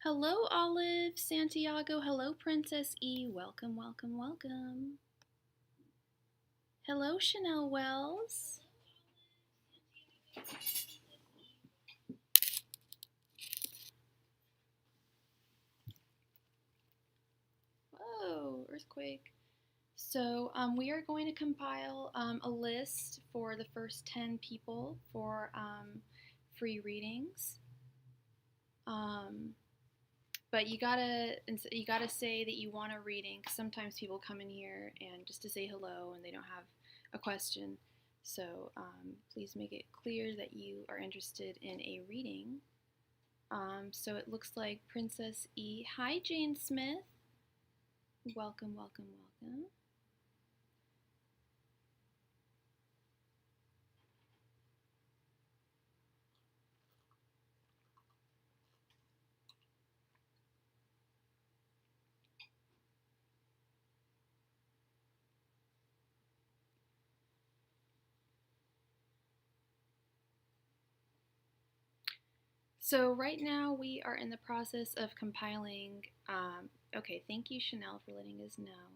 Hello, Olive, Santiago. Hello, Princess E. Welcome, welcome, welcome. Hello, Chanel Wells. Whoa, earthquake. So we are going to compile a list for the first 10 people for free readings. But you gotta say that you want a reading, because sometimes people come in here and just to say hello and they don't have a question. So please make it clear that you are interested in a reading. So it looks like Princess E. Hi, Jane Smith. Welcome, welcome, welcome. So right now we are in the process of compiling. Okay, thank you, Chanel, for letting us know.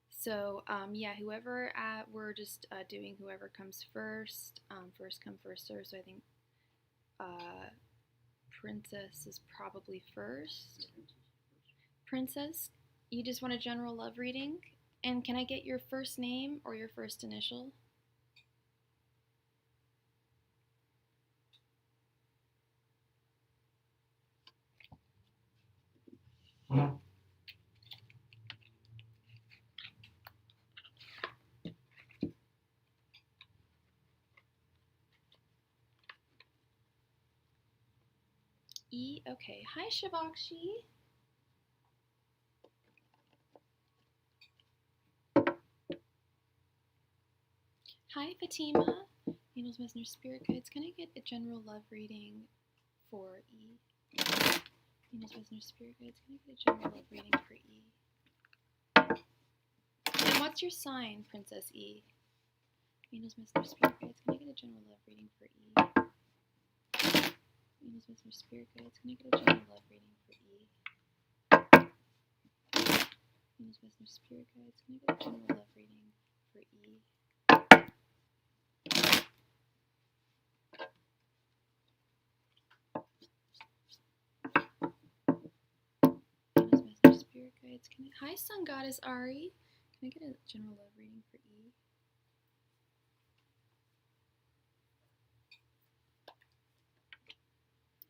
So yeah, whoever we're just doing whoever comes first. First come, first serve. So I think Princess is probably first. Princess, you just want a general love reading? And can I get your first name or your first initial? E, okay. Hi, Shavakshi. Hi, Fatima. Angels, Messenger, Spirit Guides. Can I get a general love reading for E? Angels, Messenger, Spirit Guides. Can I get a general love reading for E? And what's your sign, Princess E? Angels, Messenger, Spirit Guides. Can I get a general love reading for E? Angels, Messenger, Spirit Guides. Can I get a general love reading for E? Angels, Messenger, Spirit Guides. Can I get a general love reading for E? Angels, Messenger, Spirit Guides. Can I... Hi, Sun Goddess Ari. Can I get a general love reading for E?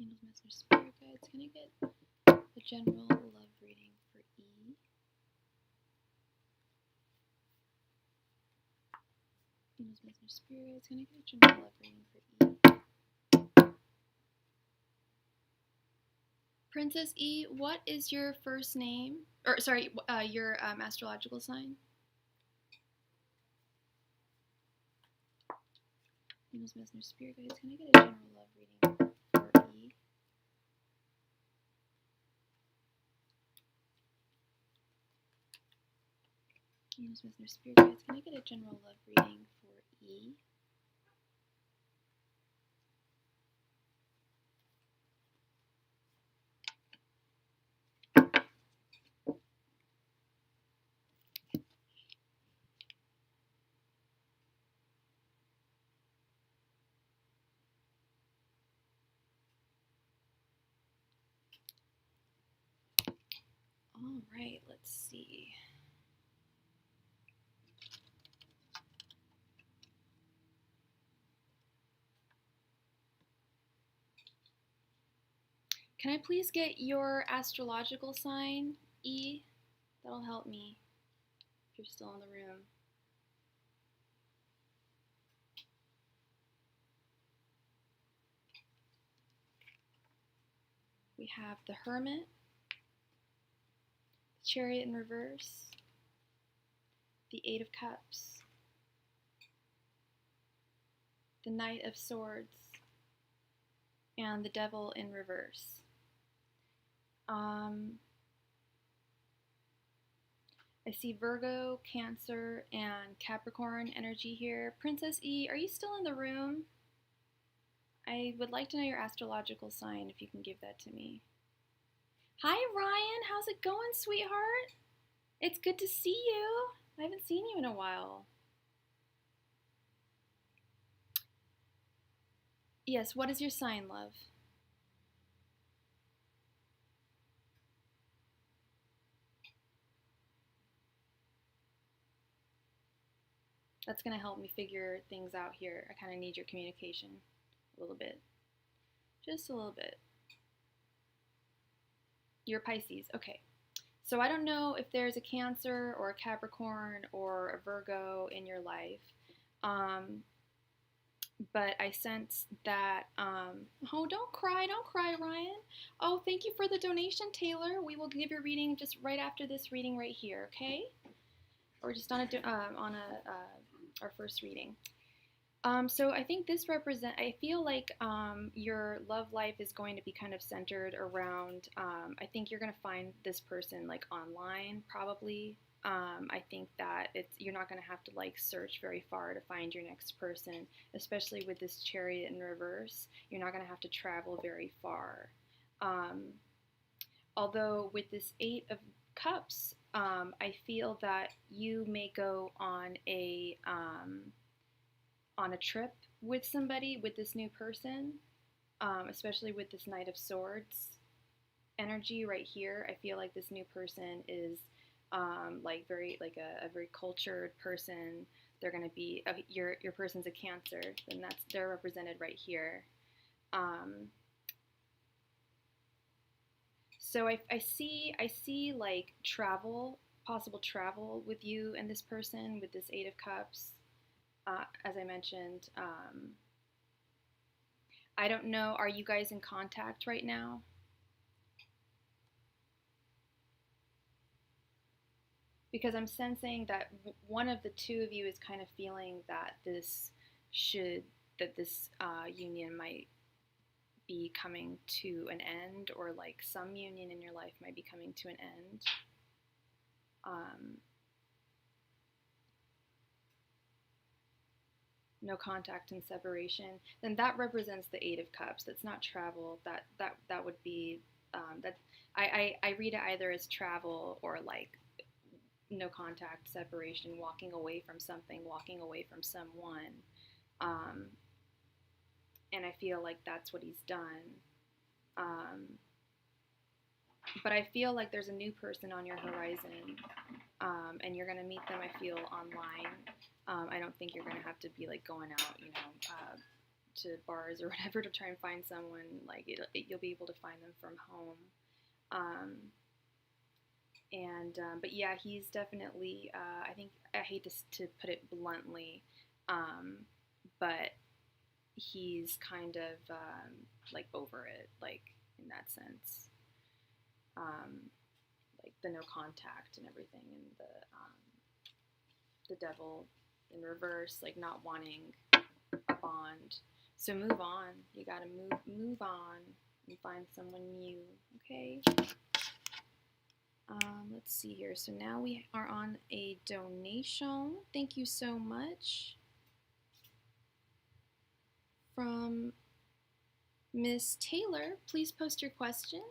Angels, Messenger, Spirit Guides. Can I get a general love reading for E? Angels, Messenger, Spirit Guides. Can I get a general love reading for E? Princess E, what is your first name? Or sorry, your astrological sign? Angels, Messenger, Spirit Guides. Can I get a general love reading for E? Angels, Messenger, Spirit Guides. Can I get a general love reading for E? All right, let's see. Can I please get your astrological sign, E? That'll help me if you're still in the room. We have the Hermit, the Chariot in Reverse, the Eight of Cups, the Knight of Swords, and the Devil in Reverse. I see Virgo, Cancer, and Capricorn energy here. Princess E, are you still in the room? I would like to know your astrological sign if you can give that to me. Hi, Ryan. How's it going, sweetheart? It's good to see you. I haven't seen you in a while. Yes, what is your sign, love? That's going to help me figure things out here. I kind of need your communication a little bit. Just a little bit. You're Pisces. Okay. So I don't know if there's a Cancer or a Capricorn or a Virgo in your life. But I sense that, oh, don't cry, Ryan. Oh, thank you for the donation, Taylor. We will give your reading just right after this reading right here, okay? Or just on our first reading. So I think this I feel like your love life is going to be kind of centered around, I think you're going to find this person like online probably. I think that you're not going to have to like search very far to find your next person, especially with this Chariot in reverse. You're not going to have to travel very far. Although with this Eight of Cups, I feel that you may go on a trip with somebody, with this new person, especially with this Knight of Swords energy right here. I feel like this new person is like a very cultured person. They're going to be your person's a Cancer, and they're represented right here. So I see like possible travel with you and this person with this Eight of Cups. As I mentioned, I don't know. Are you guys in contact right now? Because I'm sensing that one of the two of you is kind of feeling that this union might be coming to an end, or like some union in your life might be coming to an end. No contact and separation, then that represents the Eight of Cups. That's not travel. That would be that I read it either as travel or like no contact, separation, walking away from something, walking away from someone. And I feel like that's what he's done. But I feel like there's a new person on your horizon, and you're going to meet them, I feel, online. I don't think you're going to have to be like going out, to bars or whatever to try and find someone. Like you'll be able to find them from home. But yeah, he's definitely, I hate to put it bluntly, but he's kind of like over it, like in that sense. Like the no contact and everything, and the devil in reverse, like not wanting a bond. So move on. You gotta move on and find someone new. Okay. Let's see here. So now we are on a donation. Thank you so much from Miss Taylor. Please post your question.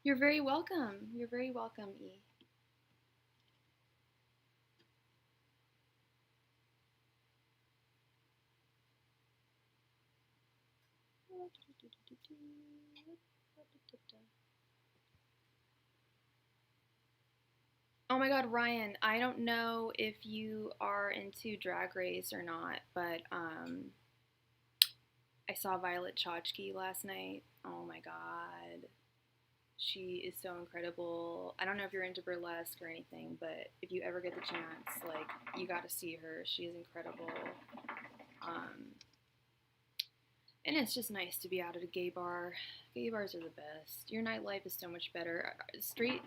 You're very welcome. You're very welcome, E. Oh my God, Ryan, I don't know if you are into Drag Race or not, but I saw Violet Chachki last night. Oh my God. She is so incredible. I don't know if you're into burlesque or anything, but if you ever get the chance, like, you gotta see her. She is incredible. And it's just nice to be out at a gay bar. Gay bars are the best. Your nightlife is so much better. Straight,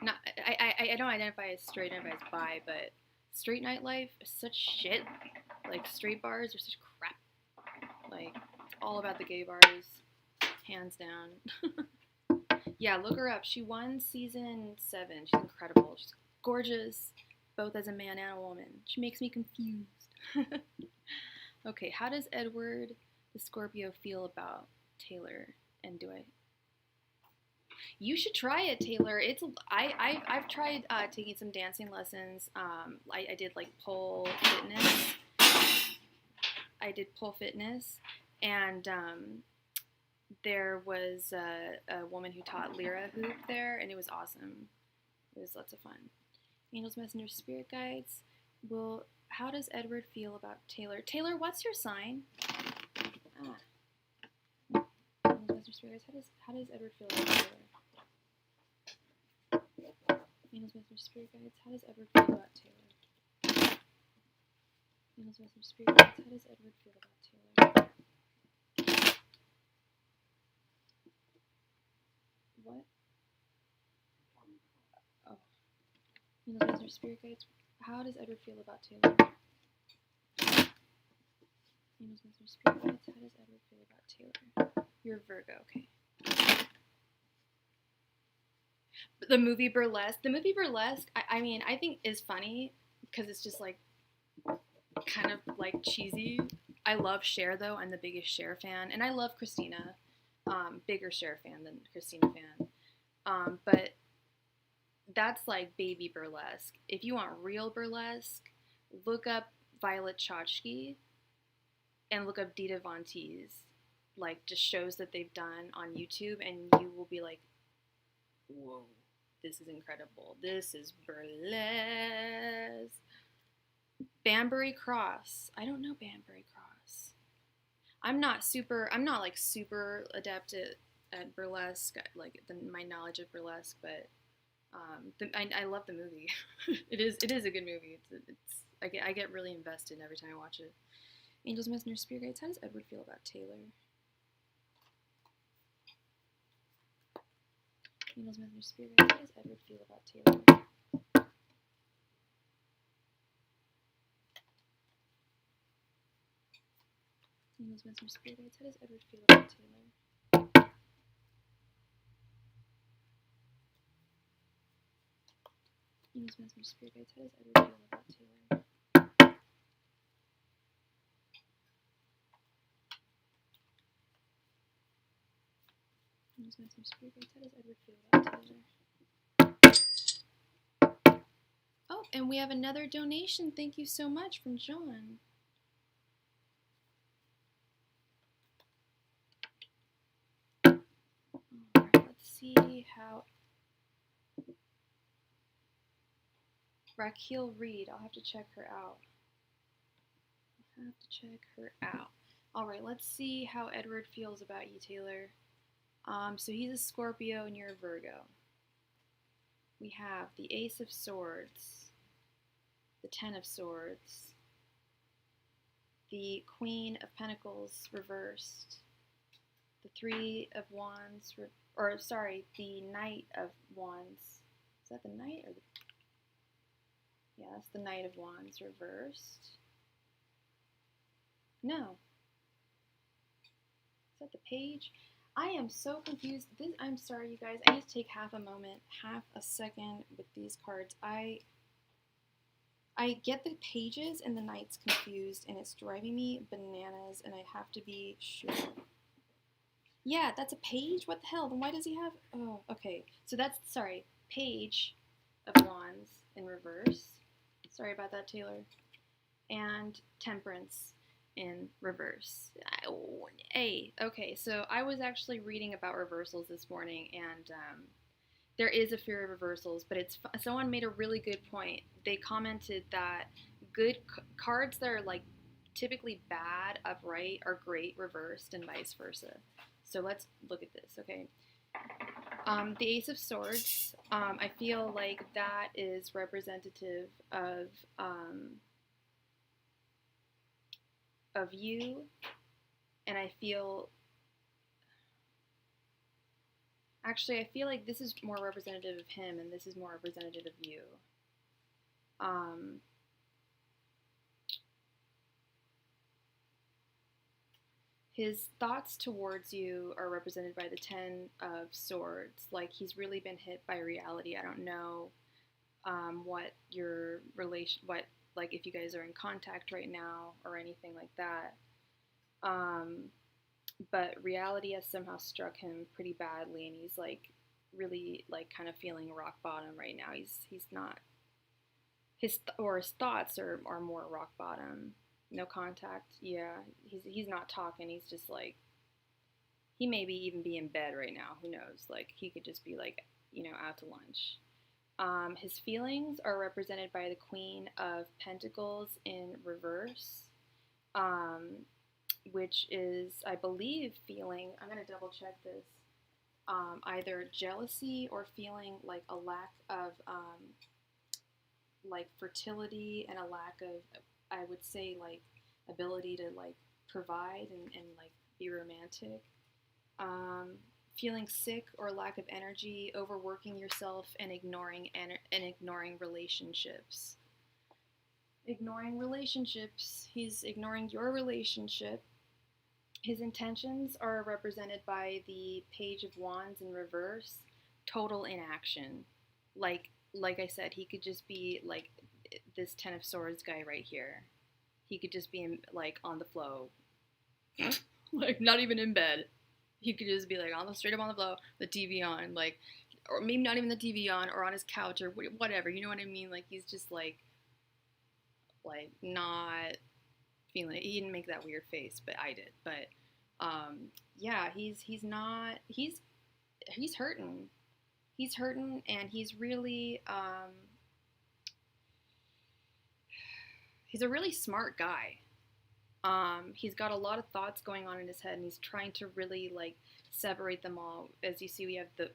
not I don't identify as straight, I identify as bi, but straight nightlife is such shit. Like straight bars are such crap. Like all about the gay bars, hands down. Yeah, look her up. She won season 7. She's incredible. She's gorgeous. both as a man and a woman. She makes me confused. Okay, how does Edward the Scorpio feel about Taylor? And you should try it, Taylor. I've tried taking some dancing lessons. I did like pole fitness. And there was a woman who taught Lyra hoop there, and it was awesome. It was lots of fun. Angels, messengers, spirit guides. How does Edward feel about Taylor? Taylor, what's your sign? Angels, messengers, spirit guides. How does Edward feel about Taylor? Angels, messengers, spirit guides. How does Edward feel about Taylor? Angels, messengers, spirit guides. How does Edward feel about Taylor? What? Oh. Angels, messengers, spirit guides. How does Edward feel about Taylor? Angels, messengers, spirit guides. How does Edward feel about Taylor? You're Virgo, okay. The movie Burlesque. I mean, I think is funny because it's just like kind of like cheesy. I love Cher though. I'm the biggest Cher fan, and I love Christina. Bigger Cher fan than Christina fan. But that's like baby burlesque. If you want real burlesque, look up Violet Chachki and look up Dita Von Teese. Like just shows that they've done on YouTube, and you will be like, whoa. This is incredible. This is burlesque. Banbury Cross. I don't know Banbury Cross. I'm not like super adept at burlesque, like my knowledge of burlesque, but I love the movie. It is a good movie. I get really invested every time I watch it. Angels, messengers, spirit guides. How does Edward feel about Taylor? Angels, messengers, spirit guides. How does Edward feel about Taylor? Angels, messengers, spirit guides. How does Edward feel about Taylor? Angels, messengers, spirit guides. How does Edward feel about Taylor? Angels, messengers, spirit guides. How does Edward feel about Taylor? Oh, and we have another donation. Thank you so much from John. Alright, let's see how... Raquel Reed. I'll have to check her out. Alright, let's see how Edward feels about you, Taylor. So he's a Scorpio and you're a Virgo. We have the Ace of Swords, the Ten of Swords, the Queen of Pentacles reversed, the Three of Wands, the Knight of Wands. Is that the Knight or the... Yeah, that's the Knight of Wands reversed. No. Is that the Page? I am so confused. I'm sorry, you guys. I need to take half a second with these cards. I get the Pages and the Knights confused, and it's driving me bananas, and I have to be sure. Yeah, that's a Page? What the hell? Then why does he have... Oh, okay. So that's, sorry, Page of Wands in reverse. Sorry about that, Taylor. And Temperance in reverse. Okay, so I was actually reading about reversals this morning, and there is a fear of reversals, but someone made a really good point. They commented that good cards that are like typically bad upright are great reversed and vice versa. So let's look at this, okay? The Ace of Swords, I feel like that is representative of you, and I feel like this is more representative of him, and this is more representative of you. His thoughts towards you are represented by the Ten of Swords. Like, he's really been hit by reality. I don't know what your relation, what, like, if you guys are in contact right now or anything like that. But reality has somehow struck him pretty badly, and he's like really like kind of feeling rock bottom right now. He's not his thoughts are more rock bottom. No contact. Yeah, he's not talking. He's just like, he may be even be in bed right now. Who knows? Like, he could just be like, out to lunch. His feelings are represented by the Queen of Pentacles in reverse, which is, I believe, feeling, I'm going to double check this, either jealousy or feeling like a lack of like fertility and a lack of, I would say, like ability to like provide and like be romantic. Feeling sick or lack of energy, overworking yourself, and ignoring relationships. Ignoring relationships. He's ignoring your relationship. His intentions are represented by the Page of Wands in reverse. Total inaction. Like I said, he could just be like this Ten of Swords guy right here. He could just be like on the flow. Like, not even in bed. He could just be like straight up on the floor, the TV on, like, or maybe not even the TV on, or on his couch, or whatever. You know what I mean? Like, he's just like not feeling it. He didn't make that weird face, but I did. But yeah, he's hurting. He's hurting, and he's really he's a really smart guy. He's got a lot of thoughts going on in his head, and he's trying to really like separate them all. As you see, we have the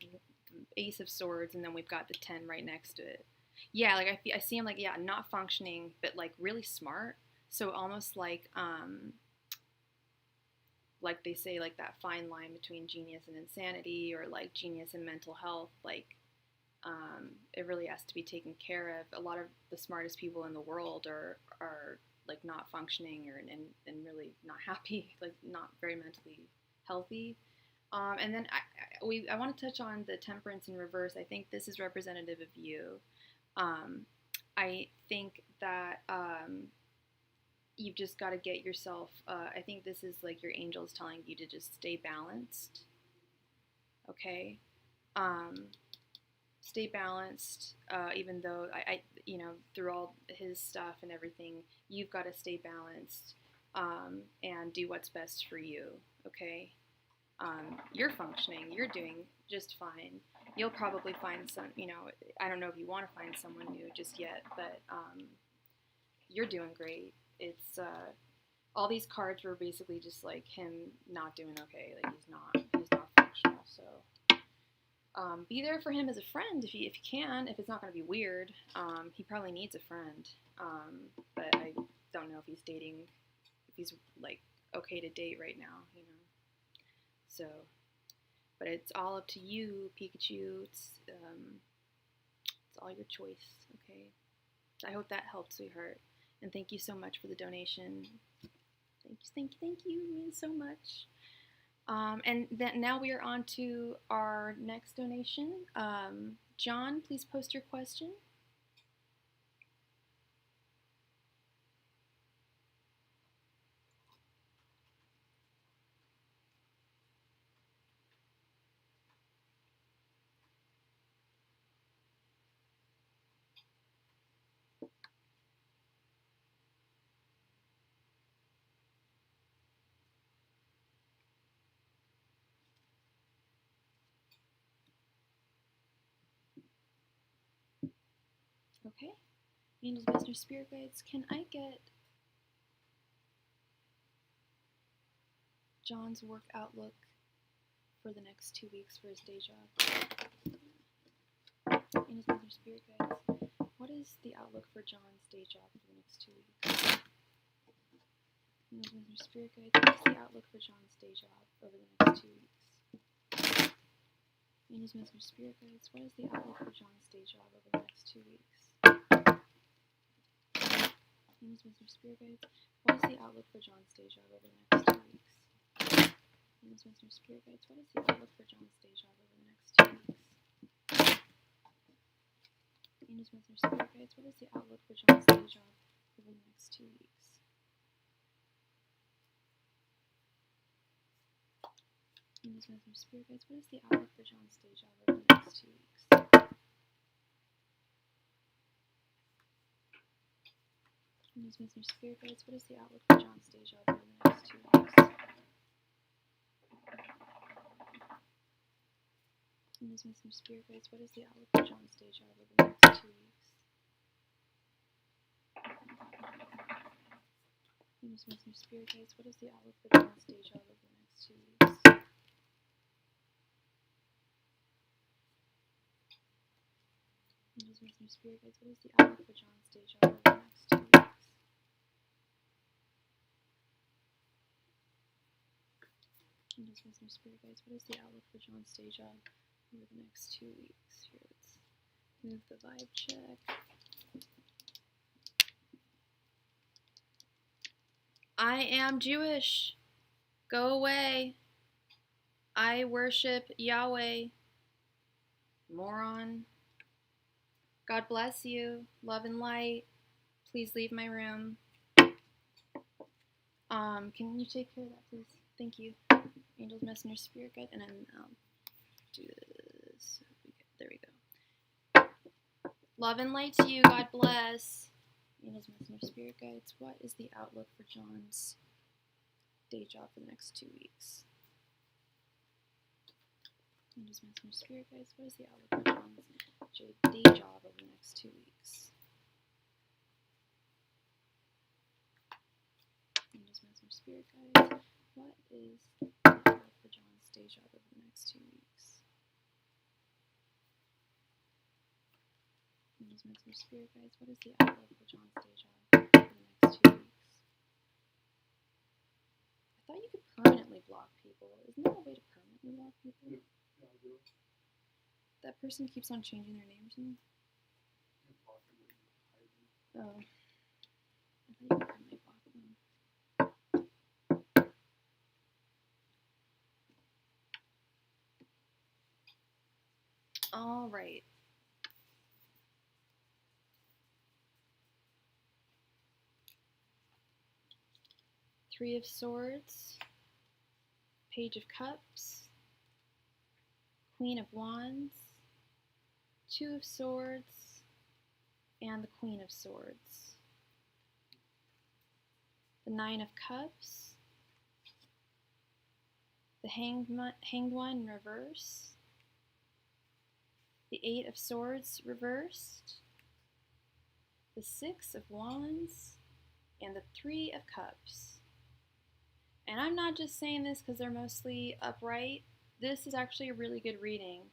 Ace of Swords, and then we've got the 10 right next to it. Yeah, like I see him like, yeah, not functioning, but like really smart. So almost like they say, like that fine line between genius and insanity, or like genius and mental health. Like it really has to be taken care of. A lot of the smartest people in the world are like not functioning, or and really not happy, like not very mentally healthy. And then I want to touch on the Temperance in reverse. I think this is representative of you. I think that you've just got to get yourself, I think this is like your angels telling you to just stay balanced. Okay? Stay balanced, even though I through all his stuff and everything, you've got to stay balanced, and do what's best for you. Okay? You're functioning, you're doing just fine. You'll probably find some, I don't know if you want to find someone new just yet, but you're doing great. It's all these cards were basically just like him not doing okay. Like he's not functional. So be there for him as a friend if you can. If it's not going to be weird, he probably needs a friend. But I don't know if he's dating, if he's like okay to date right now. So, but it's all up to you, Pikachu. It's all your choice. Okay. I hope that helped, sweetheart. And thank you so much for the donation. Thank you. It means so much. And then now we are on to our next donation. John, please post your question. Okay. Angels, Masters, Spirit Guides, can I get John's work outlook for the next 2 weeks for his day job? Angels, Masters, Spirit Guides, what is the outlook for John's day job for the next 2 weeks? Angels, Masters, Spirit Guides, what is the outlook for John's day job over the next 2 weeks? Angels, Masters, Spirit Guides, what is the outlook for John's day job over the next 2 weeks? Angels, Masters, Spirit Guides, what is the outlook for John's day job over the next 2 weeks? Angels, Masters, Spirit Guides, what is the outlook for John's day job over the next 2 weeks? Angels, Messenger, Spirit Guides, what is the outlook for John's day job over the next 2 weeks? Angels, Messenger, Spirit Guides, what is the outlook for John's day job over the next 2 weeks? Angels, Messenger, Spirit Guides, what is the outlook for John's day job over the next 2 weeks? Angels, Messenger, Spirit Guides, what is the outlook for John's day job over the next 2 weeks? Angels, Messenger, Spirit Guides, what is the outlook for John's day job over the next 2 weeks? Angels, Messenger, Spirit Guides, what is the outlook for John's day job over the next 2 weeks? Angels, Messenger, Spirit Guides, what is the outlook for John's day job over the next 2 weeks? Here, let's move the vibe check. I am Jewish. Go away. I worship Yahweh. Moron. God bless you. Love and light. Please leave my room. Can you take care of that, please? Thank you. Angels, Messenger, Spirit Guide, and then do this. There we go. Love and light to you. God bless. Angels, Messenger, Spirit Guides. What is the outlook for John's day job for the next 2 weeks? Angels, Messenger, Spirit Guides. What is the outlook for John's day job over the next 2 weeks? Angels, Messenger, Spirit Guides. What is the outlook for John's day job over the next 2 weeks? Angels, Messenger, Spirit Guides. What is the outlook for John's day job over the next 2 weeks? I thought you could permanently block people. Isn't there a way to permanently block people? Yeah, I do. That person keeps on changing their name or something? Oh. I thought you could permanently block them. All right. Three of Swords, Page of Cups, Queen of Wands, Two of Swords, and the Queen of Swords. The Nine of Cups, the Hanged One in reverse, the Eight of Swords reversed, the Six of Wands, and the Three of Cups. And I'm not just saying this because they're mostly upright. This is actually a really good reading.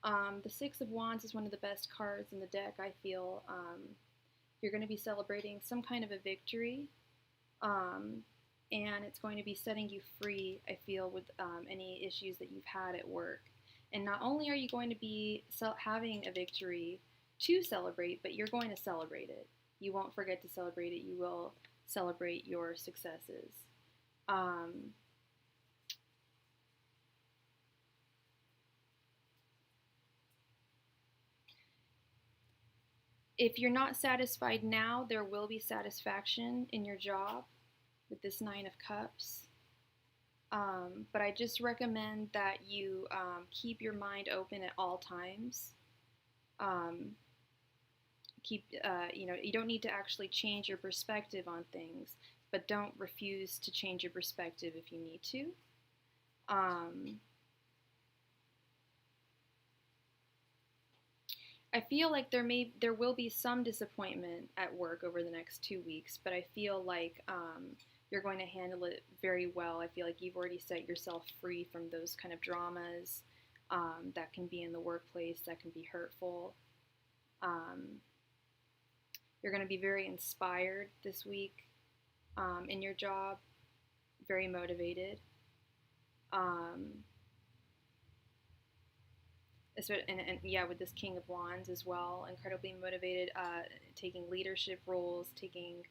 The Six of Wands is one of the best cards in the deck, I feel. You're going to be celebrating some kind of a victory. And it's going to be setting you free, I feel, with any issues that you've had at work. And not only are you going to be having a victory to celebrate, but you're going to celebrate it. You won't forget to celebrate it. You will celebrate your successes. If you're not satisfied now, there will be satisfaction in your job with this Nine of Cups. But I just recommend that you keep your mind open at all times. You don't need to actually change your perspective on things, but don't refuse to change your perspective if you need to. I feel like there will be some disappointment at work over the next 2 weeks, but I feel like you're going to handle it very well. I feel like you've already set yourself free from those kind of dramas that can be in the workplace, that can be hurtful. You're going to be very inspired this week in your job, very motivated. And with this King of Wands as well, incredibly motivated, taking leadership roles, taking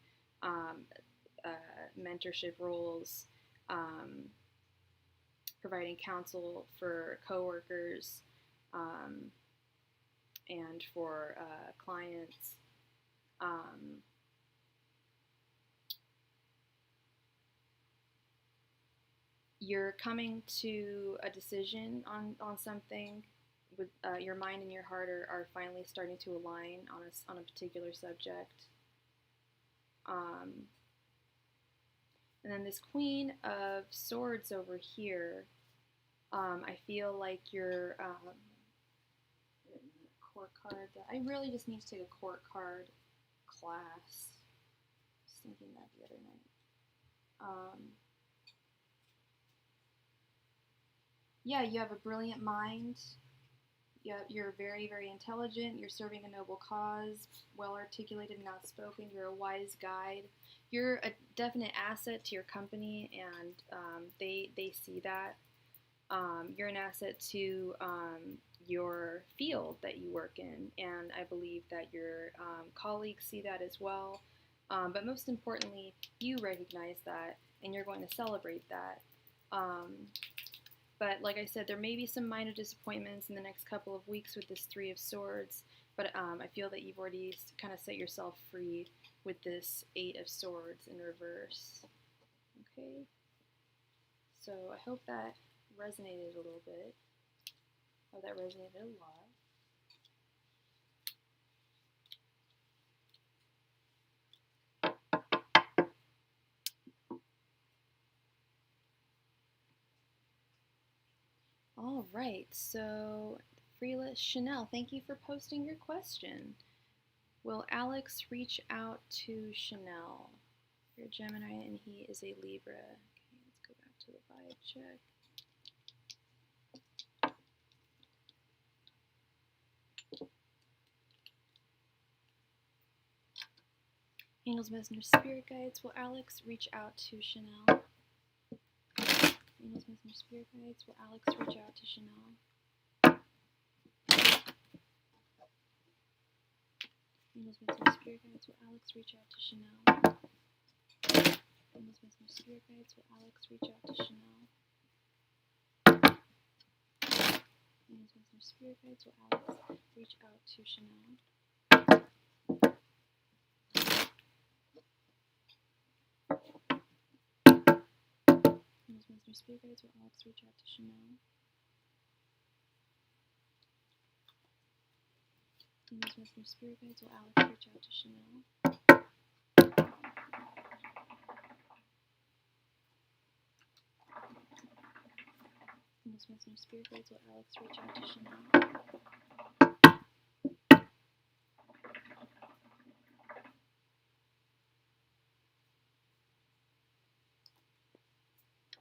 mentorship roles, providing counsel for coworkers, and for clients. You're coming to a decision on something. With your mind and your heart are finally starting to align on a particular subject. And then this Queen of Swords over here, I feel like you're court card. I really just need to take a court card class. I was thinking that the other night. Yeah, you have a brilliant mind. You're very, very intelligent. You're serving a noble cause, well articulated and outspoken. You're a wise guide. You're a definite asset to your company, and they see that. You're an asset to your field that you work in, and I believe that your colleagues see that as well. But most importantly, you recognize that, and you're going to celebrate that. But like I said, there may be some minor disappointments in the next couple of weeks with this Three of Swords, but I feel that you've already kind of set yourself free with this Eight of Swords in reverse. Okay, so I hope that resonated a little bit. Oh, that resonated a lot. All right, so Freela Chanel, thank you for posting your question. Will Alex reach out to Chanel? You're a Gemini and he is a Libra. Okay, let's go back to the vibe check. Angels, Messenger, Spirit Guides, will Alex reach out to Chanel? Angels, Messenger, Spirit Guides, will Alex reach out to Chanel? Angels, Messenger, Spirit Guides, will Alex reach out to Chanel? Angels, Messenger, Spirit Guides, will Alex reach out to Chanel? Angels, Messenger, Spirit Guides, will Alex reach out to Chanel? Angels, Messenger, Spirit Guides, will Alex reach out to Chanel? Angels, Messenger, Spirit Guides, will Alex reach out to Chanel? Angels, Messenger, Spirit Guides, will Alex reach out to Chanel?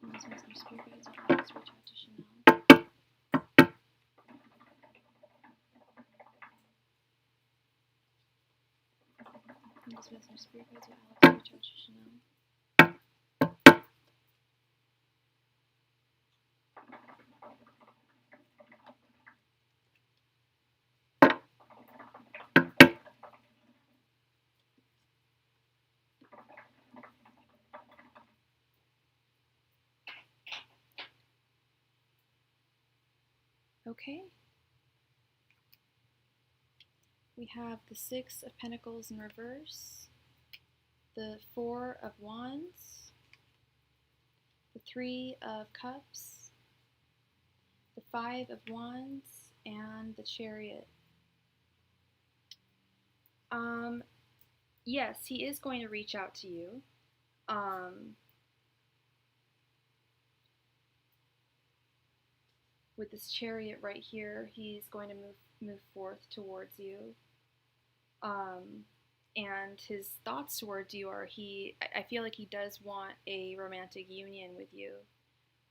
Angels, Messenger, Spirit Guides, will Alex reach out to Chanel? Angels, Messenger, Spirit Guides, will Alex reach out to Chanel? Okay. We have the Six of Pentacles in reverse, the Four of Wands, the Three of Cups, the Five of Wands, and the Chariot. Yes, he is going to reach out to you. With this Chariot right here, he's going to move forth towards you. And his thoughts towards you are I feel like he does want a romantic union with you.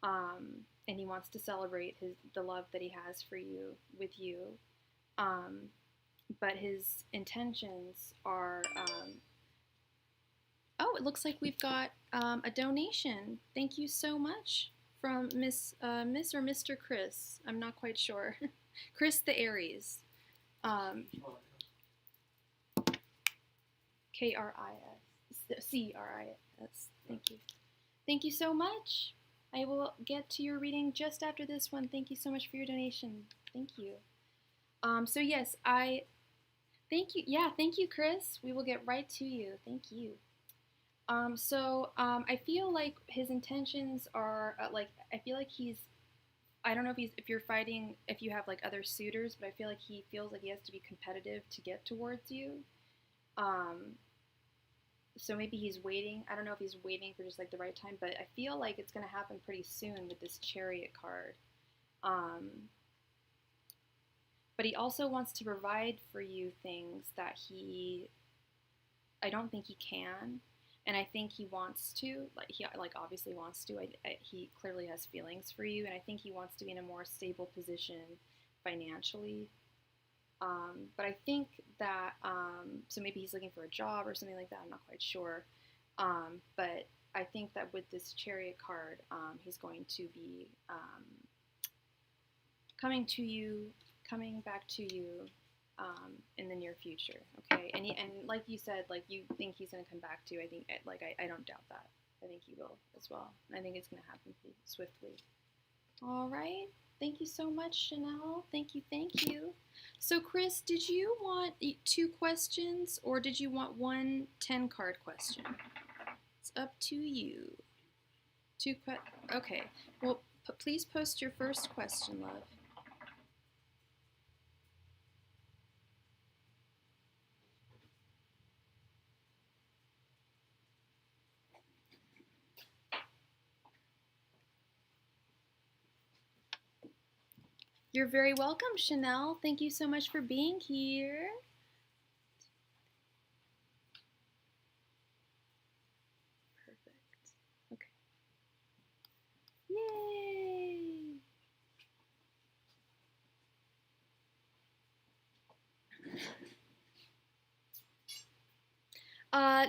And he wants to celebrate the love that he has for you, with you. But his intentions are, oh, it looks like we've got a donation. Thank you so much from Miss or Mr. Chris. I'm not quite sure. Chris the Aries. K-R-I-S. C-R-I-S. Thank you. Thank you so much. I will get to your reading just after this one. Thank you so much for your donation. Thank you. So yes, thank you. Yeah, thank you, Chris. We will get right to you. Thank you. I feel like his intentions are like I feel like he's I don't know if you're fighting if you have like other suitors, but I feel like he feels like he has to be competitive to get towards you. Um, so maybe he's waiting. I don't know if he's waiting for just like the right time, but I feel like it's gonna happen pretty soon with this Chariot card. Um, but he also wants to provide for you things that I don't think he can, and I think he wants to. Like he like obviously wants to. He clearly has feelings for you, and I think he wants to be in a more stable position financially. But I think that so maybe he's looking for a job or something like that. I'm not quite sure. But I think that with this Chariot card, he's going to be coming to you, coming back to you in the near future. Okay, and like you said, like you think he's going to come back to you. I think I don't doubt that. I think he will as well. I think it's going to happen pretty swiftly. All right. Thank you so much, Chanel. Thank you, thank you. So, Chris, did you want 2 questions or did you want one 10-card question? It's up to you. Okay. Well, please post your first question, love. You're very welcome, Chanel. Thank you so much for being here. Perfect. Okay. Yay!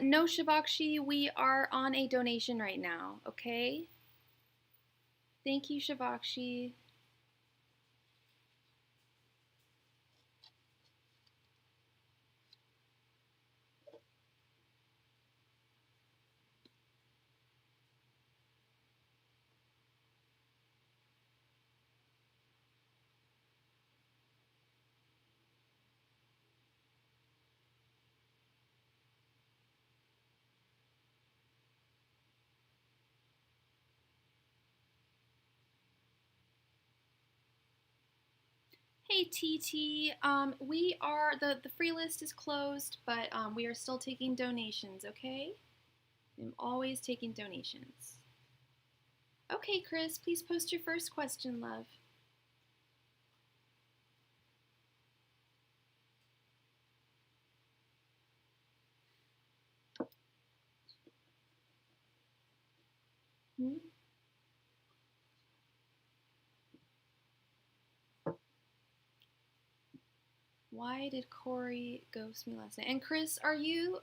No, Shavakshi, we are on a donation right now, okay? Thank you, Shavakshi. Hey TT, we are the free list is closed, but we are still taking donations. Okay, I'm always taking donations. Okay, Chris, please post your first question, love. Hmm? Why did Corey ghost me last night? And Chris, are you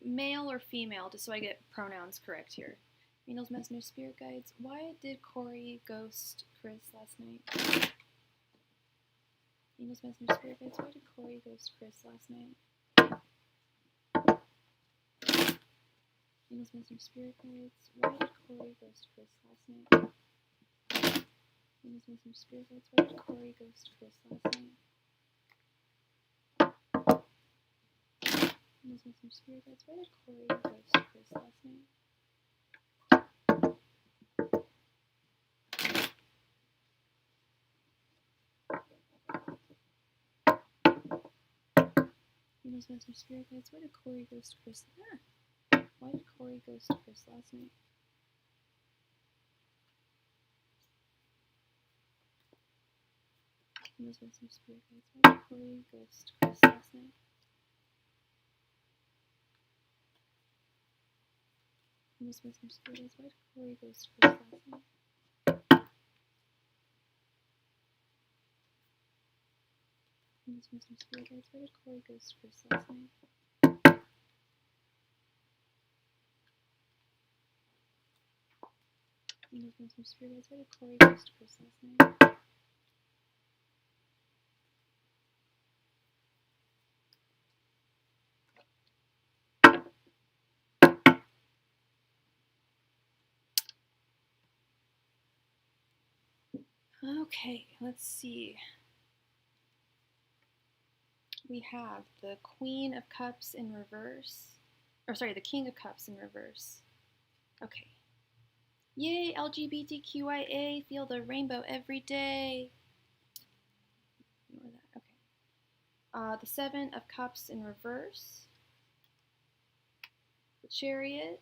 male or female? Just so I get pronouns correct here. Angels, messengers, spirit guides. Why did Corey ghost Chris last night? Angels, messengers, spirit guides. Why did Corey ghost Chris last night? Angels, messengers, spirit guides. Why did Corey ghost Chris last night? Angels, messengers, spirit guides. Why did Corey ghost Chris last night? Angels, messengers, spirit guides. Why did Corey ghost Chris last night? Angels, messengers, spirit guides. Why did Corey ghost Chris? Why did Corey ghost Chris last night? Angels, messengers, spirit guides. Why did Corey ghost Chris last night? Angels, messengers, spirit guides. Why did Corey ghost Chris last night? Angels, messengers, spirit guides. Why did Corey ghost Chris last night? Angels, messengers, spirit guides. Why did Corey ghost Chris last night? Okay, let's see. We have the Queen of Cups in reverse. Or sorry, the King of Cups in reverse. Okay. Yay, LGBTQIA, feel the rainbow every day. Ignore that, okay. The Seven of Cups in reverse. The Chariot.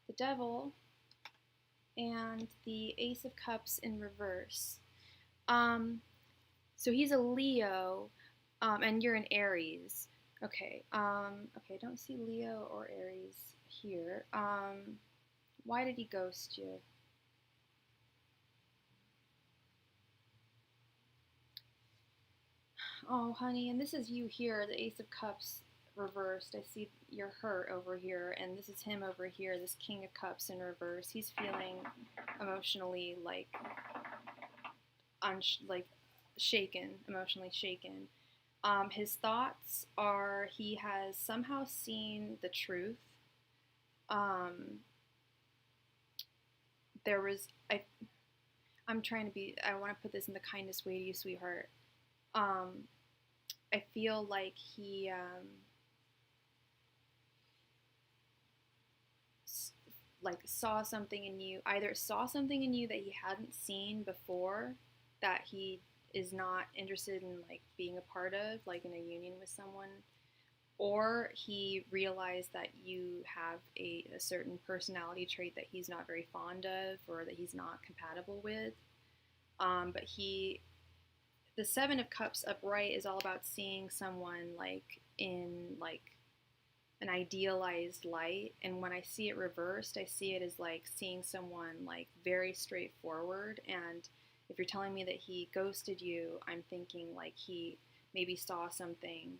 The Devil. And the Ace of Cups in reverse. So he's a Leo, and you're an Aries. Okay, okay, I don't see Leo or Aries here. Why did he ghost you? Oh, honey, and this is you here, the Ace of Cups reversed. I see you're hurt over here, and this is him over here, this King of Cups in reverse. He's feeling emotionally like shaken, emotionally shaken. His thoughts are he has somehow seen the truth. There was I'm trying to be. I want to put this in the kindest way to you, sweetheart. I feel like he like saw something in you. Either saw something in you that he hadn't seen before, that he is not interested in like being a part of, like in a union with someone, or he realized that you have a certain personality trait that he's not very fond of or that he's not compatible with. But the Seven of Cups upright is all about seeing someone like in like an idealized light, and when I see it reversed, I see it as like seeing someone like very straightforward. And if you're telling me that he ghosted you, I'm thinking like he maybe saw something.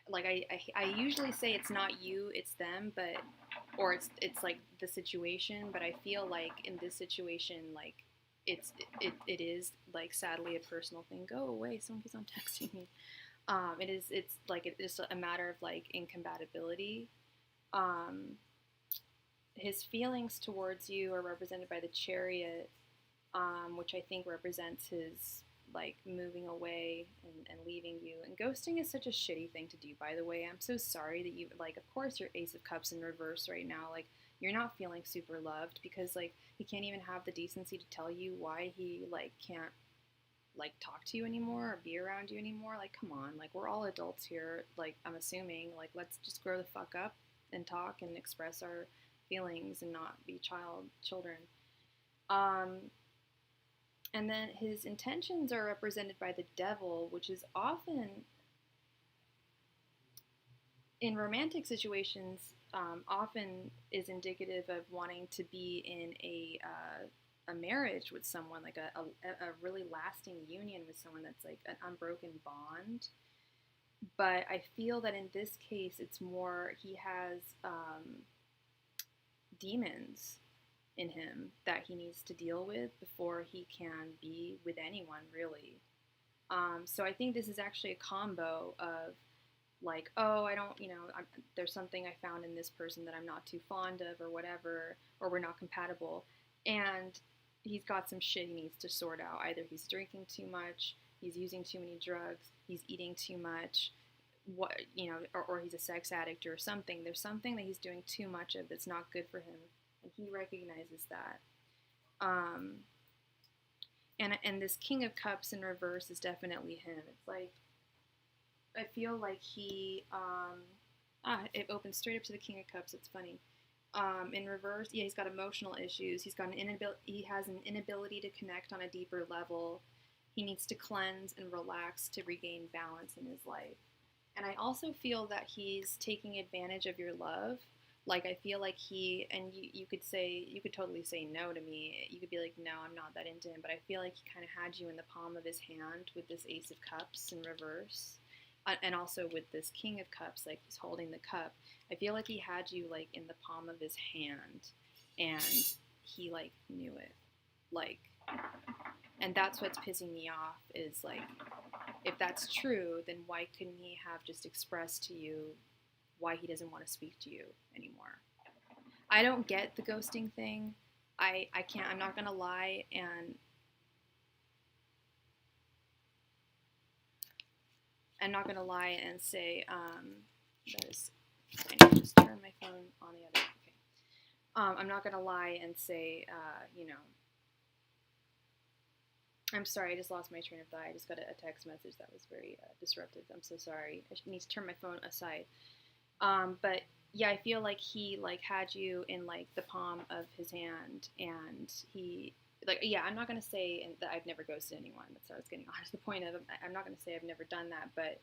Like I usually say it's not you, it's them, but or it's like the situation. But I feel like in this situation, like it is like sadly a personal thing. Go away! Someone keeps on texting me. It's like it's a matter of like incompatibility. His feelings towards you are represented by the Chariot, which I think represents his like moving away and leaving you. And ghosting is such a shitty thing to do, by the way. I'm so sorry that you like, of course your Ace of Cups in reverse right now, like you're not feeling super loved because like he can't even have the decency to tell you why he like can't like talk to you anymore or be around you anymore. Like come on, like we're all adults here, like I'm assuming, like let's just grow the fuck up and talk and express our feelings and not be children. And then his intentions are represented by the Devil, which is often in romantic situations, often is indicative of wanting to be in a marriage with someone, like a really lasting union with someone that's like an unbroken bond. But I feel that in this case, it's more he has demons in him that he needs to deal with before he can be with anyone, really. So I think this is actually a combo of like, oh, I don't, there's something I found in this person that I'm not too fond of or whatever, or we're not compatible. And he's got some shit he needs to sort out. Either he's drinking too much, he's using too many drugs, he's eating too much, or he's a sex addict or something. There's something that he's doing too much of that's not good for him, and he recognizes that. And this King of Cups in reverse is definitely him. It's like I feel like it opens straight up to the King of Cups. It's funny. In reverse, yeah, he's got emotional issues. He has an inability to connect on a deeper level. He needs to cleanse and relax to regain balance in his life. And I also feel that he's taking advantage of your love. Like I feel like you could totally say no to me. You could be like, no, I'm not that into him. But I feel like he kind of had you in the palm of his hand with this Ace of Cups in reverse. And also with this King of Cups, like he's holding the cup. I feel like he had you like in the palm of his hand, and he like knew it, like, and that's what's pissing me off is like, if that's true, then why couldn't he have just expressed to you why he doesn't want to speak to you anymore? I don't get the ghosting thing. I can't. I'm not gonna lie, and I'm not going to lie and say, that is, I need to just turn my phone on the other, okay. I'm not going to lie and say, you know, I'm sorry, I just lost my train of thought. I just got a text message that was very disruptive. I'm so sorry. I need to turn my phone aside. But yeah, I feel like he like had you in like the palm of his hand, and he like, yeah, I'm not gonna say that I've never ghosted anyone. That's what I was getting on to the point of. I'm not gonna say I've never done that, but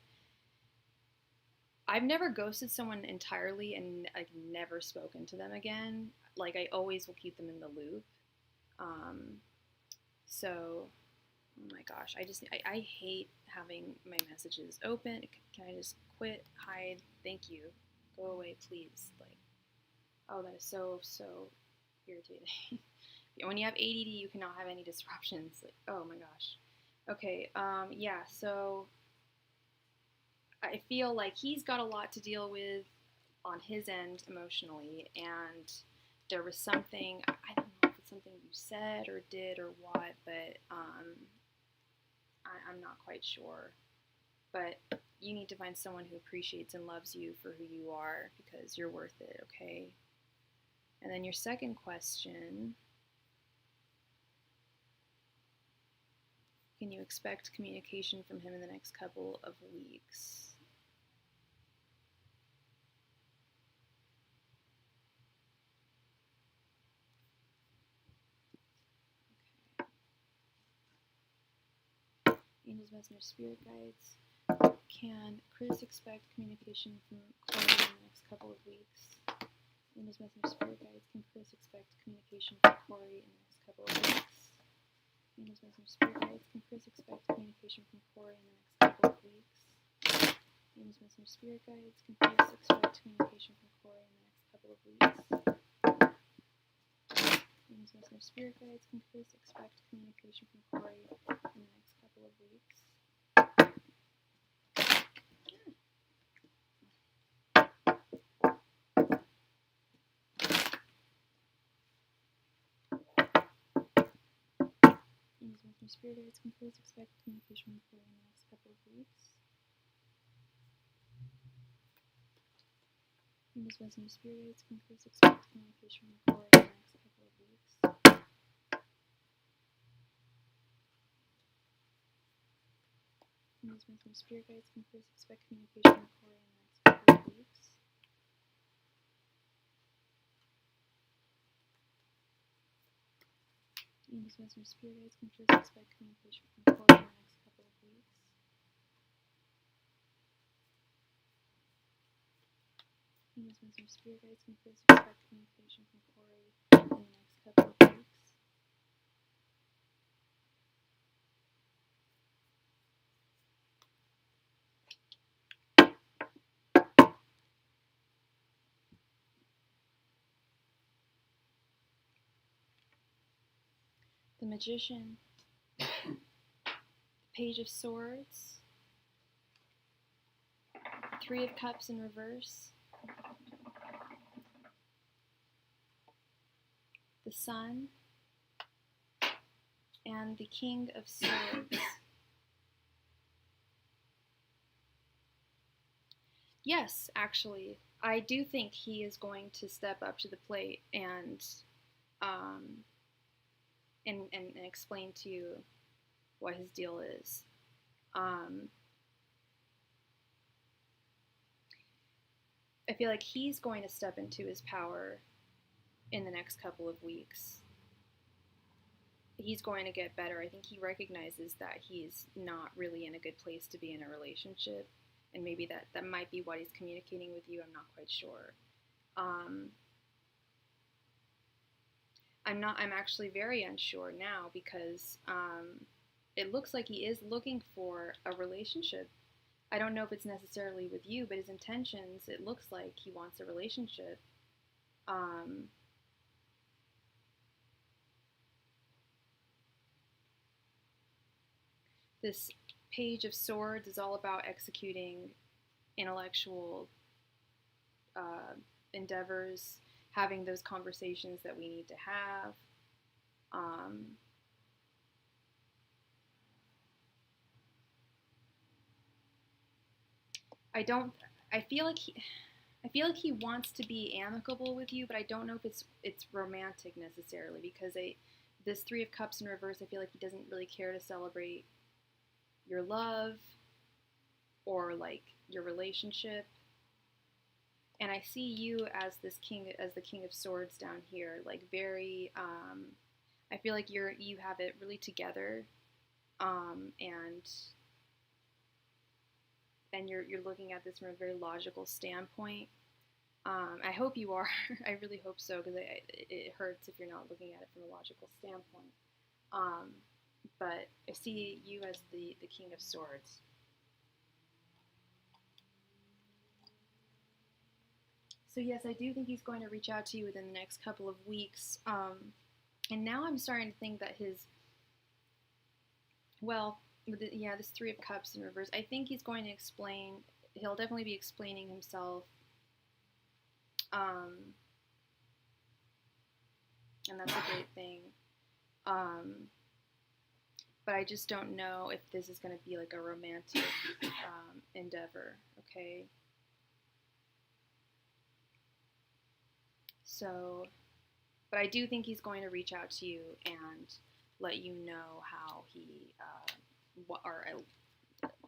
I've never ghosted someone entirely and like never spoken to them again. Like I always will keep them in the loop. So oh my gosh, I hate having my messages open. Can I just quit, hide, thank you, go away, please? Like, oh, that is so irritating. When you have ADD, you cannot have any disruptions. Like, oh my gosh. Okay, yeah, so I feel like he's got a lot to deal with on his end emotionally, and there was something, I don't know if it's something you said or did or what, but I'm not quite sure, but you need to find someone who appreciates and loves you for who you are, because you're worth it, okay? And then your second question, can you expect communication from him in the next couple of weeks? Okay. Angels, Messenger, Spirit Guides. Can Chris expect communication from Corey in the next couple of weeks? Angels, Messenger, Spirit Guides. Can Chris expect communication from Corey in the next couple of weeks? Angels, Messenger, Spirit Guides. Can Chris expect communication from Corey in the next couple of weeks? Angels, Messenger, Spirit Guides. Can Chris expect communication from Corey in the next couple of weeks? Angels, Messenger, Spirit Guides. Can Chris expect communication from Corey in the next couple of weeks? Angels, Messenger, Spirit Guides. Can Chris expect communication from Corey in the next couple of weeks? Angels, Messenger, Spirit Guides. Can Chris expect communication from Corey in the next couple of weeks? Angels, Messenger, Spirit Guides. Can Chris expect communication from Corey in the next couple of weeks? Angels, Messenger, Spirit Guides. Can Chris expect communication from Corey in the next couple of weeks? Angels, Messenger, Spirit Guides. Can Chris expect communication from Corey in the next couple of weeks? The Magician, Page of Swords, Three of Cups in reverse, the Sun, and the King of Swords. Yes, actually, I do think he is going to step up to the plate and explain to you what his deal is. I feel like he's going to step into his power in the next couple of weeks. He's going to get better. I think he recognizes that he's not really in a good place to be in a relationship, and maybe that might be what he's communicating with you. I'm not quite sure. I'm actually very unsure now, because it looks like he is looking for a relationship. I don't know if it's necessarily with you, but his intentions, it looks like he wants a relationship. This Page of Swords is all about executing intellectual endeavors, having those conversations that we need to have. I feel like he wants to be amicable with you, but I don't know if it's romantic necessarily, because this Three of Cups in reverse, I feel like he doesn't really care to celebrate your love or like your relationship. And I see you as the King of Swords down here, like very I feel like you have it really together, and you're looking at this from a very logical standpoint. I hope you are. I really hope so, because it hurts if you're not looking at it from a logical standpoint. But I see you as the King of Swords. So yes, I do think he's going to reach out to you within the next couple of weeks. And now I'm starting to think that this Three of Cups in reverse, I think he's going to explain, he'll definitely be explaining himself. And that's a great thing. But I just don't know if this is going to be like a romantic endeavor, okay? So, but I do think he's going to reach out to you and let you know how he,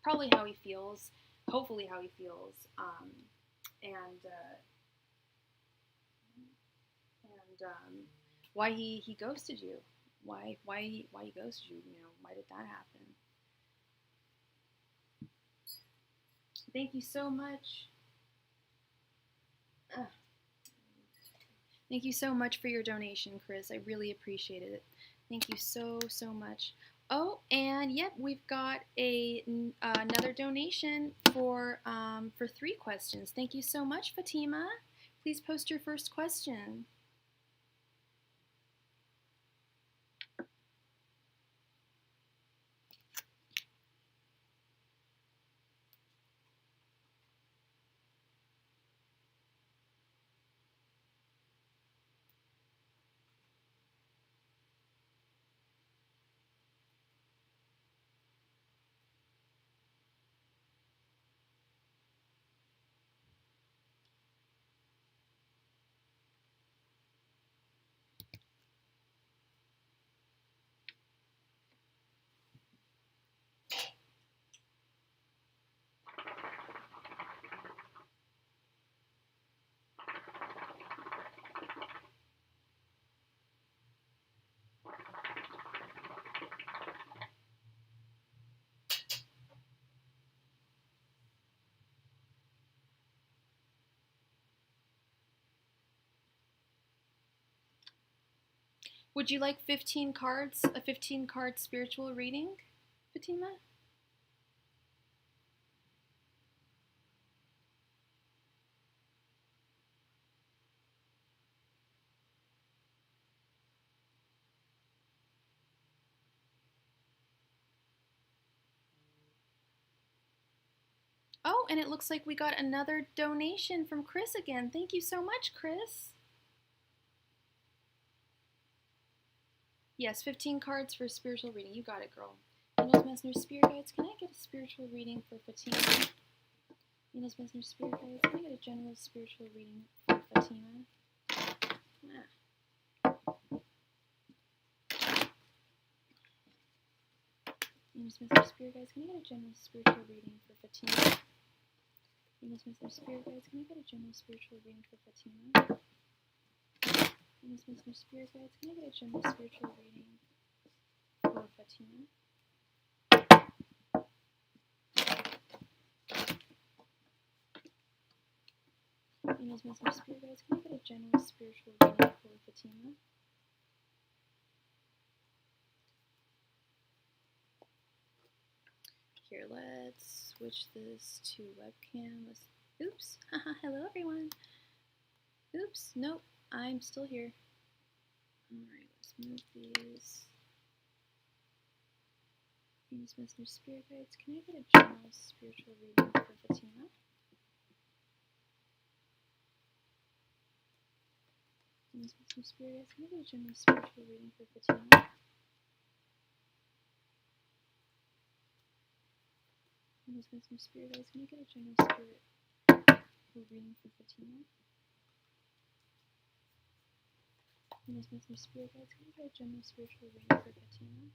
probably how he feels, hopefully how he feels, and why he ghosted you, why he ghosted you, why did that happen? Thank you so much. Thank you so much for your donation, Chris. I really appreciate it. Thank you so much. Oh, and yep, we've got another donation for 3 questions. Thank you so much, Fatima. Please post your first question. Would you like 15 cards, a 15-card spiritual reading, Fatima? Oh, and it looks like we got another donation from Chris again. Thank you so much, Chris. Yes, 15 cards for a spiritual reading. You got it, girl. Venus Messenger Spirit Guides, can I get a spiritual reading for Fatima? Venus Messenger Spirit Guides, can I get a general spiritual reading for Fatima? Venus Messenger Spirit Guides, can I get a general spiritual reading for Fatima? Venus Messenger Spirit Guides, can I get a general spiritual reading for Fatima? Venus Messenger Spirit Guides, can I get a general spiritual reading for Fatima? Venus Messenger Spirit Guides, can I get a general spiritual reading for Fatima? Here, let's switch this to webcam. Oops. Hello, everyone. Oops. Nope. I'm still here. Alright, let's move these. Venus Messenger Spirit Guides, can I get a general spiritual reading for Fatima? Venus Messenger Spirit Guides, can I get a general spiritual reading for Fatima? Miss Spirit guys, can I get a general spirit reading for Fatima? Miss Spirit guys, can I get a general spiritual reading for Fatima?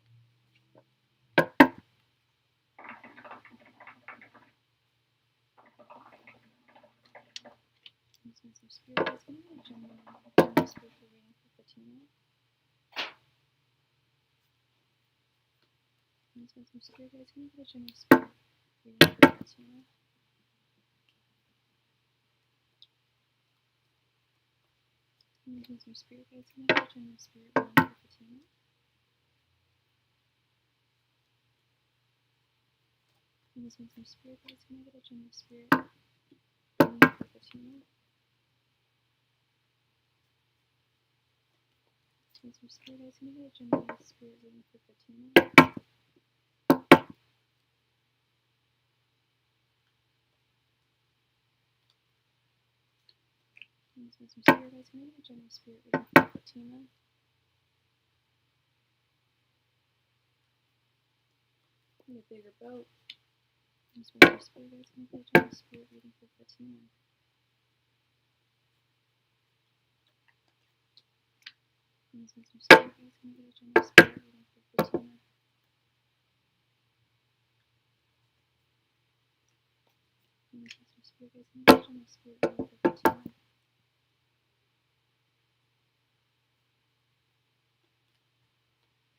Miss Spirit guys, can I get a general spiritual reading for Fatima? Miss Spirit guys, can I get a general spirit reading for Fatima? Miss Spirit guys, can I get a general spirit reading for Fatima? Miss Spirit guys, can I get a general spirit reading for Fatima? Miss Spirit guys, can I get a general spirit reading for Fatima? Miss Spirit guys, can I get a general spirit reading for Fatima? Need a bigger boat. Miss Spirit guys, can I get a general spirit reading for Fatima? Miss Spirit guys, can I get a general spirit reading for Fatima? Miss Spirit guys, can I get a general spirit reading for Fatima?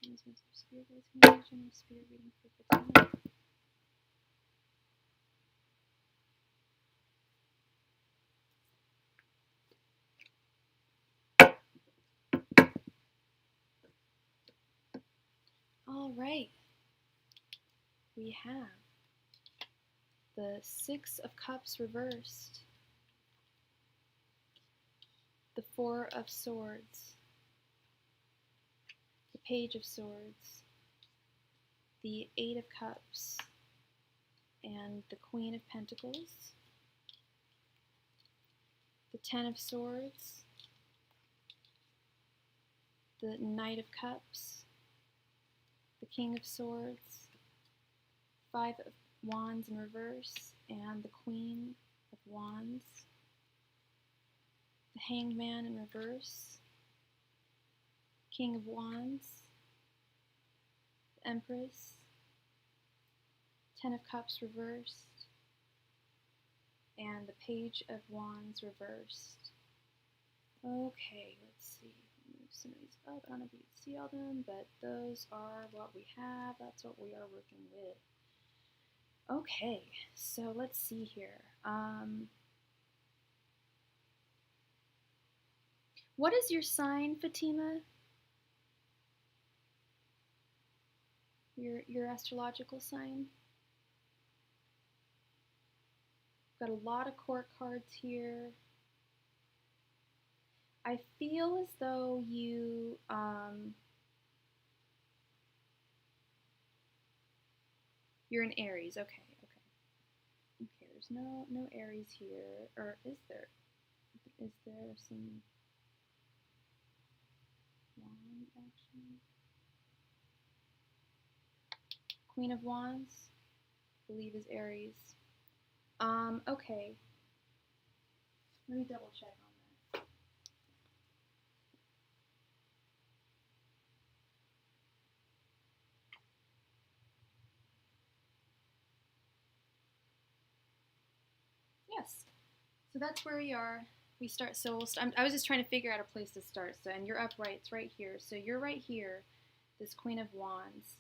Miss Spirit guys, can I get a general spirit reading for Fatima? All right, we have the Six of Cups reversed, the Four of Swords, the Page of Swords, the Eight of Cups, and the Queen of Pentacles, the Ten of Swords, the Knight of Cups, the King of Swords, Five of Wands in reverse, and the Queen of Wands, the Hanged Man in reverse, King of Wands, the Empress, Ten of Cups reversed, and the Page of Wands reversed. Okay, let's see. Move some of these up. I don't know if you can see all them, but those are what we have. That's what we are working with. Okay, so let's see here. What is your sign, Fatima? Your astrological sign? Got a lot of court cards here. I feel as though you you're an Aries. Okay. There's no Aries here, or is there? Is there some wand action? Queen of Wands, I believe, is Aries. Okay. Let me double check on that. Yes. So that's where we are. We start. So I was just trying to figure out a place to start. So, and you're upright. It's right here. So you're right here. This Queen of Wands.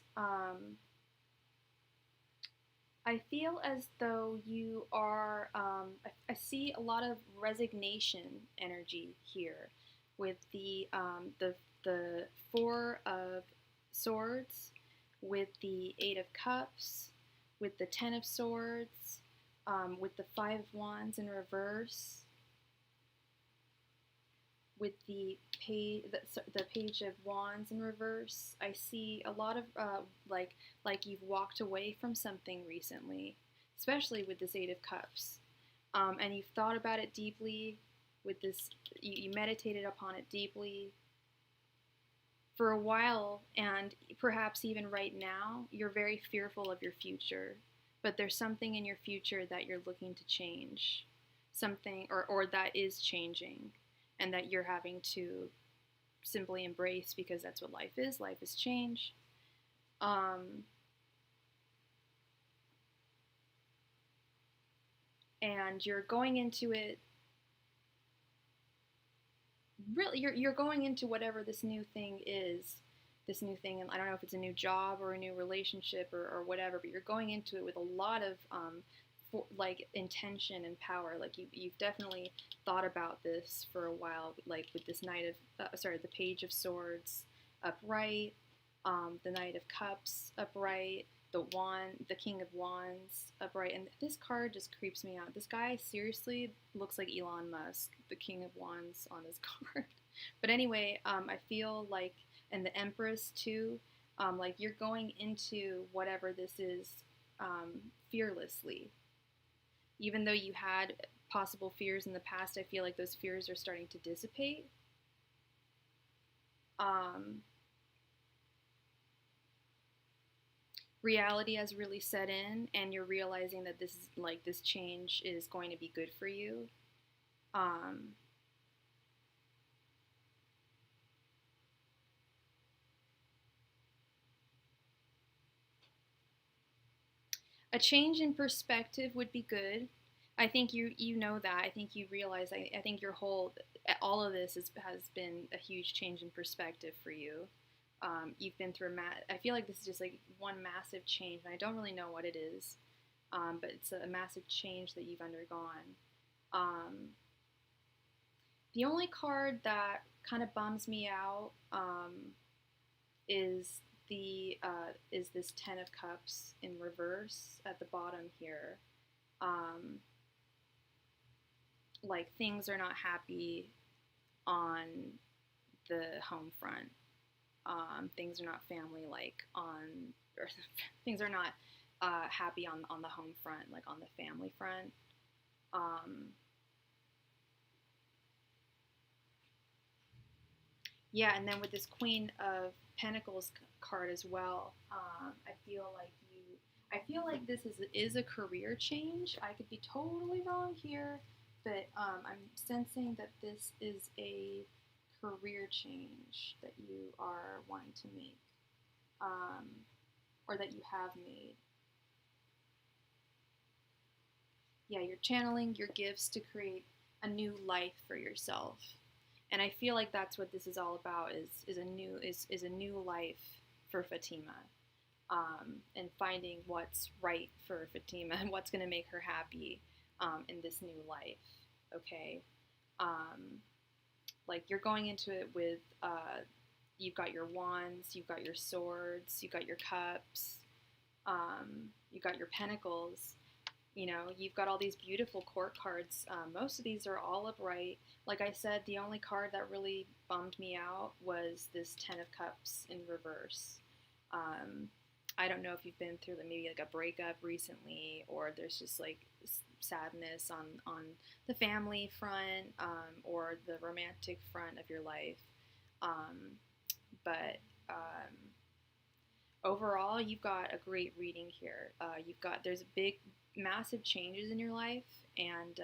I feel as though you are, I see a lot of resignation energy here with the Four of Swords, with the Eight of Cups, with the Ten of Swords, with the Five of Wands in reverse, with the Page of Wands in reverse. I see a lot of like you've walked away from something recently, especially with this Eight of Cups, and you've thought about it deeply. With this, you meditated upon it deeply for a while, and perhaps even right now, you're very fearful of your future. but there's something in your future that you're looking to change, something, or that is changing, and that you're having to simply embrace, because that's what life is. Life is change. And you're going into it, really, you're going into whatever this new thing is, and I don't know if it's a new job or a new relationship or whatever, but you're going into it with a lot of like intention and power. Like you've definitely thought about this for a while, like with this the Page of Swords upright, the Knight of Cups upright, the King of Wands upright, and this card just creeps me out. This guy seriously looks like Elon Musk, the King of Wands on his card. But anyway, I feel like, and the Empress too, like you're going into whatever this is fearlessly. Even though you had possible fears in the past, I feel like those fears are starting to dissipate. Reality has really set in, and you're realizing that this change is going to be good for you. A change in perspective would be good. I think you know that. I think you realize. I think all of this has been a huge change in perspective for you. You've been through I feel like this is just like one massive change, and I don't really know what it is, but it's a massive change that you've undergone. The only card that kind of bums me out is this Ten of Cups in reverse at the bottom here. Like things are not happy on the home front. Things are not family-like or things are not happy on the home front, like on the family front. Yeah, and then with this Queen of Pentacles card as well, I feel like this is a career change. I could be totally wrong here, but I'm sensing that this is a career change that you are wanting to make, or that you have made. Yeah, you're channeling your gifts to create a new life for yourself. And I feel like that's what this is all about, is a new life for Fatima, and finding what's right for Fatima and what's going to make her happy in this new life. Okay, like you're going into it with you've got your wands, you've got your swords, you've got your cups, you've got your pentacles. You know, you've got all these beautiful court cards. Most of these are all upright. Like I said, the only card that really bummed me out was this Ten of Cups in reverse. I don't know if you've been through maybe like a breakup recently, or there's just like sadness on the family front, or the romantic front of your life. But overall, you've got a great reading here. There's massive changes in your life, and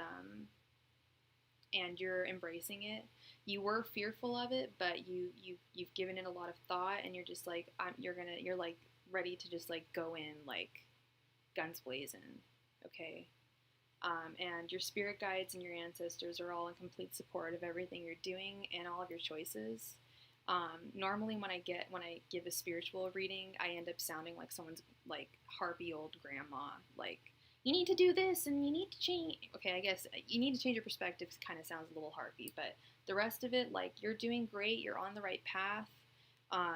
you're embracing it. You were fearful of it, but you've given it a lot of thought, and you're just like you're like ready to just like go in like guns blazing. Okay. And your spirit guides and your ancestors are all in complete support of everything you're doing and all of your choices. Normally when I give a spiritual reading, I end up sounding like someone's like harpy old grandma, like, you need to do this and you need to change. Okay, I guess you need to change your perspective kind of sounds a little harpy, but the rest of it, like, you're doing great, you're on the right path,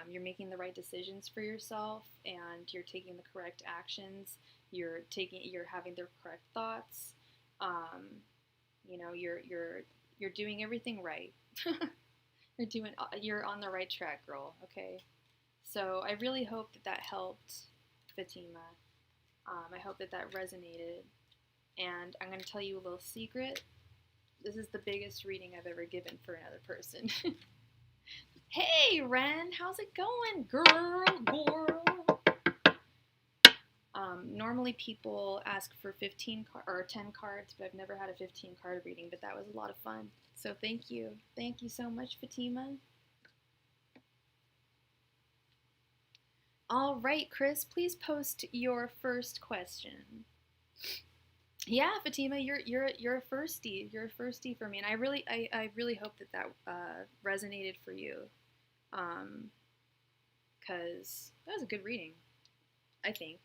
you're making the right decisions for yourself, and you're taking the correct actions, you're having the correct thoughts, you know, you're doing everything right. You're on the right track, girl, okay? So I really hope that helped, Fatima. I hope that resonated. And I'm going to tell you a little secret. This is the biggest reading I've ever given for another person. Hey, Ren, how's it going, girl? Normally people ask for 10 cards, but I've never had a 15 card reading, but that was a lot of fun. So thank you. Thank you so much, Fatima. All right, Chris, please post your first question. Yeah, Fatima, you're a firstie. You're a firstie for me, and I really hope that resonated for you, because that was a good reading, I think.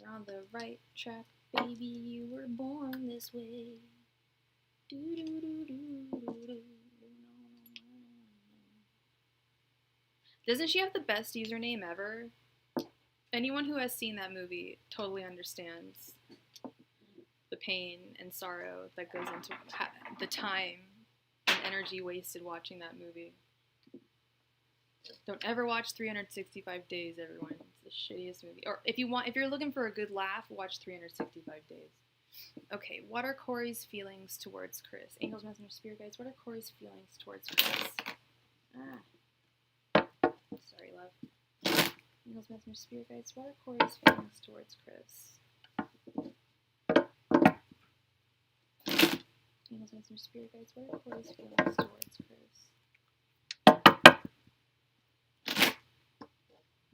You're on the right track, baby. You were born this way. Doesn't she have the best username ever? Anyone who has seen that movie totally understands the pain and sorrow that goes into the time and energy wasted watching that movie. Don't ever watch 365 Days, everyone. It's the shittiest movie. Or if you're looking for a good laugh, watch 365 Days. Okay, what are Corey's feelings towards Chris? Angels, Messengers, Spirit Guides, what are Corey's feelings towards Chris? Sorry, love. Angels, Messengers, Spirit Guides, what are Corey's feelings towards Chris? Angels, Messengers, Spirit Guides, what are Corey's feelings towards Chris?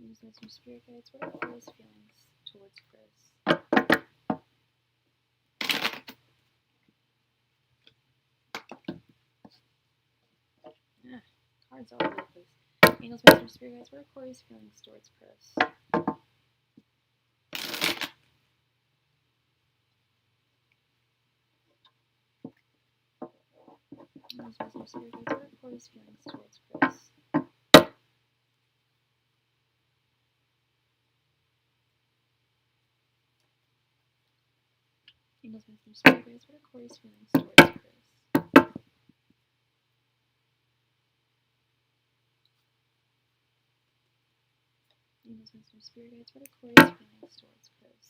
Angels, Messengers, Spirit Guides, what are Corey's feelings towards Chris? Cards all over the place. Angels, Messengers, Spirit Guides, what are Corey's feelings towards Chris? Angels, Messengers, Spirit Guides, what are Corey's feelings towards Chris? Angels, Messengers, Spirit Guides, what are Corey's feelings towards Chris? Angels, Messengers, Spirit Guides, what are Corey's feelings towards Chris?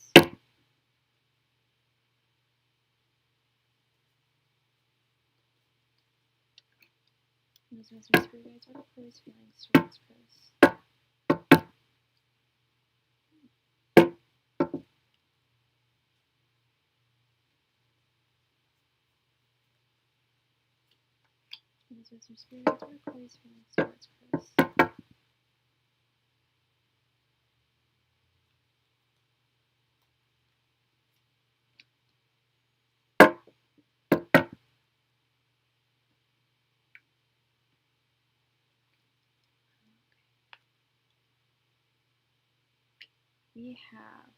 Angels, Messengers, Spirit Guides, what are Corey's feelings towards Chris? Angels, Messengers, Spirit Guides, what are Corey's feelings towards Chris? We have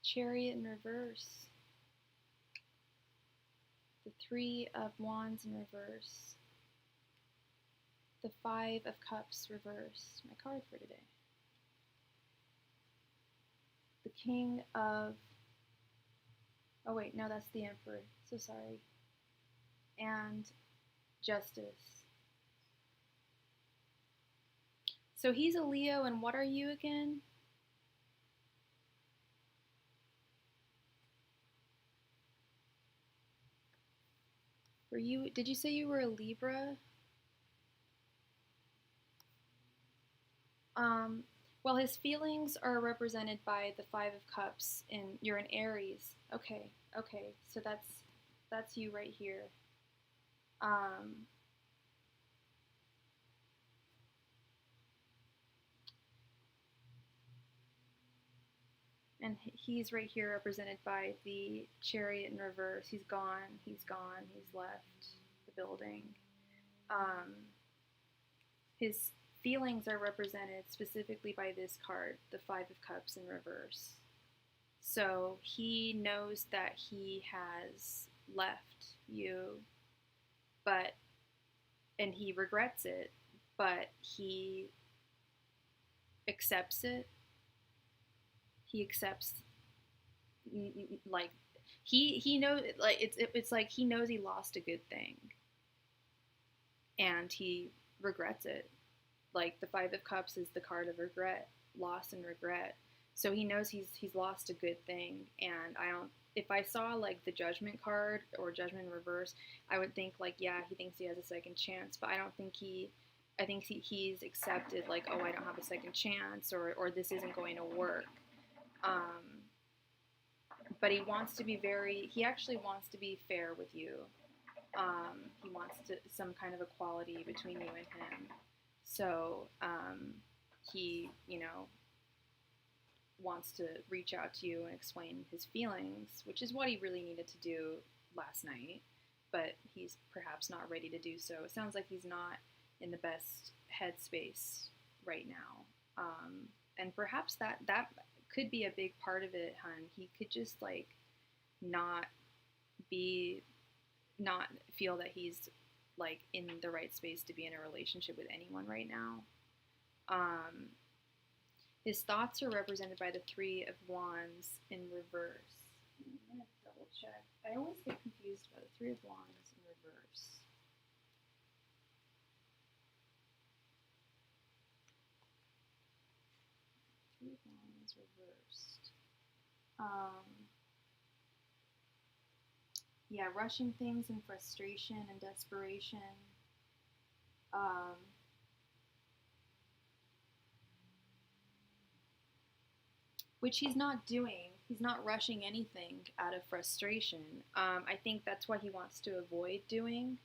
Chariot in Reverse, the Three of Wands in Reverse, the Five of Cups Reverse, my card for today, the King of, oh wait, no, that's the Emperor, so sorry, and Justice. So he's a Leo, and what are you again? Did you say you were a Libra? Well, his feelings are represented by the Five of Cups, and you're an Aries. Okay, so that's you right here. And he's right here represented by the Chariot in Reverse. He's gone, he's left the building. His feelings are represented specifically by this card, the Five of Cups in Reverse. So he knows that he has left you, and he regrets it, but he accepts it. He accepts, like, he knows, like, it's like he knows he lost a good thing, and he regrets it. Like, the Five of Cups is the card of regret, loss and regret. So he knows he's lost a good thing, and if I saw, like, the Judgment card or Judgment in Reverse, I would think, like, yeah, he thinks he has a second chance, but I don't think he I think he's accepted, like, oh, I don't have a second chance, or this isn't going to work. But he actually wants to be fair with you. He wants some kind of equality between you and him. So he, wants to reach out to you and explain his feelings, which is what he really needed to do last night. But he's perhaps not ready to do so. It sounds like he's not in the best headspace right now. And perhaps that could be a big part of it, hun. He could just, like, not feel that he's, like, in the right space to be in a relationship with anyone right now. His thoughts are represented by the Three of Wands in reverse. I'm going to double check. I always get confused by the Three of Wands in reverse. Three of Wands reversed. Yeah, rushing things in frustration and desperation. Which he's not doing. He's not rushing anything out of frustration. I think that's what he wants to avoid doing.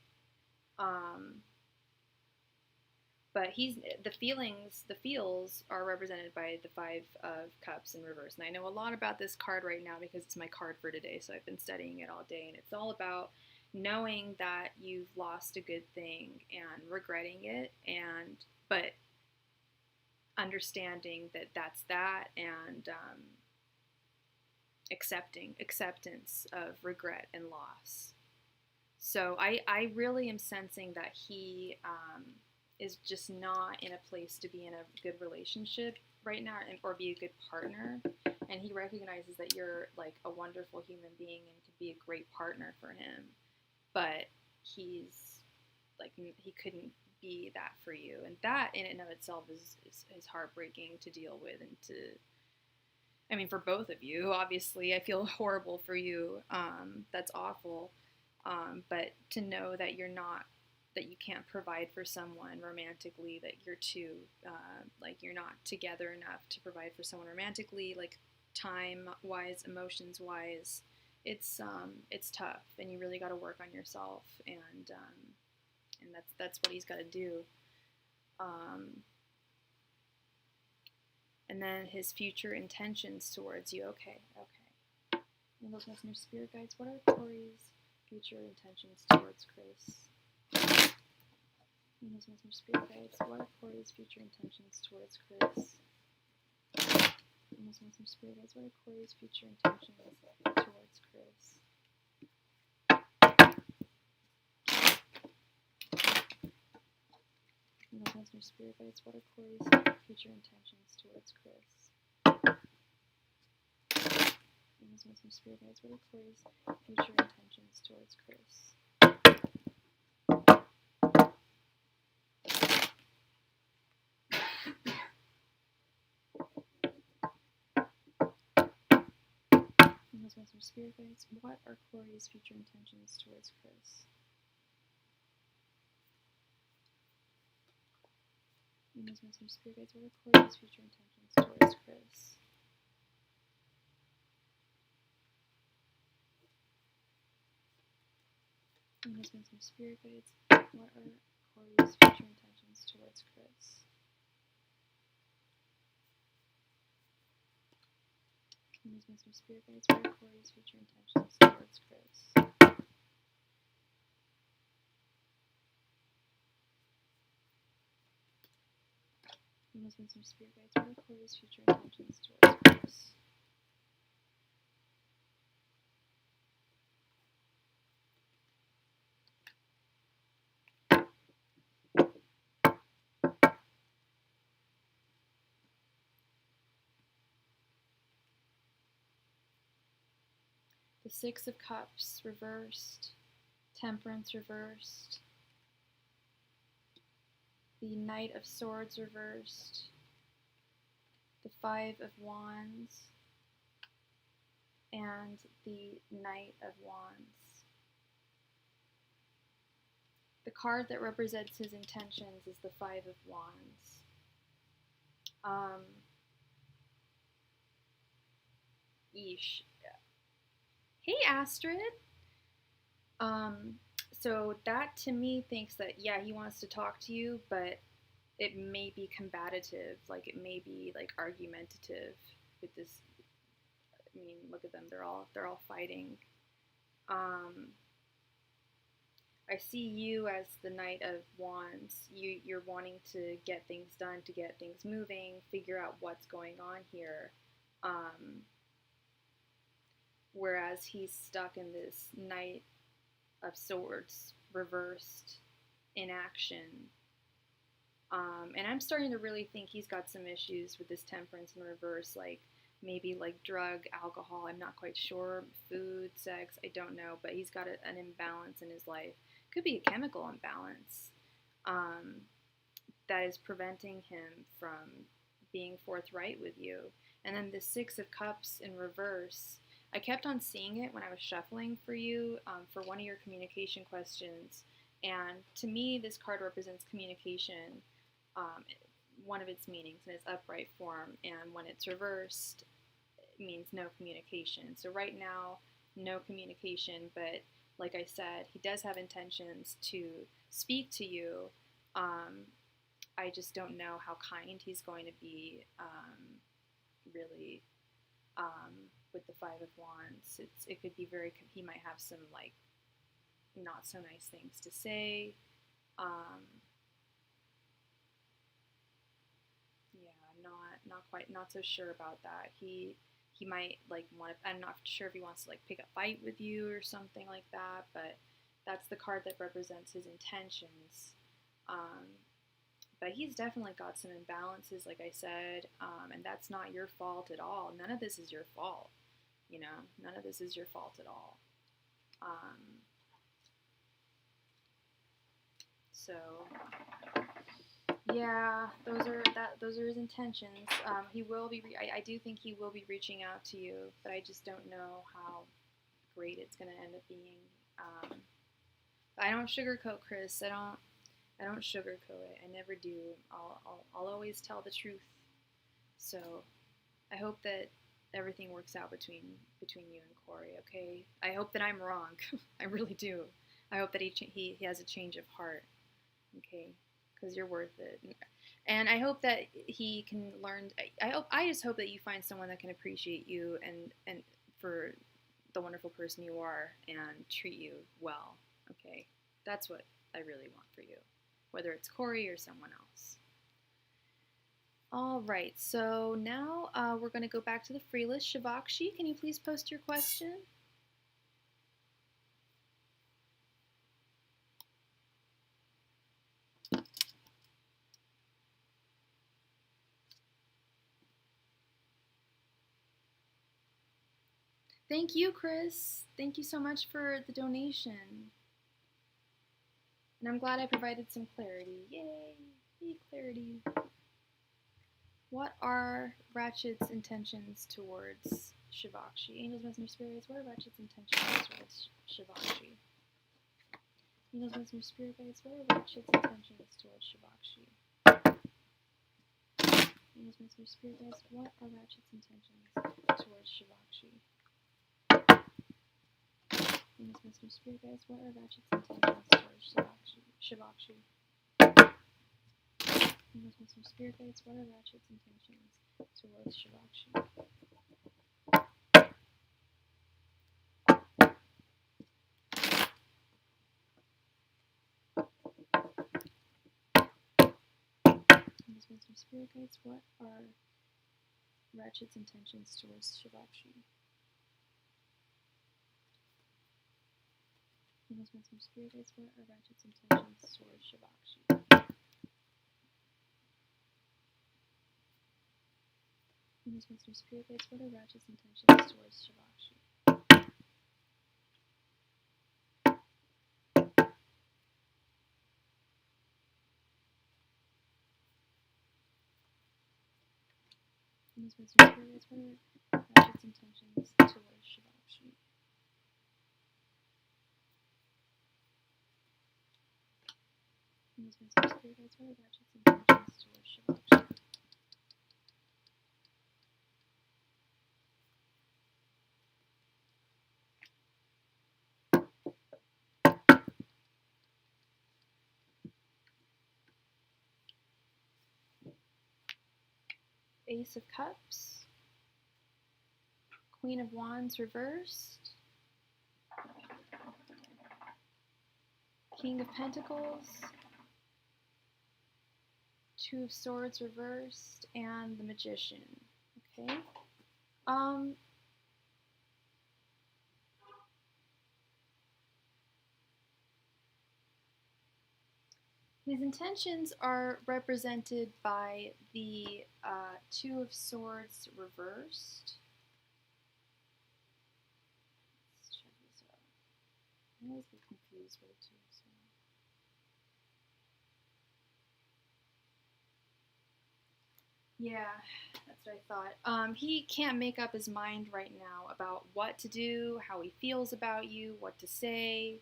But the feels are represented by the Five of Cups in reverse. And I know a lot about this card right now because it's my card for today, so I've been studying it all day. And it's all about knowing that you've lost a good thing and regretting it, but understanding that that's that, and acceptance of regret and loss. So I really am sensing that he is just not in a place to be in a good relationship right now, or be a good partner. And he recognizes that you're, like, a wonderful human being and could be a great partner for him. But he's, like, he couldn't be that for you. And that in and of itself is heartbreaking to deal with, and for both of you, obviously. I feel horrible for you. That's awful. But to know that that you can't provide for someone romantically, that you're you're not together enough to provide for someone romantically, like, time-wise, emotions-wise, it's tough, and you really got to work on yourself, and that's what he's got to do. And then his future intentions towards you. Okay. Angels, Messenger, Spirit Guides, what are Corey's future intentions towards Chris? Angels, Messenger, Spirit Guides, what are Corey's future intentions towards Chris? Angels, Messenger, Spirit Guides, what are Corey's future intentions towards Chris? Angels, Messenger, Spirit Guides, what are Corey's future intentions towards Chris? Angels, Messenger, Spirit Guides, what are Corey's future intentions towards Chris? Angels, Messenger, Spirit Guides, what are Corey's future intentions towards Chris? Angels, Messenger, Spirit Guides, what are Corey's future intentions towards Chris? Angels, Messenger, Spirit Guides, what are Corey's future intentions towards Chris? Angels, Messenger, Spirit Guides, what are Corey's future intentions towards Chris? Angels, Messenger, Spirit Guides, what are Corey's future intentions towards Chris? The Six of Cups reversed, Temperance reversed, the Knight of Swords reversed, the Five of Wands, and the Knight of Wands. The card that represents his intentions is the Five of Wands. Yeesh. Hey, Astrid. So that to me thinks that, yeah, he wants to talk to you, but it may be combative, like it may be like argumentative with this. I mean, look at them, they're all fighting. I see you as the Knight of Wands. You're wanting to get things done, to get things moving, figure out what's going on here. Whereas he's stuck in this Knight of Swords, reversed, inaction. And I'm starting to really think he's got some issues with this Temperance and Reverse, like maybe like drug, alcohol, I'm not quite sure, food, sex, I don't know, but he's got an imbalance in his life. Could be a chemical imbalance that is preventing him from being forthright with you. And then the Six of Cups in reverse, I kept on seeing it when I was shuffling for you for one of your communication questions. And to me, this card represents communication, one of its meanings in its upright form. And when it's reversed, it means no communication. So right now, no communication, but like I said, he does have intentions to speak to you. I just don't know how kind he's going to be, really, with the Five of Wands. It could be he might have some, like, not so nice things to say. Yeah, not so sure about that. He might, like, I'm not sure if he wants to, like, pick a fight with you or something like that, but that's the card that represents his intentions. But he's definitely got some imbalances, like I said, and that's not your fault at all. None of this is your fault, you know? None of this is your fault at all. So, yeah, those are his intentions. He will be. I do think he will be reaching out to you, but I just don't know how great it's going to end up being. I don't sugarcoat, Chris. I don't sugarcoat it. I never do. I'll always tell the truth. So, I hope that everything works out between you and Corey. Okay. I hope that I'm wrong. I really do. I hope that he has a change of heart. Okay. Because you're worth it, and I hope that he can learn. I just hope that you find someone that can appreciate you and for the wonderful person you are and treat you well. Okay, that's what I really want for you, whether it's Corey or someone else. All right, so now we're going to go back to the free list. Shavakshi, can you please post your question? Thank you, Chris. Thank you so much for the donation. And I'm glad I provided some clarity. Yay! Yay, clarity. What are Ratchet's intentions towards Shavakshi? Angels, Messenger, Spirits, what are Ratchet's intentions towards Shavakshi? Angels, Messenger, Spirits, what are Ratchet's intentions towards Shavakshi? Angels, Messenger, Spirits, what are Ratchet's intentions towards Shavakshi? Angels, Messenger, Spirits, what are Ratchet's intentions towards Shavakshi? Angels, Messenger, Spirits, what are Ratchet's intentions towards Shavakshi? Angels, Messenger, Spirits, what are Ratchet's intentions towards Shavakshi? Angels, Messenger, Spirits, what are Ratchet's intentions towards Shavakshi? Angels, Messenger, Spirits, what are Ratchet's intentions towards Shavakshi? Angels, Messenger, Spirits, what are Ratchet's intentions towards Shavakshi? Venus, Mr. Spirit Guides, what are Ratchet's intentions towards Shavakshi? Ace of Cups, Queen of Wands reversed, King of Pentacles, Two of Swords reversed, and the Magician. Okay. His intentions are represented by the Two of Swords reversed. Let's check this out. I always get confused with the Two of Swords. Yeah, that's what I thought. He can't make up his mind right now about what to do, how he feels about you, what to say.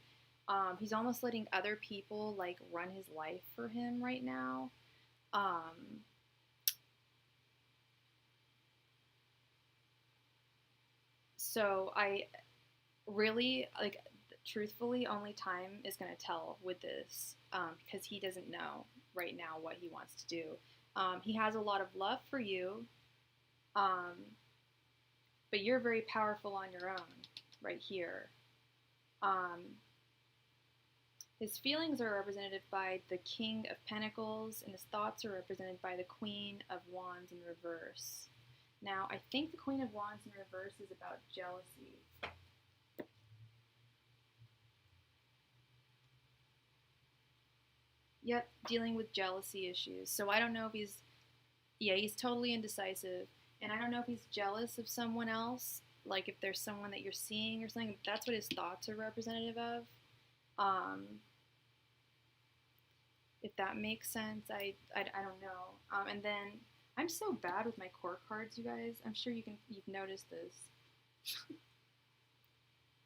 He's almost letting other people like run his life for him right now. So I really, like, truthfully, only time is going to tell with this, because he doesn't know right now what he wants to do. He has a lot of love for you, but you're very powerful on your own right here. His feelings are represented by the King of Pentacles, and his thoughts are represented by the Queen of Wands in reverse. Now, I think the Queen of Wands in reverse is about jealousy. Yep, dealing with jealousy issues. So I don't know if he's totally indecisive. And I don't know if he's jealous of someone else, like if there's someone that you're seeing or something. That's what his thoughts are representative of. If that makes sense, I don't know. And then I'm so bad with my core cards, you guys. I'm sure you've noticed this.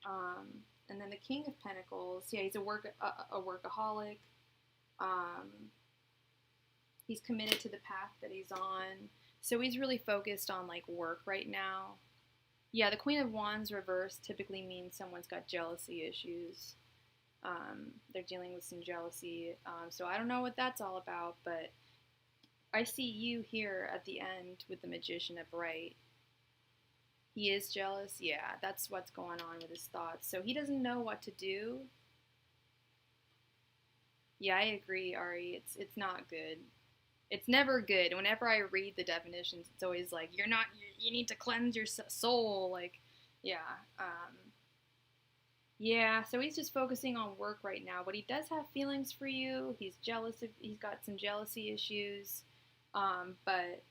And then the King of Pentacles, yeah, he's a workaholic. He's committed to the path that he's on. So he's really focused on like work right now. Yeah, the Queen of Wands reversed typically means someone's got jealousy issues. They're dealing with some jealousy. So I don't know what that's all about, but I see you here at the end with the Magician upright. He is jealous. Yeah, that's what's going on with his thoughts. So he doesn't know what to do. Yeah, I agree, Ari. It's not good. It's never good. Whenever I read the definitions, it's always like, you need to cleanse your soul. Like, yeah. Yeah, so he's just focusing on work right now, but he does have feelings for you. He's he's got some jealousy issues. But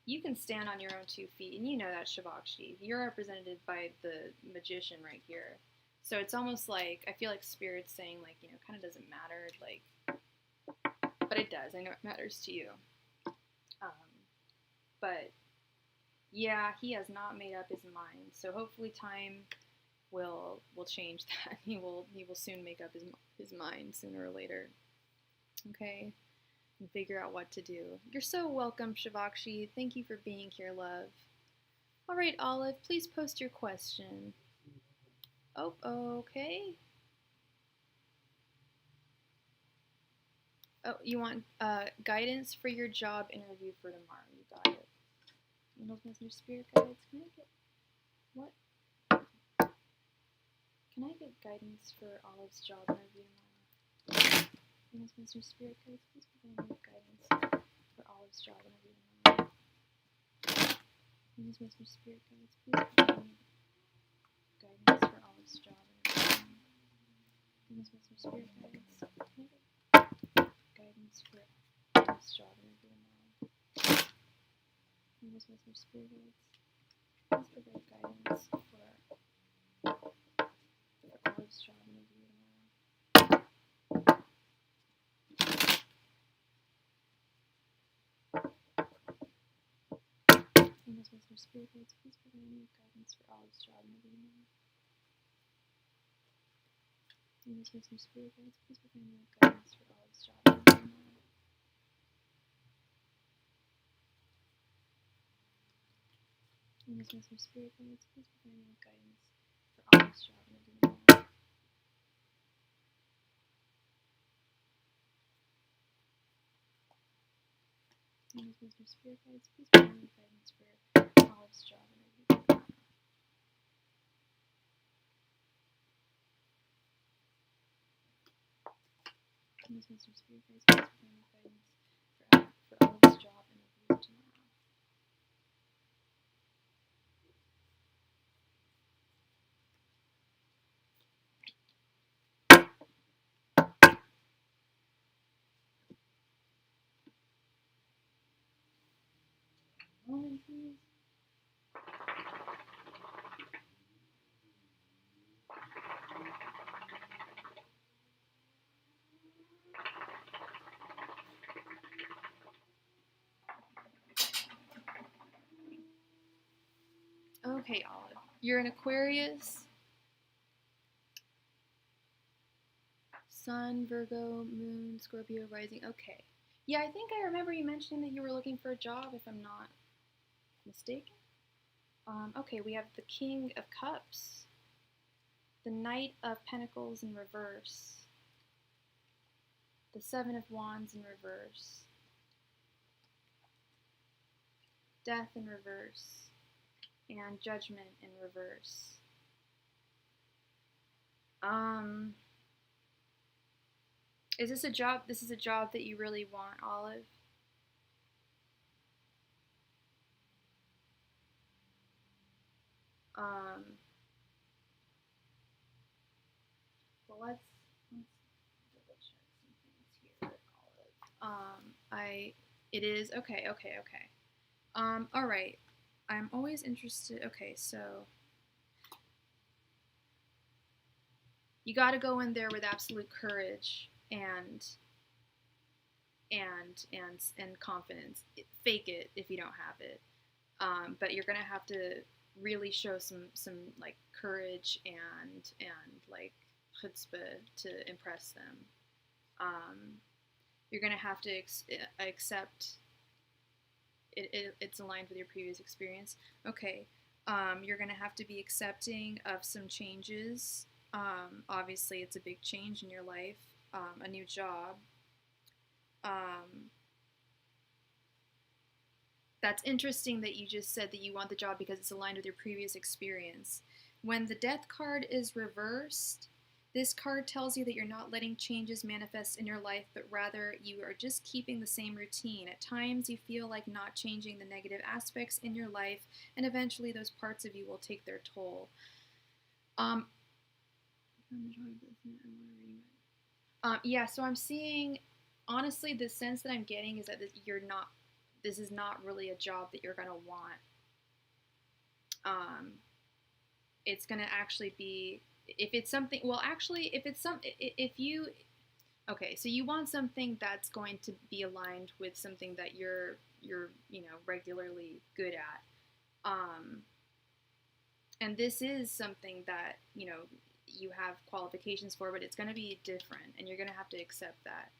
you can stand on your own 2 feet, and you know that, Shavakshi. You're represented by the Magician right here. So it's almost like, I feel like Spirit's saying, like, kind of doesn't matter, like, but it does. I know it matters to you. But yeah, he has not made up his mind. So hopefully time will change that. He will soon make up his mind, sooner or later. Okay, and figure out what to do. You're so welcome, Shavakshi. Thank you for being here, love. All right, Olive, please post your question. Oh, okay. Oh, you want guidance for your job interview for tomorrow. You got it. Angels, Messenger, Spirit Guides. Can I get what? Can I get guidance for Olive's job interview tomorrow? Angels, Messenger, Spirit Guides. Please provide me with guidance for Olive's job interview tomorrow. Angels, Messenger, Spirit Guides. Please provide me guidance for Olive's job interview tomorrow. Angels, Messenger, Spirit Guides. Can I get guidance for Olive's job interview tomorrow? Angels, Messenger, Spirit Guides. Please provide guidance for Olive's job interview tomorrow. Angels, Messenger, Spirit Guides, please provide me with guidance for Olive's job interview tomorrow. Angels, Messenger, Spirit Guides, please provide me with guidance for Olive's job interview tomorrow. Some spirit guides, please provide me with guidance for all this job and everything else. Some spirit guides, please provide me with guidance for all this job and everything else. Some spirit guides, please provide me with guidance for all this job and everything tomorrow. Moment, please. Okay, Olive. You're an Aquarius. Sun, Virgo, Moon, Scorpio, Rising. Okay. Yeah, I think I remember you mentioning that you were looking for a job, if I'm not mistaken. Okay, we have the King of Cups, the Knight of Pentacles in reverse, the Seven of Wands in reverse, Death in reverse, and Judgment in reverse. Is this a job? This is a job that you really want, Olive? Well, let's double check some things here, Olive. It is, okay. All right. I'm always interested, okay, so you got to go in there with absolute courage and confidence. Fake it if you don't have it. But you're gonna have to really show some like courage and like chutzpah to impress them. You're gonna have to accept it's aligned with your previous experience. Okay. You're gonna have to be accepting of some changes. Obviously, it's a big change in your life. A new job. That's interesting that you just said that you want the job because it's aligned with your previous experience. When the Death card is reversed, this card tells you that you're not letting changes manifest in your life, but rather you are just keeping the same routine. At times, you feel like not changing the negative aspects in your life, and eventually those parts of you will take their toll. Yeah, so I'm seeing, honestly, the sense that I'm getting is that this is not really a job that you're going to want. It's going to actually be, if it's something, well, actually, okay, so you want something that's going to be aligned with something that you're regularly good at. And this is something that, you have qualifications for, but it's going to be different, and you're going to have to accept that.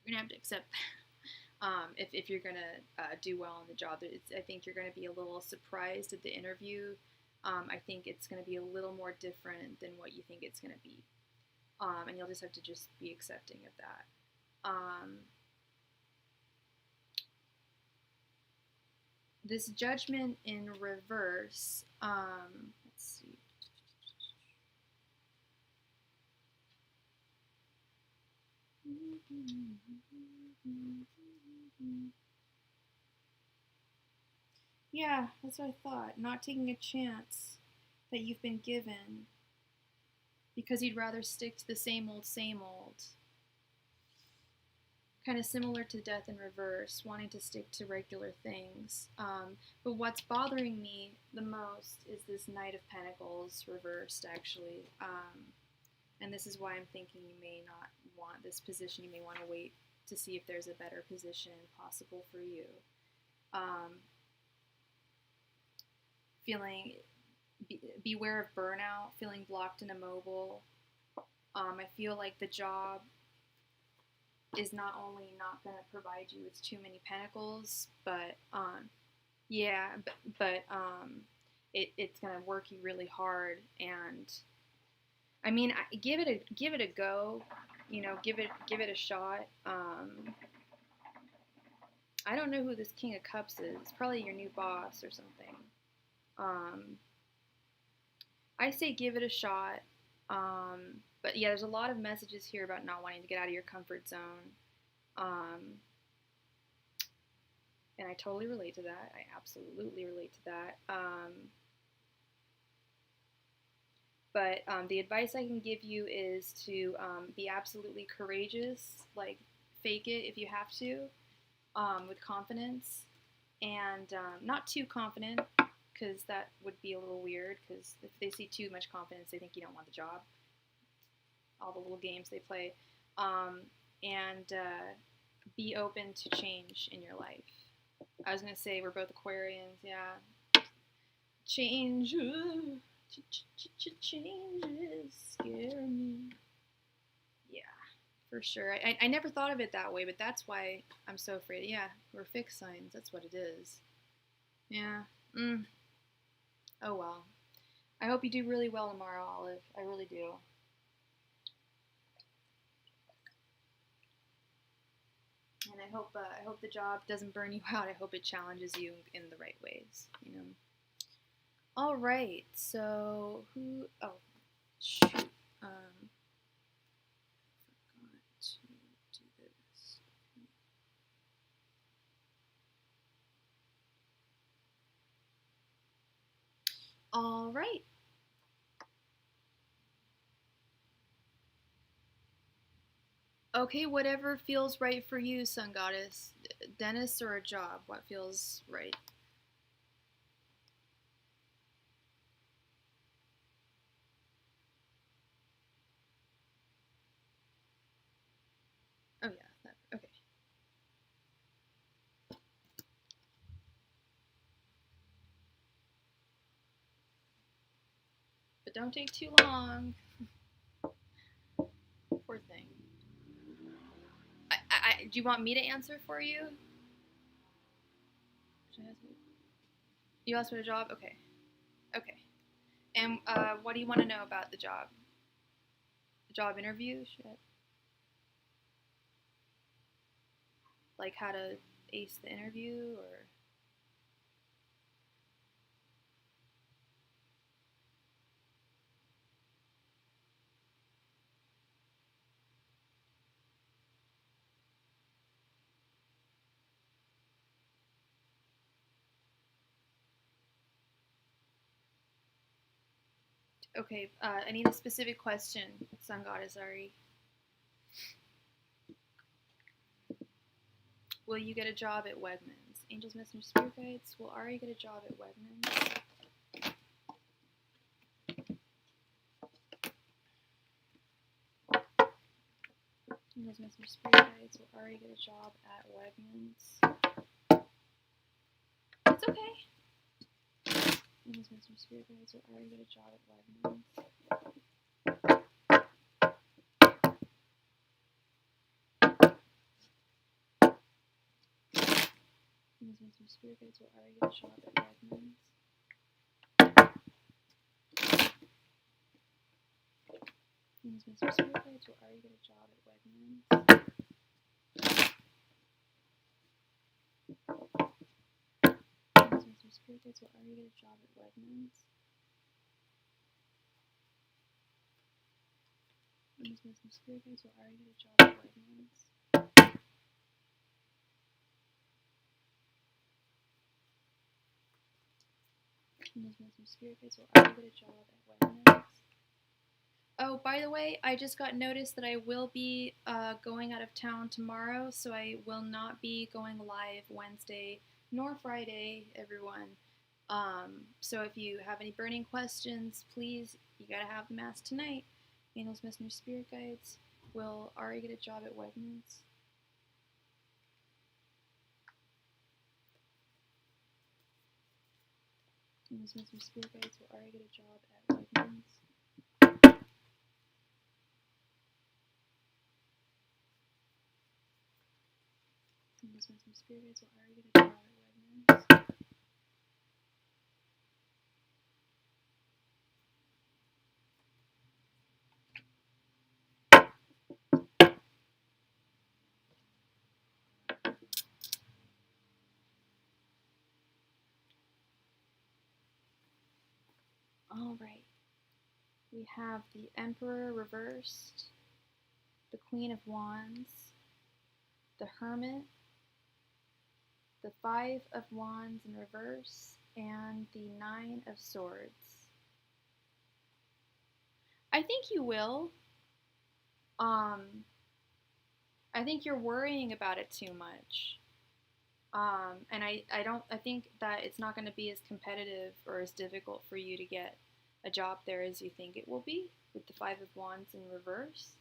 You're going to have to accept that. If you're going to do well in the job. I think you're going to be a little surprised at the interview. I think it's going to be a little more different than what you think it's going to be. And you'll just have to just be accepting of that. This Judgment in reverse, let's see. Yeah, that's what I thought. Not taking a chance that you've been given because you'd rather stick to the same old, kind of similar to Death in reverse, wanting to stick to regular things. But what's bothering me the most is this Knight of Pentacles reversed, actually. And this is why I'm thinking you may not want this position. You may want to wait to see if there's a better position possible for you. Beware of burnout, feeling blocked and immobile. I feel like the job is not only not going to provide you with too many pentacles, but yeah, but it's going to work you really hard. And I mean, give it a go, you know, give it a shot. I don't know who this King of Cups is. It's probably your new boss or something. I say give it a shot. But yeah, there's a lot of messages here about not wanting to get out of your comfort zone. And I totally relate to that. I absolutely relate to that. But the advice I can give you is to be absolutely courageous, like fake it if you have to, with confidence, and not too confident, because that would be a little weird, because if they see too much confidence, they think you don't want the job. All the little games they play. And be open to change in your life. I was going to say we're both Aquarians, yeah. Change, changes scare me. Yeah, for sure. I never thought of it that way, but that's why I'm so afraid. Yeah, we're fixed signs. That's what it is. Yeah. Oh, well. I hope you do really well tomorrow, Olive. I really do. And I hope the job doesn't burn you out. I hope it challenges you in the right ways, you know. All right. So who? Oh, shoot. Forgot to do this. All right. Okay, whatever feels right for you, Sun Goddess. Dentist or a job? What feels right? Oh yeah, that, okay. But don't take too long. Poor thing. Do you want me to answer for you? You asked for a job? Okay. Okay. And what do you want to know about the job? The job interview? Shit. Like how to ace the interview, or? Okay, I need a specific question, Sun Goddess Ari. Will you get a job at Wegmans? Angels, Messenger, Spirit Guides. Will Ari get a job at Wegmans? Angels, Messenger, Spirit Guides. Will Ari get a job at Wegmans? It's okay. Angels, Messenger, Spirit Guides. Will Ari get a job at Wegmans? Angels, Messenger, Spirit Guides. Will Ari get a job at Wegmans? Angels, Messenger, Spirit Guides. Will Ari get a job at Wegmans? Angels, Messenger, Spirit Guides. Will Ari get a job at Wegmans? Angels, Messenger, Spirit Guides. Will Ari get a job at Wegmans? Angels, Messenger, Spirit Guides. Will Ari get a job at Wegmans? Oh, by the way, I just got notice that I will be going out of town tomorrow, so I will not be going live Wednesday nor Friday, everyone. So if you have any burning questions, please, you gotta have them asked tonight. Angels, Messenger, Spirit Guides. Will Ari get a job at Wegmans? Angels, Messenger, Spirit Guides. Will Ari get a job at Wegmans? some spirit guides will already get a job at Wegmans. All right. We have the Emperor Reversed, the Queen of Wands, the Hermit, the Five of Wands in reverse, and the Nine of Swords. I think you will. I think you're worrying about it too much. And I think that it's not going to be as competitive or as difficult for you to get a job there as you think it will be with the Five of Wands in reverse.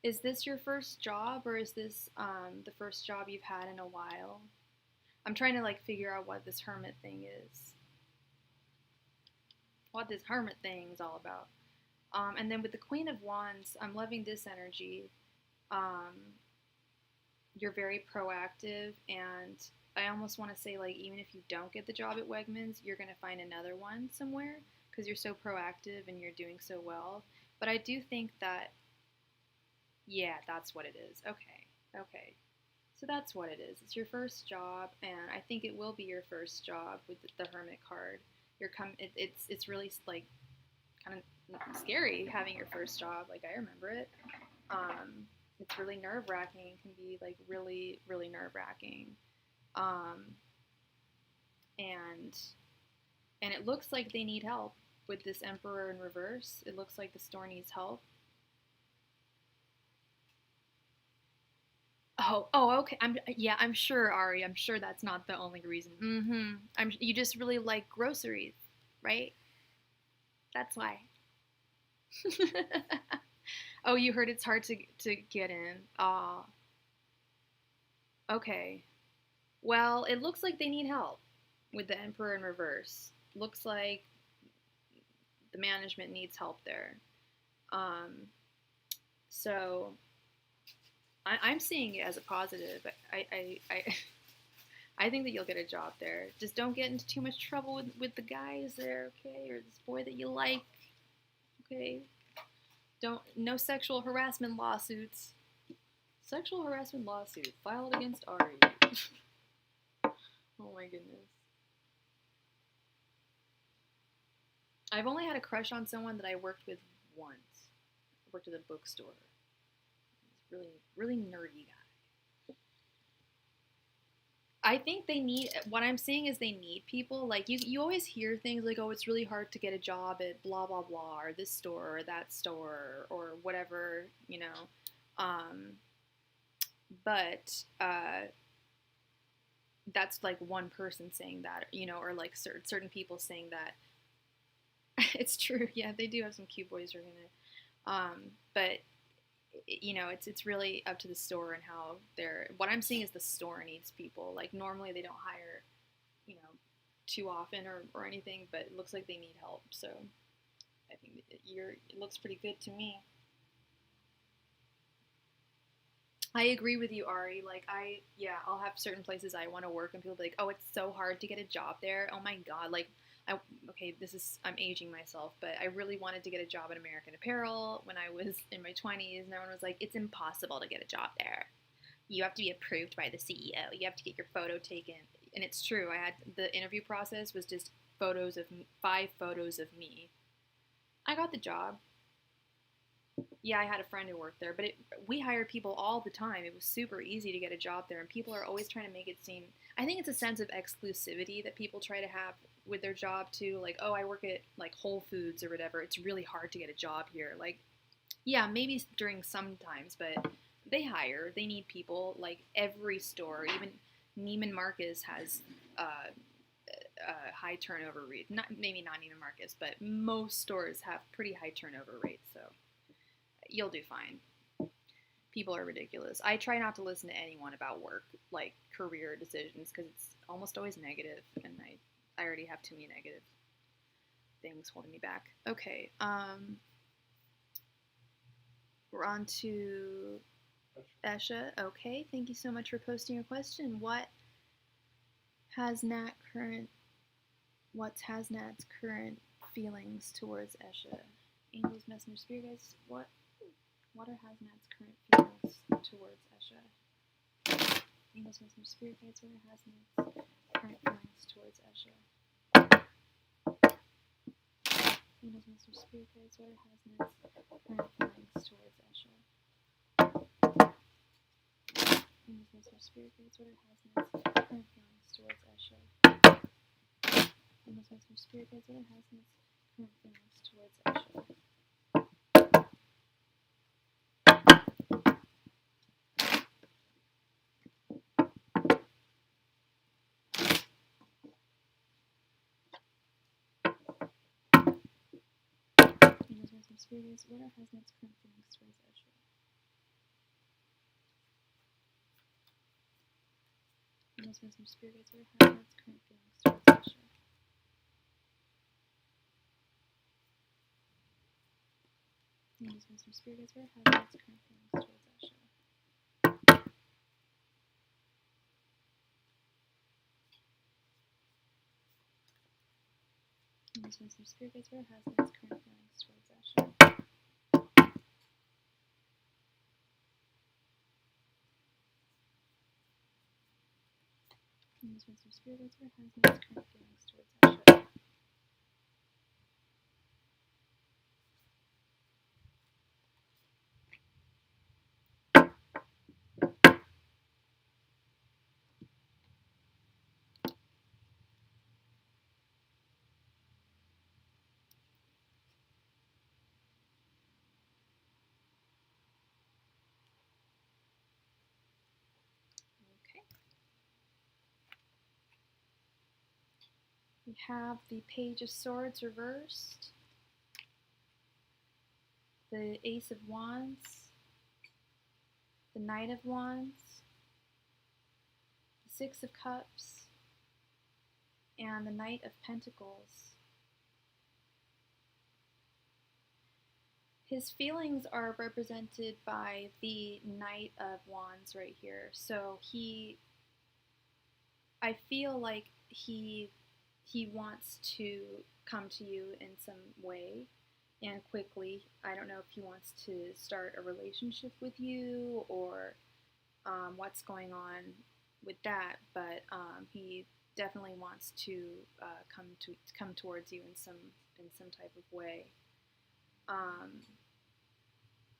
Is this your first job, or is this the first job you've had in a while? I'm trying to like figure out what this hermit thing is. What this hermit thing is all about. And then with the Queen of Wands, I'm loving this energy. You're very proactive, and I almost want to say, like, even if you don't get the job at Wegmans, you're going to find another one somewhere because you're so proactive and you're doing so well. But I do think that, yeah, that's what it is. Okay. So that's what it is. It's your first job, and I think it will be your first job with the Hermit card. It's really, like, kind of scary having your first job. Like, I remember it. It's really nerve-wracking. It can be, like, really, really nerve-wracking. And it looks like they need help with this Emperor in reverse. It looks like the store needs help. Oh, okay. I'm sure, Ari. I'm sure that's not the only reason. You just really like groceries, right? That's why. Oh, you heard it's hard to get in. Okay. Well, it looks like they need help with the Emperor in reverse. Looks like the management needs help there. So I'm seeing it as a positive. I think that you'll get a job there. Just don't get into too much trouble with the guys there, okay? Or this boy that you like, okay? No sexual harassment lawsuits. Sexual harassment lawsuit filed against Ari. Oh my goodness. I've only had a crush on someone that I worked with once. I worked at a bookstore. He's really nerdy guy. I think what I'm seeing is they need people. Like, you always hear things like, oh, it's really hard to get a job at blah, blah, blah, or this store, or that store, or whatever, you know. But that's like one person saying that, you know, or like certain people saying that. It's true. Yeah, they do have some cute boys who are gonna. But you know, it's really up to the store and how what I'm seeing is the store needs people. Like, normally they don't hire, you know, too often or anything, but it looks like they need help. So I think it looks pretty good to me. I agree with you, Ari. Like, I'll have certain places I want to work, and people be like, oh, it's so hard to get a job there. Oh my God. Like, I'm aging myself, but I really wanted to get a job at American Apparel when I was in my 20s, and everyone was like, it's impossible to get a job there. You have to be approved by the CEO. You have to get your photo taken. And it's true. The interview process was just 5 photos of me. I got the job. Yeah, I had a friend who worked there, but we hire people all the time. It was super easy to get a job there, and people are always trying to make it seem, I think it's a sense of exclusivity that people try to have with their job too. Like, oh, I work at like Whole Foods or whatever. It's really hard to get a job here. Like, yeah, maybe during some times, but they need people. Like, every store, even Neiman Marcus has high turnover rate. Maybe not Neiman Marcus, but most stores have pretty high turnover rates, so you'll do fine. People are ridiculous. I try not to listen to anyone about work, like career decisions, because it's almost always negative, and I already have too many negative things holding me back. Okay, we're on to Esha, okay. Thank you so much for posting your question. What's Hasnat's current feelings towards Esha? Angels, Messenger, Spirit Guides, what are Hasnat's current feelings towards Esha? Angels, Messenger, Spirit Guides, what are Hasnat's current feelings towards Esha? Angels, Messenger, Spirit Guides, what are Hasnat's current feelings towards Esha? Angels, Messenger, Spirit Guides, what are Hasnat's current feelings towards Esha? Angels, Messenger, Spirit Guides, what are Hasnat's current feelings towards Esha? Angels, Messenger, Spirit Guides, what are Hasnat's current feelings towards Esha? Angels, Messenger, Spirit Guides, what are Hasnat's current feelings towards Esha? Angels, Messenger, Spirit Guides, what are Hasnat's current feelings towards Esha? Angels, Messenger, Spirit Guides, what are Hasnat's current feelings towards Esha? Angels, Messenger, Spirit Guides, what are Hasnat's current feelings towards Esha? Okay. We have the Page of Swords reversed, the Ace of Wands, the Knight of Wands, the Six of Cups, and the Knight of Pentacles. His feelings are represented by the Knight of Wands right here. So I feel like he wants to come to you in some way and quickly. I don't know if he wants to start a relationship with you or what's going on with that, but he definitely wants to come towards you in some type of way.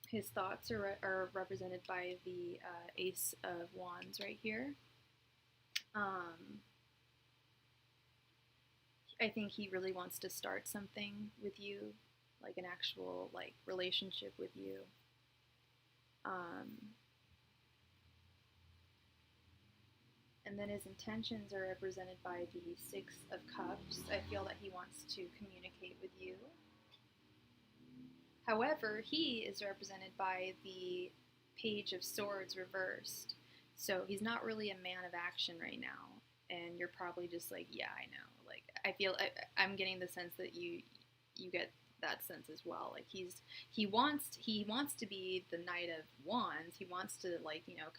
His thoughts are represented by the Ace of Wands right here. I think he really wants to start something with you, like an actual relationship with you. And then his intentions are represented by the Six of Cups. I feel that he wants to communicate with you. However, he is represented by the Page of Swords reversed. So he's not really a man of action right now. And you're probably just like, yeah, I know. Like, I'm getting the sense that you get that sense as well. Like he wants to be the Knight of Wands. He wants to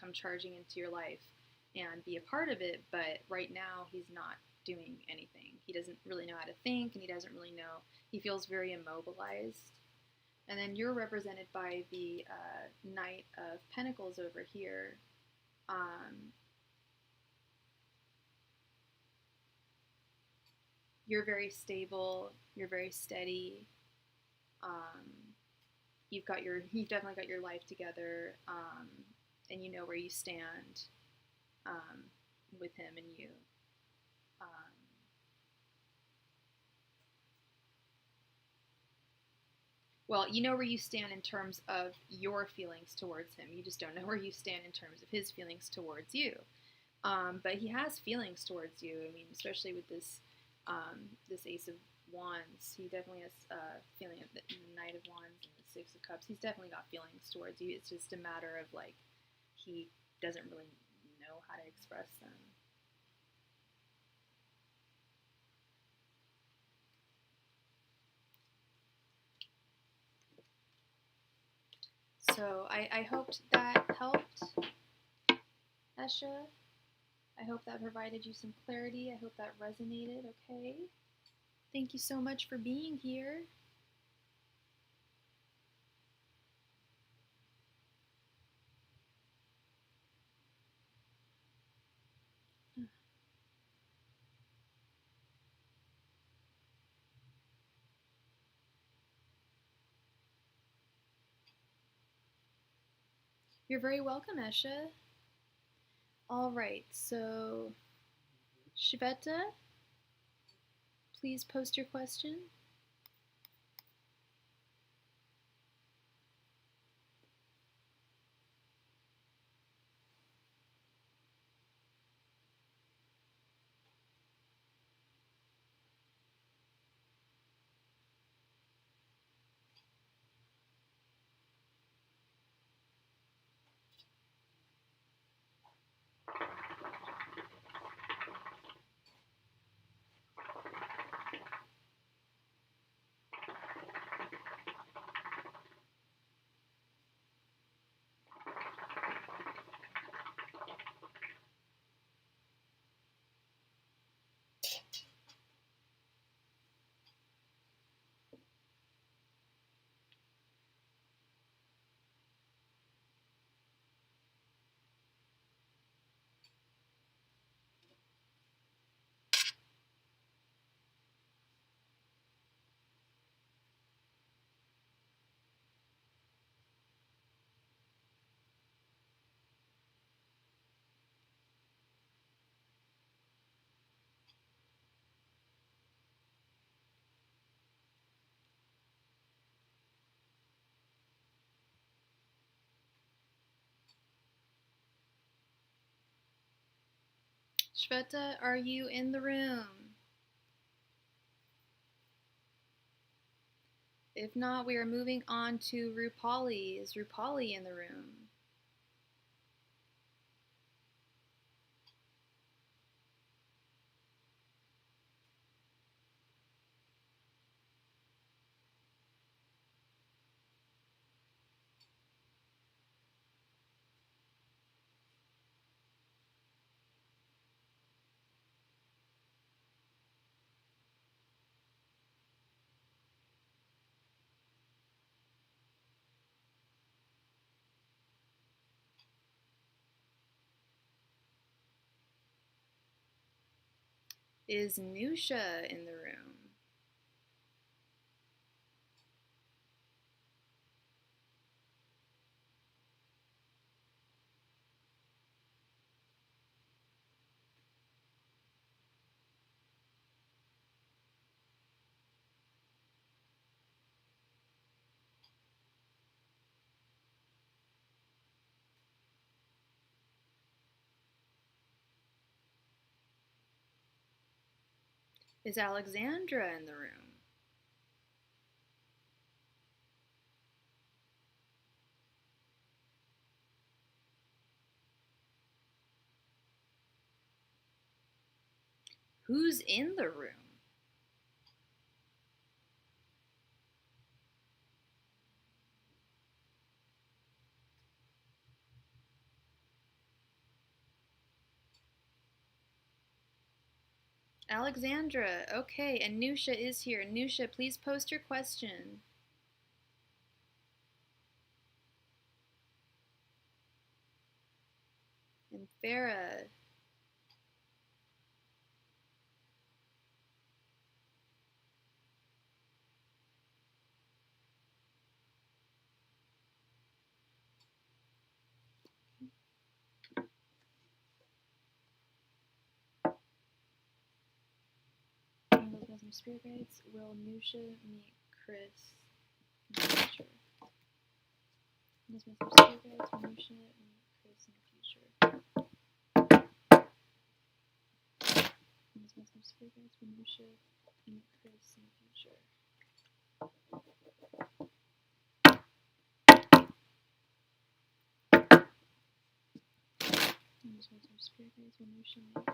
come charging into your life and be a part of it. But right now he's not doing anything. He doesn't really know how to think, and he doesn't really know. He feels very immobilized. And then you're represented by the Knight of Pentacles over here. You're very stable. You're very steady. You've definitely got your life together, and you know where you stand with him and you. Well, you know where you stand in terms of your feelings towards him. You just don't know where you stand in terms of his feelings towards you. But he has feelings towards you. I mean, especially with this this Ace of Wands, he definitely has feeling of the Knight of Wands and the Six of Cups. He's definitely got feelings towards you. It's just a matter of he doesn't really know how to express them. So I hoped that helped, Esha. I hope that provided you some clarity. I hope that resonated, okay? Thank you so much for being here. You're very welcome, Esha. All right, so Shveta, please post your question. Shveta, are you in the room? If not, we are moving on to Rupali. Is Rupali in the room? Is Nusha in the room? Is Alexandra in the room? Who's in the room? Alexandra, okay, and Nusha is here. Nusha, please post your question. And Farah. Some spirit guides. Will Nusha meet Chris in the future? Some spirit guides. Will Nusha meet Chris in the future? Some spirit guides. Will Nusha meet Chris in the future? Some spirit guides. Will Nusha meet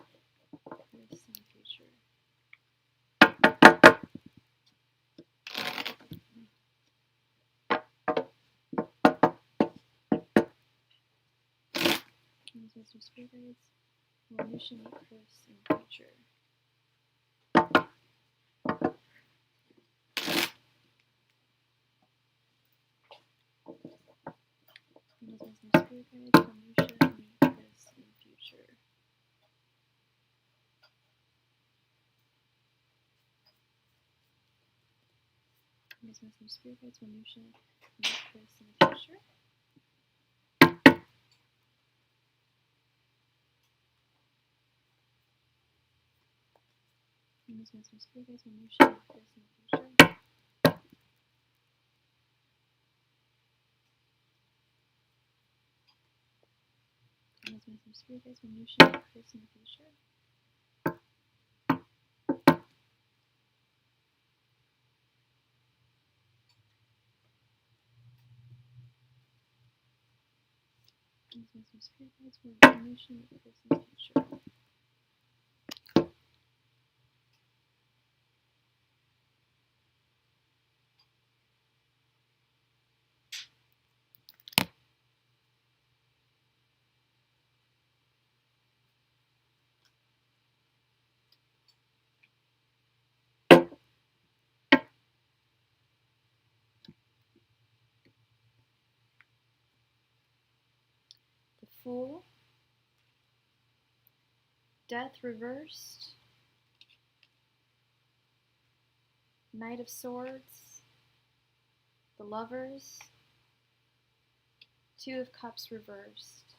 Chris in the future? Wisdom Spirit Guides. Will Nusha meet Chris in the future? Wisdom Spirit Guides. Will Nusha meet Chris in the future? Wisdom Spirit Guides. Will Nusha meet Chris in the future? Wisdom Spirit Guides. Will Nusha meet Chris in the future? Wisdom Spirit Guides. Will Nusha meet Chris in the future? Wisdom Spirit Guides. Will Nusha meet Chris in the future? The Fool, Death Reversed, Knight of Swords, the Lovers, Two of Cups Reversed.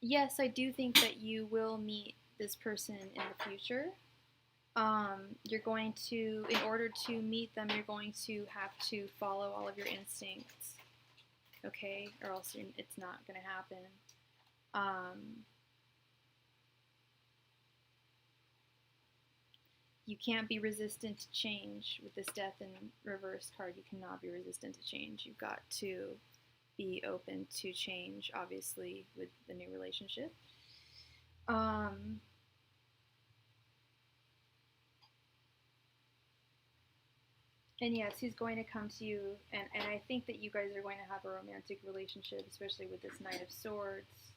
Yes, I do think that you will meet this person in the future. You're going to, in order to meet them, you're going to have to follow all of your instincts, okay? Or else it's not going to happen. You can't be resistant to change. With this Death in Reverse card, you cannot be resistant to change. You've got to be open to change, obviously, with the new relationship. And yes, he's going to come to you, and I think that you guys are going to have a romantic relationship, especially with this Knight of Swords.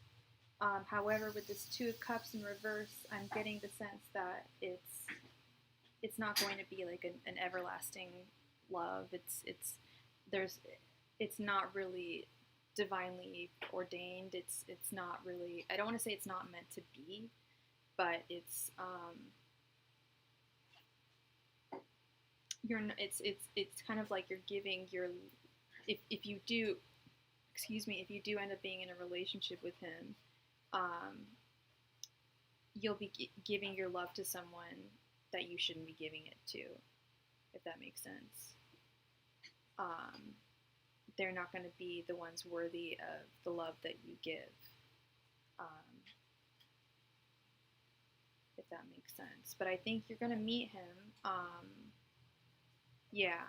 However, with this Two of Cups in reverse, I'm getting the sense that it's not going to be like an everlasting love. It's not really divinely ordained. It's not really. I don't want to say it's not meant to be, but it's it's kind of like you're giving your if you do end up being in a relationship with him, you'll be giving your love to someone that you shouldn't be giving it to, if that makes sense. They're not going to be the ones worthy of the love that you give, if that makes sense. But I think you're going to meet him. Yeah,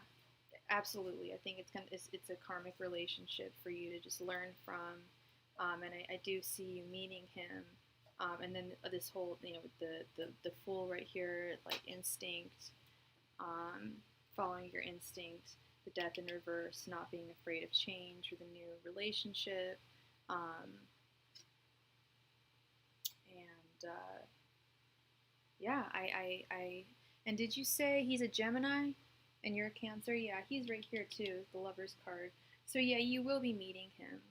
absolutely. I think it's a karmic relationship for you to just learn from, and I do see you meeting him. And then this whole, with the Fool right here, like instinct, following your instinct, the Death in Reverse, not being afraid of change with a new relationship, yeah, and did you say he's a Gemini and you're a Cancer? Yeah, he's right here too, the Lover's card. So yeah, you will be meeting him.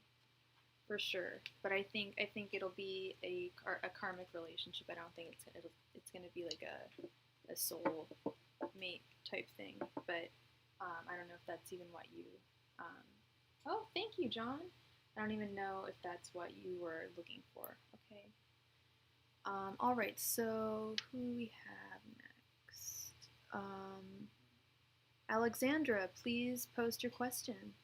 For sure, but I think it'll be a karmic relationship. I don't think it's gonna be like a soul mate type thing. But I don't know if that's even what you. Oh, thank you, John. I don't even know if that's what you were looking for. Okay. All right. So who we have next? Alexandra, please post your question.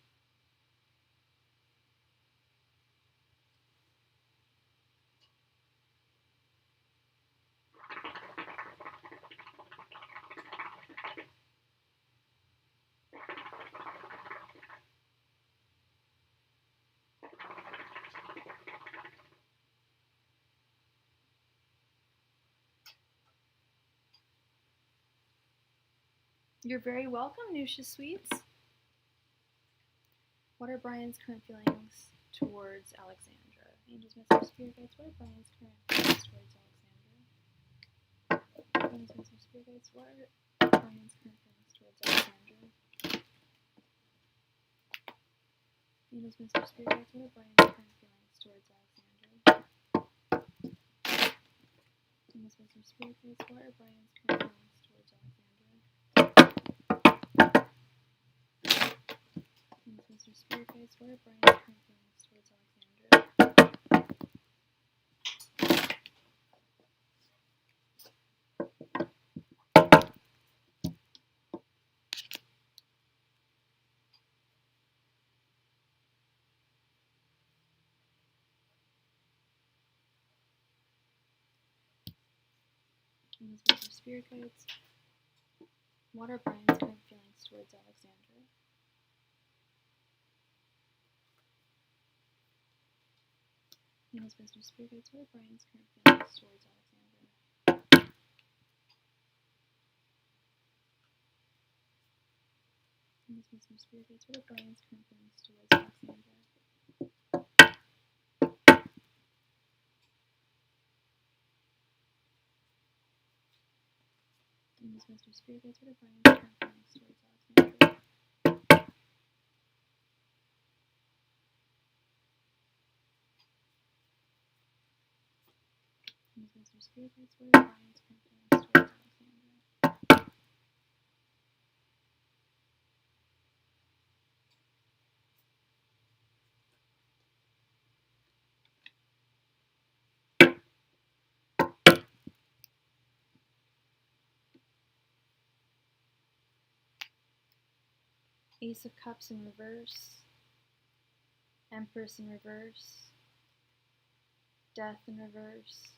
You're very welcome, Nusha Sweets. What are Brian's current feelings? towards Alexandra? Angels, messengers, spirit guides, what are Brian's current feelings towards Alexandra? Angels, messengers, spirit guides, what are Brian's current feelings towards Alexandra? Angels, messengers, spirit guides, what are Brian's current feelings towards Alexandra? Angels, messengers, spirit guides, what are Brian's current feelings towards Alexandra? Angels, messengers, spirit guides, what are Brian's current feelings towards Alexandra? Angels, messengers, spirit guides, what are Brian's current feelings towards Alexandra? Angels, messengers, spirit guides, what are Brian's current feelings towards Alexandra? Angels, messengers, spirit guides, what are Brian's current feelings towards Alexandra? Angels, messengers, spirit guides, what are Brian's current feelings towards Alexandra? Angels, messengers, spirit guides, what are Brian's current feelings towards Alexandra? Ace of Cups in reverse, Empress in reverse, Death in reverse,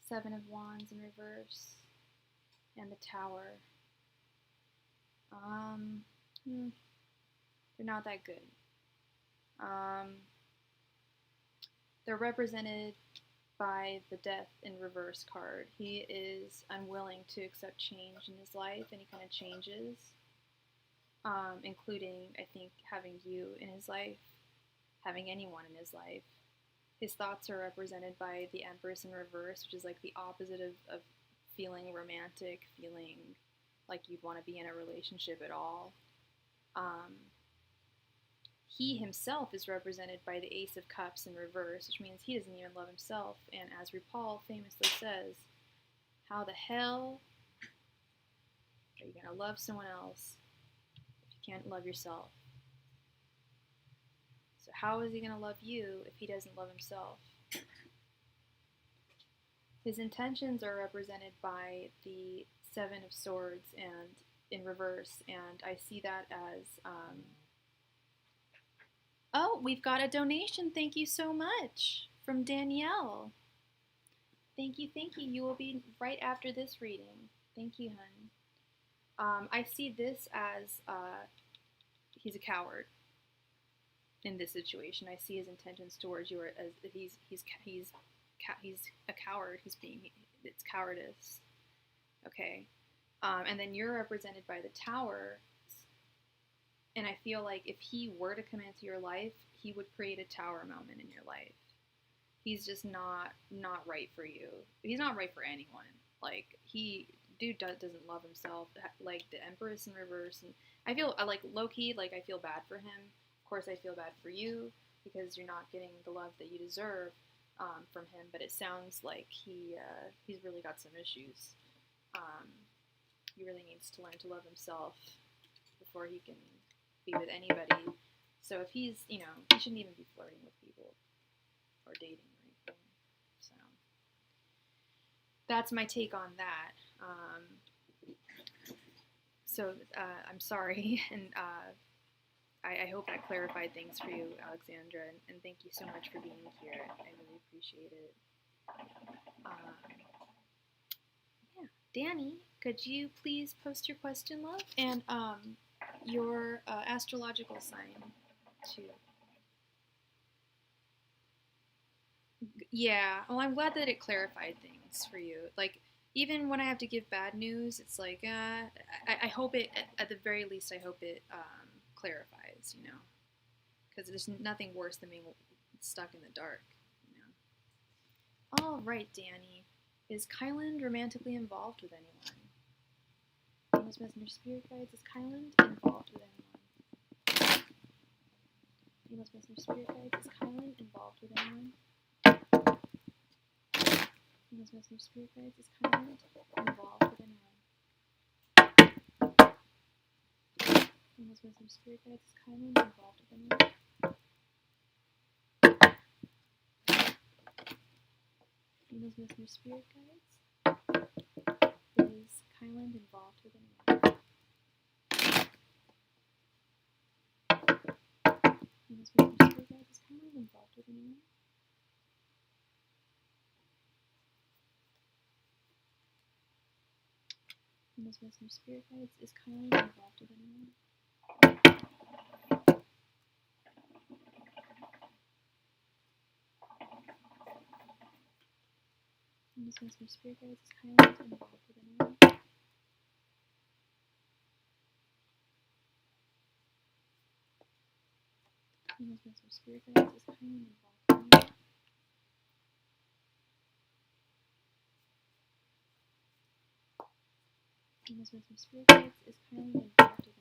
Seven of Wands in reverse, and the Tower. They're not that good. They're represented by the Death in reverse card. He is unwilling to accept change in his life, and he kind of changes, including, I think, having you in his life, having anyone in his life. His thoughts are represented by the Empress in reverse, which is like the opposite of feeling romantic, feeling like you'd want to be in a relationship at all. He himself is represented by the Ace of Cups in reverse, which means he doesn't even love himself. And as RuPaul famously says, how the hell are you going to love someone else if you can't love yourself? So how is he going to love you if he doesn't love himself? His intentions are represented by the Seven of Swords and in reverse, and I see that as... Oh, we've got a donation. Thank you so much from Danielle. Thank you, thank you. You will be right after this reading. Thank you, hun. I see this as he's a coward in this situation. I see his intentions towards you as he's a coward. It's cowardice. Okay, and then you're represented by the Tower. And I feel like if he were to come into your life, he would create a tower moment in your life. He's just not right for you. He's not right for anyone. Like, doesn't love himself. Like, the Empress in reverse. And I feel, like, low-key, like, I feel bad for him. Of course, I feel bad for you because you're not getting the love that you deserve from him. But it sounds like he's really got some issues. He really needs to learn to love himself before he can be with anybody. So if he's, he shouldn't even be flirting with people or dating or anything. So that's my take on that. I'm sorry, and I hope that clarified things for you, Alexandra, and thank you so much for being here. I really appreciate it. Yeah, Danny, could you please post your question, love, and your astrological sign too? Yeah, well, I'm glad that it clarified things for you. Like, even when I have to give bad news, it's like, I hope it, at the very least, I hope it clarifies, because there's nothing worse than being stuck in the dark. You know? All right, Danny. Is Kyland romantically involved with anyone? Venus Messenger Spirit Guides. Is Kyland involved with anyone? Venus Messenger Spirit Guides. Is Kyland involved with anyone? Venus Messenger Spirit Guides. Is Kyland involved with anyone? Venus Messenger Spirit Guides. Is Kyland involved with anyone? Venus Messenger Spirit Guides. Is Kyland involved with anyone? Venus Messenger Spirit Guides. Is Kyland involved with anyone? Venus Messenger Spirit Guides. Is Kyland involved with anyone? Venus Messenger Spirit Guides. Is Kyland involved with anyone? Venus Messenger Spirit Guides. Is Kyland involved with anyone? Venus Messenger Spirit Guides. Is Kyland involved with anyone?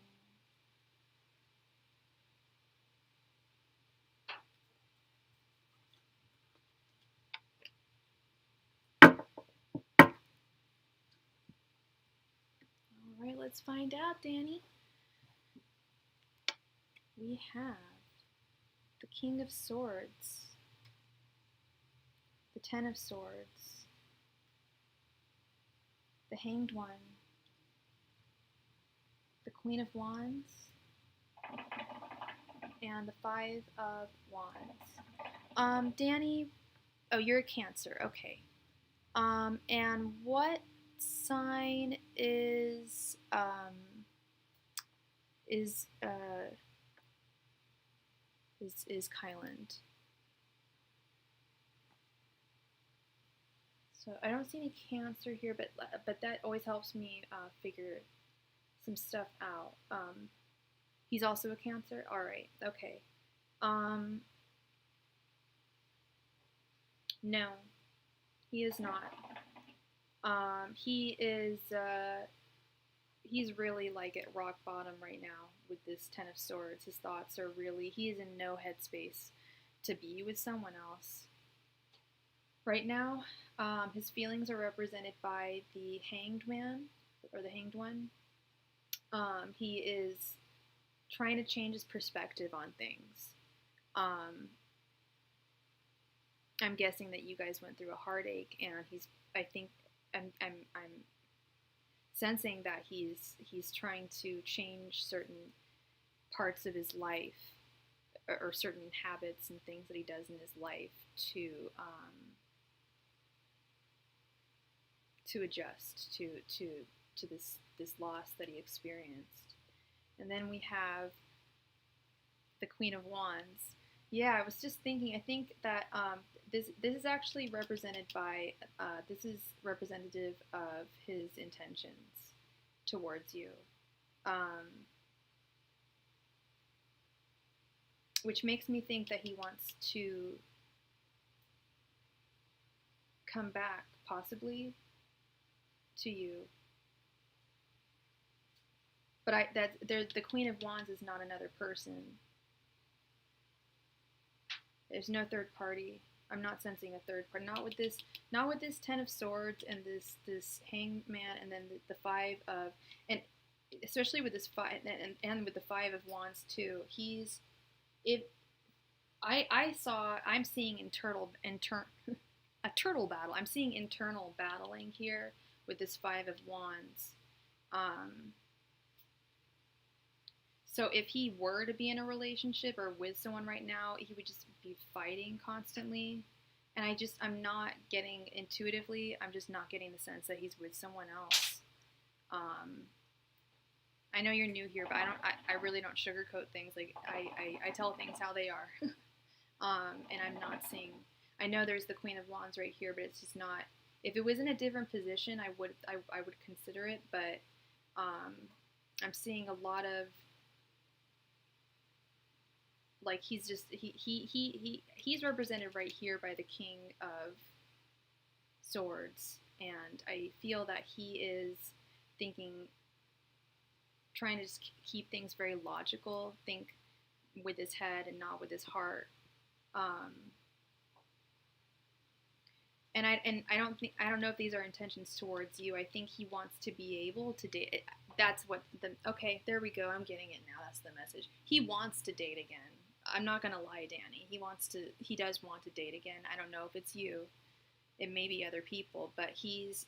Alright, let's find out, Danny. We have the King of Swords, the Ten of Swords, the Hanged One, the Queen of Wands, and the Five of Wands. Danny, oh, you're a Cancer, okay. And what sign is Kyland? So I don't see any Cancer here, but that always helps me figure some stuff out. He's also a Cancer? Alright, okay. No, he is not. He's really like at rock bottom right now with this Ten of Swords. His thoughts are really, he is in no headspace to be with someone else. Right now, his feelings are represented by the Hanged Man, or the Hanged One. He is trying to change his perspective on things. I'm guessing that you guys went through a heartache, and I'm sensing that he's trying to change certain parts of his life, or certain habits and things that he does in his life to adjust to this loss that he experienced. And then we have the Queen of Wands. Yeah, I was just thinking, I think that this is actually represented by, this is representative of his intentions towards you. Which makes me think that he wants to come back, possibly, to you. But the Queen of Wands is not another person. There's no third party. I'm not sensing a third party. Not with this Ten of Swords and this Hanged Man, and then the Five of, and especially with this five and with the Five of Wands too. I'm seeing a turtle battle. I'm seeing internal battling here with this Five of Wands. So if he were to be in a relationship or with someone right now, he would just be fighting constantly. And I'm not getting, intuitively, I'm just not getting the sense that he's with someone else. I know you're new here, but I really don't sugarcoat things. Like, I tell things how they are. And I'm not seeing, I know there's the Queen of Wands right here, but it's just not, if it was in a different position, I would consider it, but I'm seeing a lot of like he's just he's represented right here by the King of Swords, and I feel that he is thinking, trying to just keep things very logical, think with his head and not with his heart. And I don't know if these are intentions towards you. I think he wants to be able to date. That's what okay, there we go. I'm getting it now. That's the message. He wants to date again. I'm not gonna lie, Danny. He does want to date again. I don't know if it's you. It may be other people, but he's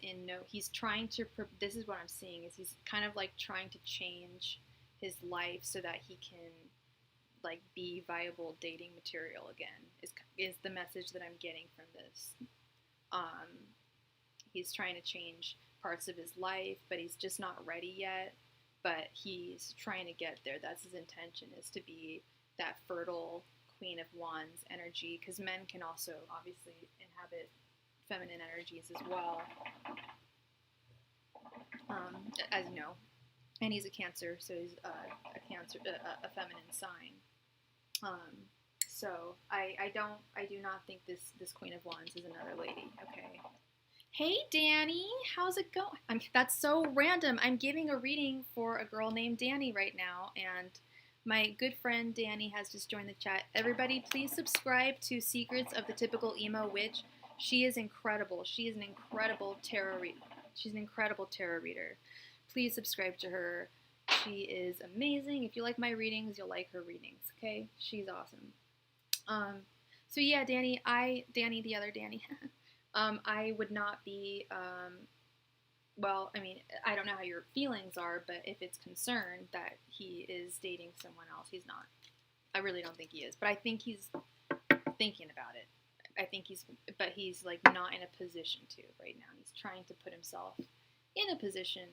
trying to, this is what I'm seeing, is he's kind of like trying to change his life so that he can like be viable dating material again, is the message that I'm getting from this. He's trying to change parts of his life, but he's just not ready yet, but he's trying to get there. That's his intention, is to be that fertile Queen of Wands energy, because men can also obviously inhabit feminine energies as well, as you know. And he's a Cancer, so he's a feminine sign. So I do not think this Queen of Wands is another lady. Okay. Hey Danny, how's it going? That's so random. I'm giving a reading for a girl named Danny right now, and my good friend Danny has just joined the chat. Everybody, please subscribe to Secrets of the Typical Emo Witch. She is incredible. She is an incredible tarot reader. She's an incredible tarot reader. Please subscribe to her. She is amazing. If you like my readings, you'll like her readings. Okay, she's awesome. So yeah, Danny, the other Danny. I would not be. Well, I mean, I don't know how your feelings are, but if it's concerned that he is dating someone else, he's not. I really don't think he is, but I think he's thinking about it. I think he's like not in a position to right now. He's trying to put himself in a position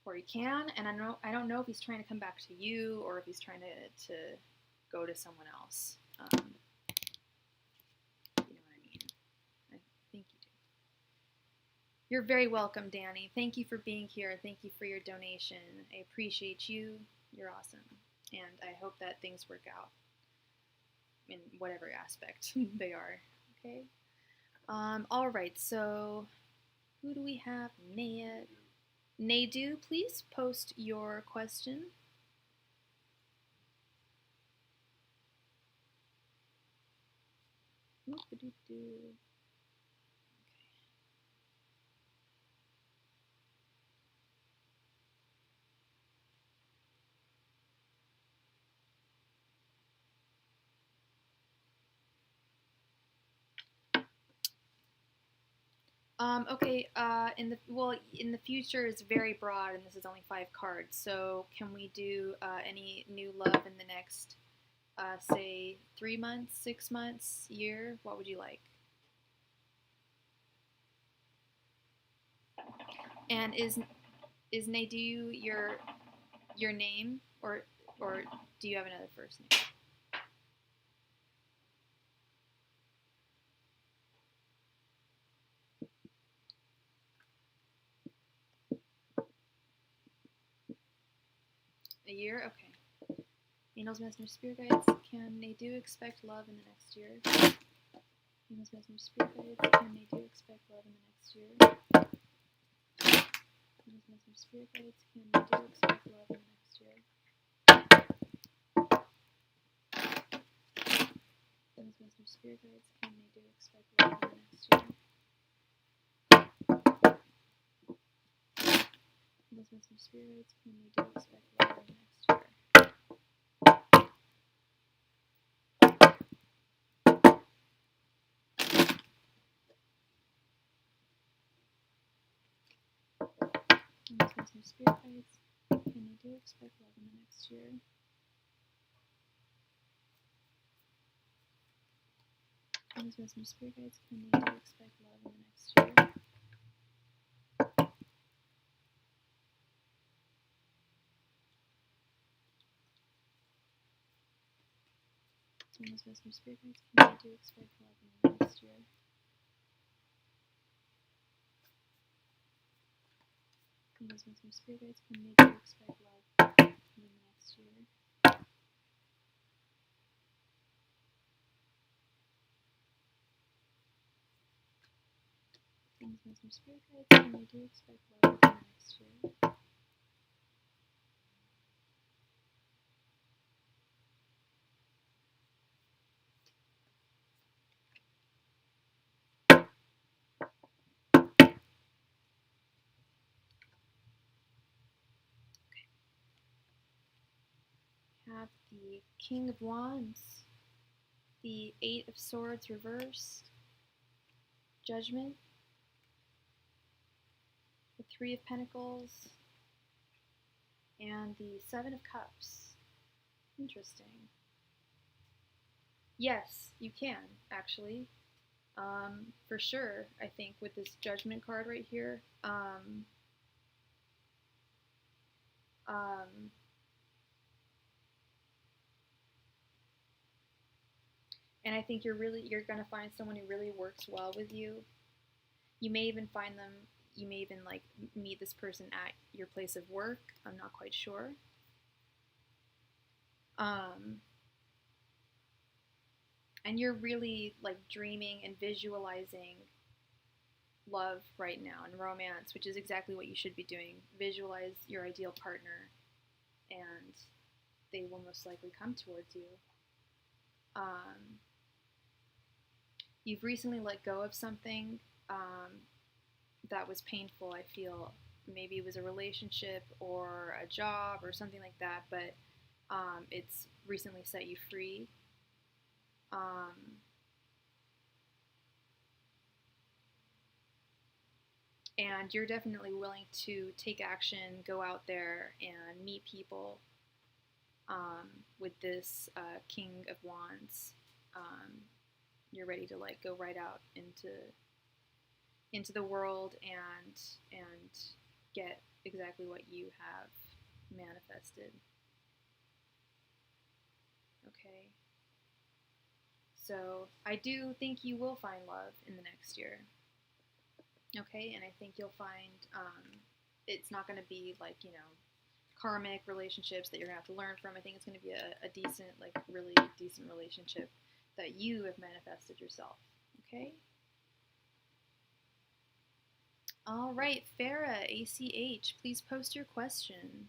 where he can, and I don't know if he's trying to come back to you or if he's trying to go to someone else. You know what I mean? I think you do. You're very welcome, Danny. Thank you for being here. Thank you for your donation. I appreciate you. You're awesome, and I hope that things work out in whatever aspect they are. Okay. All right. So, who do we have? Nadu, please post your question. Okay, in the future is very broad, and this is only 5 cards, so can we do any new love in the next, say, 3 months, 6 months, year? What would you like? And is Nadu your name, or do you have another first name? A year? Okay. Angels, Messenger, Spirit Guides, can they do expect love in the next year? Angels, Messenger, Spirit Guides, can they do expect love in the next year? Angels, Messenger, Spirit Guides, can they do expect love in the next year? Angels, Messenger, Spirit Guides, can they do expect love in the next year? Angels, Messenger, Spirit Guides, can they do expect love in the next year? Angels, Messenger, Spirit Guides, can they do expect love in the next year? Angels, Messenger, Spirit Guides, can they do expect love in the next year? Angels, Messenger, Spirit Guides, can they do expect love in the next year? Angels, Messenger, Spirit Guides, can they do expect love in the next year? Angels, Messenger, Spirit Guides, and you do expect love within the next year. Have the King of Wands, the Eight of Swords reversed, Judgment, the Three of Pentacles, and the Seven of Cups. Interesting. Yes, you can, actually. For sure, I think, with this Judgment card right here. And I think you're gonna find someone who really works well with you. You may even find them, you may even like meet this person at your place of work. I'm not quite sure. And you're really like dreaming and visualizing love right now and romance, which is exactly what you should be doing. Visualize your ideal partner and they will most likely come towards you. You've recently let go of something that was painful, I feel. Maybe it was a relationship or a job or something like that, but it's recently set you free. And you're definitely willing to take action, go out there and meet people with this King of Wands. You're ready to like go right out into the world and get exactly what you have manifested. Okay. So I do think you will find love in the next year. Okay, and I think you'll find it's not going to be like, you know, karmic relationships that you're going to have to learn from. I think it's going to be a decent, like really decent relationship that you have manifested yourself. Okay? All right, Farah, ACH, please post your question.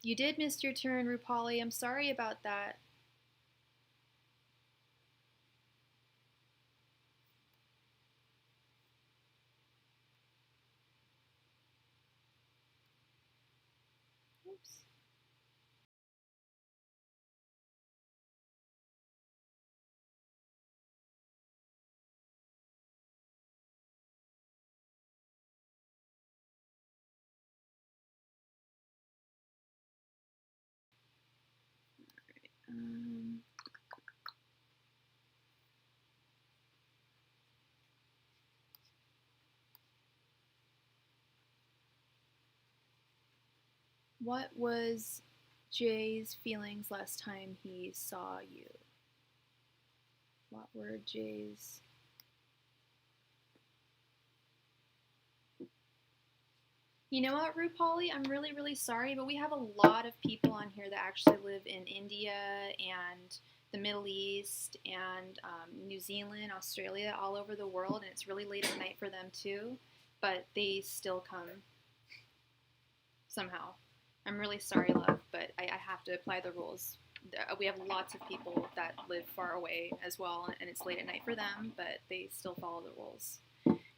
You did miss your turn, Rupali. I'm sorry about that. Oops. What was Jay's feelings last time he saw you? What were Jay's... You know what, Rupali? I'm really, really sorry, but we have a lot of people on here that actually live in India and the Middle East and New Zealand, Australia, all over the world, and it's really late at night for them too, but they still come somehow. I'm really sorry, love, but I have to apply the rules. We have lots of people that live far away as well, and it's late at night for them, but they still follow the rules.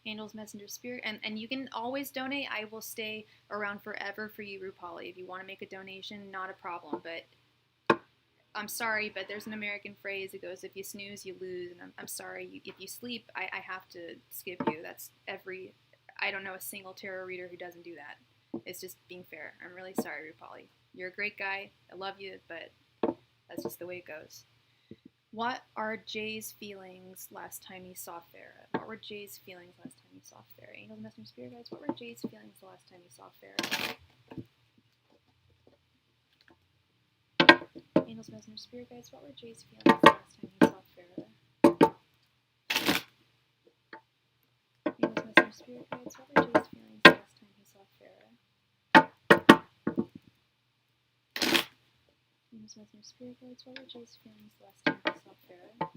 Angels, Messenger, Spirit, and you can always donate. I will stay around forever for you, Rupali. If you want to make a donation, not a problem, but I'm sorry, but there's an American phrase that goes, if you snooze, you lose, and I'm sorry, if you sleep, I have to skip you. That's I don't know a single tarot reader who doesn't do that. It's just being fair. I'm really sorry, Rupali. You're a great guy. I love you, but that's just the way it goes. What are Jay's feelings last time he saw Farah? What were Jay's feelings last time he saw Farah? Angels, Messenger, Spirit Guides, what were Jay's feelings the last time he saw Farah? Angels, Messenger, Spirit Guides, what were Jay's feelings the last time he saw Farah? Angels, Messenger, Spirit Guides, what were Jay's feelings the last time he saw Farah? Angels, Messenger, Spirit Guides, what were Jay's feelings the last time he saw Farah.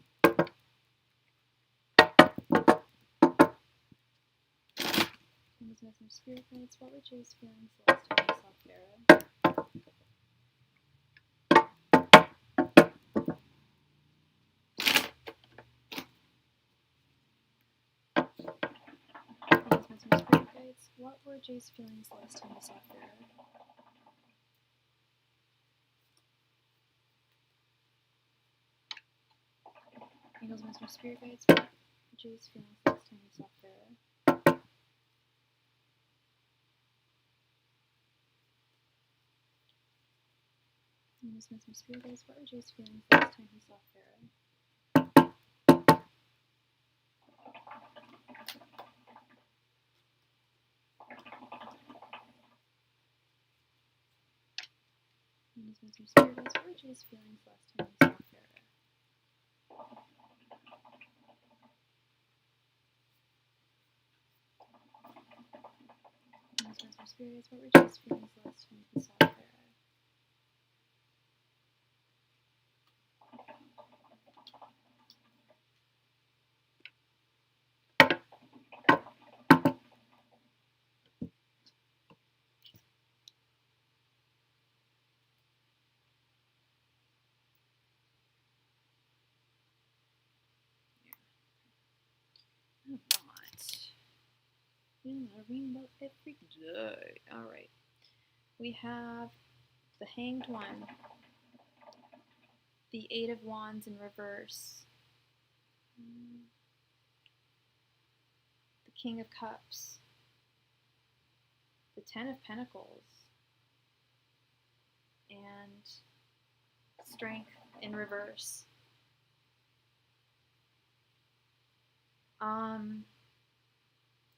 Angels, Messengers, Spirit Guides, what were Jay's feelings last time he saw Farah? Angels, Messengers, Spirit Guides, what were Jay's feelings last time he saw Farah? Angels, Messengers, Spirit Guides, what were Jay's feelings last time he saw Farah? Angels, Messengers, Spirit Guides, what were Jay's feelings last time he saw Farah? Angels, Messengers, Spirit Guides, what were Jay's feelings last time he saw Farah? Angels, Messengers, Spirit Guides, what were Jay's feelings last time he saw Farah? In a rainbow every day. Alright. We have the Hanged One, the Eight of Wands in reverse, the King of Cups, the Ten of Pentacles, and Strength in reverse.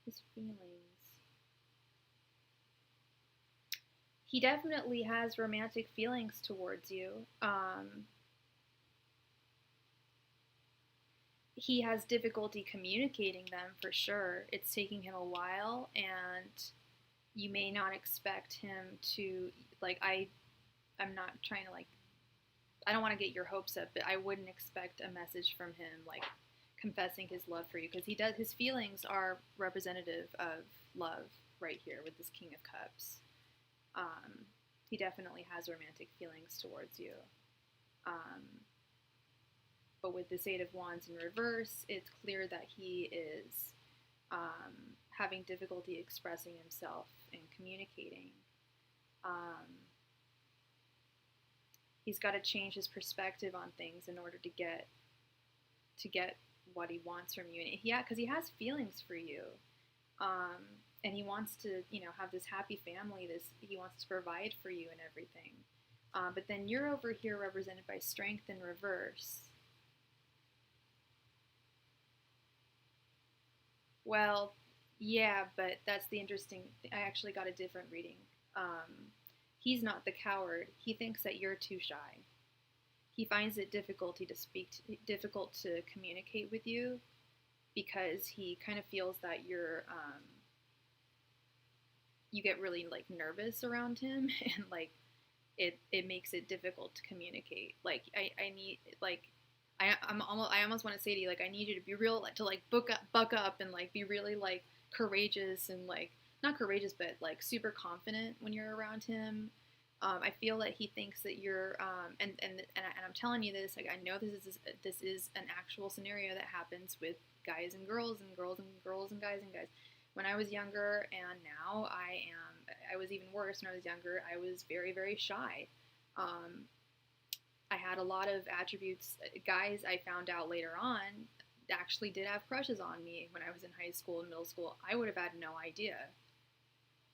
His feelings. He definitely has romantic feelings towards you. He has difficulty communicating them for sure. It's taking him a while, and you may not expect him to, like, I'm not trying to, like, I don't want to get your hopes up, but I wouldn't expect a message from him, like, confessing his love for you, because his feelings are representative of love right here with this King of Cups. He definitely has romantic feelings towards you. But with this Eight of Wands in reverse, it's clear that he is having difficulty expressing himself and communicating. He's got to change his perspective on things in order to get what he wants from you. And because he has feelings for you, and he wants to, have this happy family. He wants to provide for you and everything. But then you're over here represented by Strength in reverse. Well, yeah, but that's the interesting. I actually got a different reading. He's not the coward. He thinks that you're too shy. He finds it difficult to communicate with you, because he kind of feels that you get really, like, nervous around him, and, like, it makes it difficult to communicate. Like, I almost want to say to you, like, I need you to be real, to, like, buck up and, like, be really, like, courageous and, like, not courageous, but, like, super confident when you're around him. I feel that he thinks that you're, and I'm telling you this, like, I know this is an actual scenario that happens with guys and girls and girls and girls and guys and guys. When I was younger, and now I was even worse when I was younger. I was very, very shy. I had a lot of attributes. Guys, I found out later on, actually did have crushes on me when I was in high school and middle school. I would have had no idea,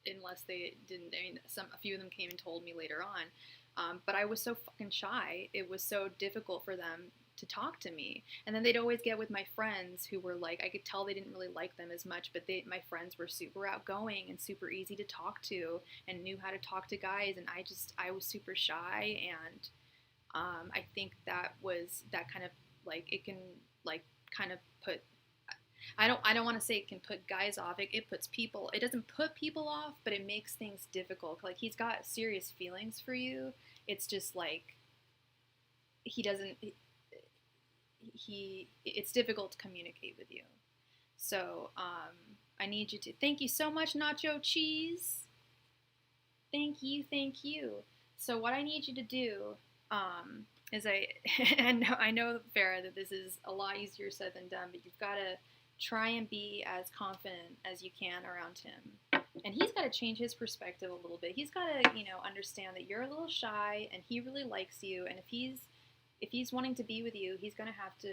unless they didn't. I mean, a few of them came and told me later on. But I was so fucking shy. It was so difficult for them to talk to me. And then they'd always get with my friends who were, like, I could tell they didn't really like them as much, but my friends were super outgoing and super easy to talk to and knew how to talk to guys, and I was super shy. And I think that kind of, like, it can, like, kind of put, I don't want to say it can put guys off. It doesn't put people off, but it makes things difficult. Like, he's got serious feelings for you. It's just, like, he doesn't, it's difficult to communicate with you. So I need you to, thank you so much, Nacho Cheese. Thank you. So what I need you to do is and I know, Farah, that this is a lot easier said than done, but you've got to try and be as confident as you can around him. And he's got to change his perspective a little bit. He's got to, understand that you're a little shy and he really likes you. And if he's wanting to be with you, he's going to have to,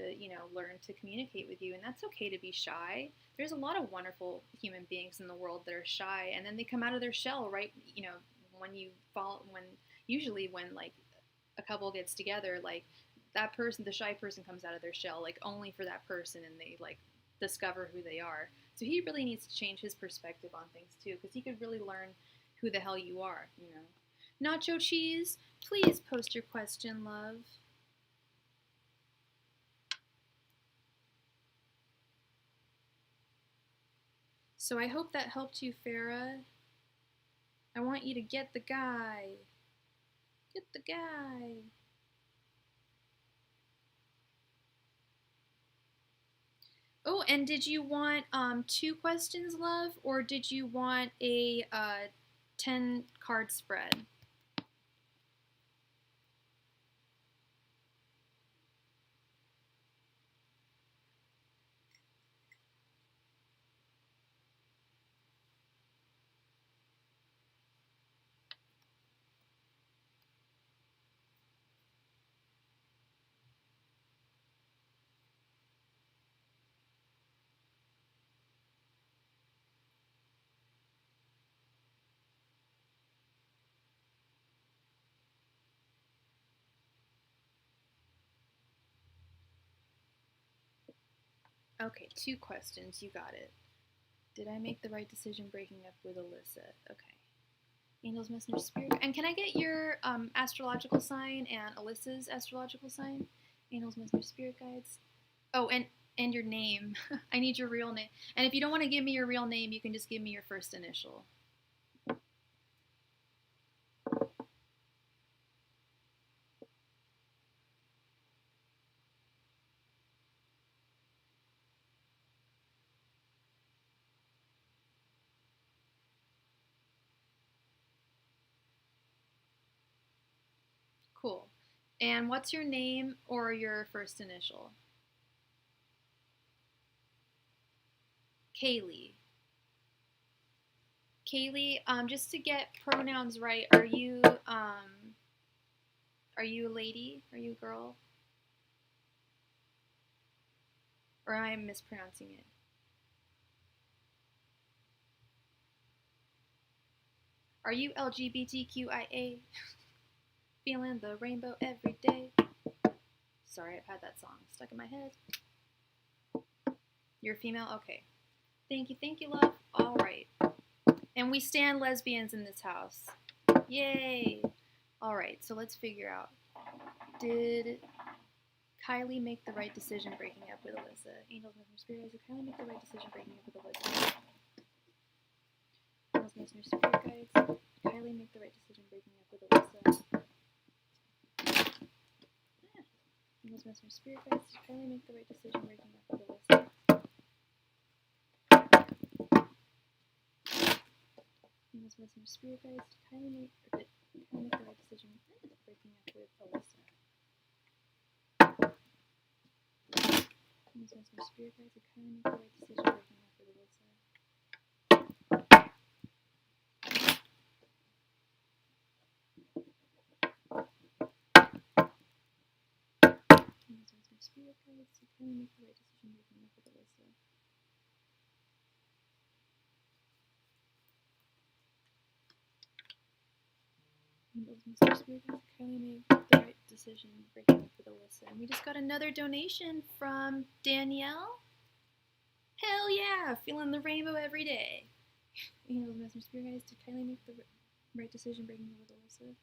learn to communicate with you. And that's okay to be shy. There's a lot of wonderful human beings in the world that are shy, and then they come out of their shell, right? Usually when like a couple gets together, like that person, the shy person comes out of their shell, like only for that person, and they like discover who they are. So he really needs to change his perspective on things too, because he could really learn who the hell you are, Nacho Cheese, please post your question, love. So I hope that helped you, Farah. I want you to get the guy. Get the guy. Oh, and did you want 2 questions, love, or did you want a 10 card spread? Okay, 2 questions. You got it. Did I make the right decision breaking up with Alyssa? Okay. Angels, Messenger, Spirit. And can I get your astrological sign and Alyssa's astrological sign? Angels, Messenger, Spirit Guides. Oh, and your name. I need your real name. And if you don't want to give me your real name, you can just give me your first initial. Cool. And what's your name or your first initial? Kaylee. Kaylee, just to get pronouns right, are you a lady? Are you a girl? Or am I mispronouncing it? Are you LGBTQIA? Feeling the rainbow every day. Sorry, I've had that song stuck in my head. You're a female? Okay. Thank you, love. All right. And we stand lesbians in this house. Yay. All right, so let's figure out. Did Kylie make the right decision breaking up with Alyssa? Angels, Messenger, Spirit Guides. Did Kylie make the right decision breaking up with Alyssa? Angels, Messenger, Spirit Guides. Did Kylie make the right decision breaking up with Alyssa? Angels, Messenger, Spirit Guides. Did Kylie make the right decision breaking up with Alyssa? Angels, Messenger, Spirit Guides. Did Kylie make the right decision breaking up with Alyssa? Angels, Messenger, Spirit Guides. Did Kylie make the right decision breaking up with Alyssa? Angels, Messenger, Spirit Guides. Did Kylie make the right decision breaking up with Alyssa? Angels, Messenger, Spirit Guides. Did Kylie make the right decision breaking up with Alyssa? And we just got another donation from Danielle. Hell yeah! Feeling the rainbow every day. Angels, Messenger, Spirit Guides. Did Kylie make the right decision breaking up with Alyssa?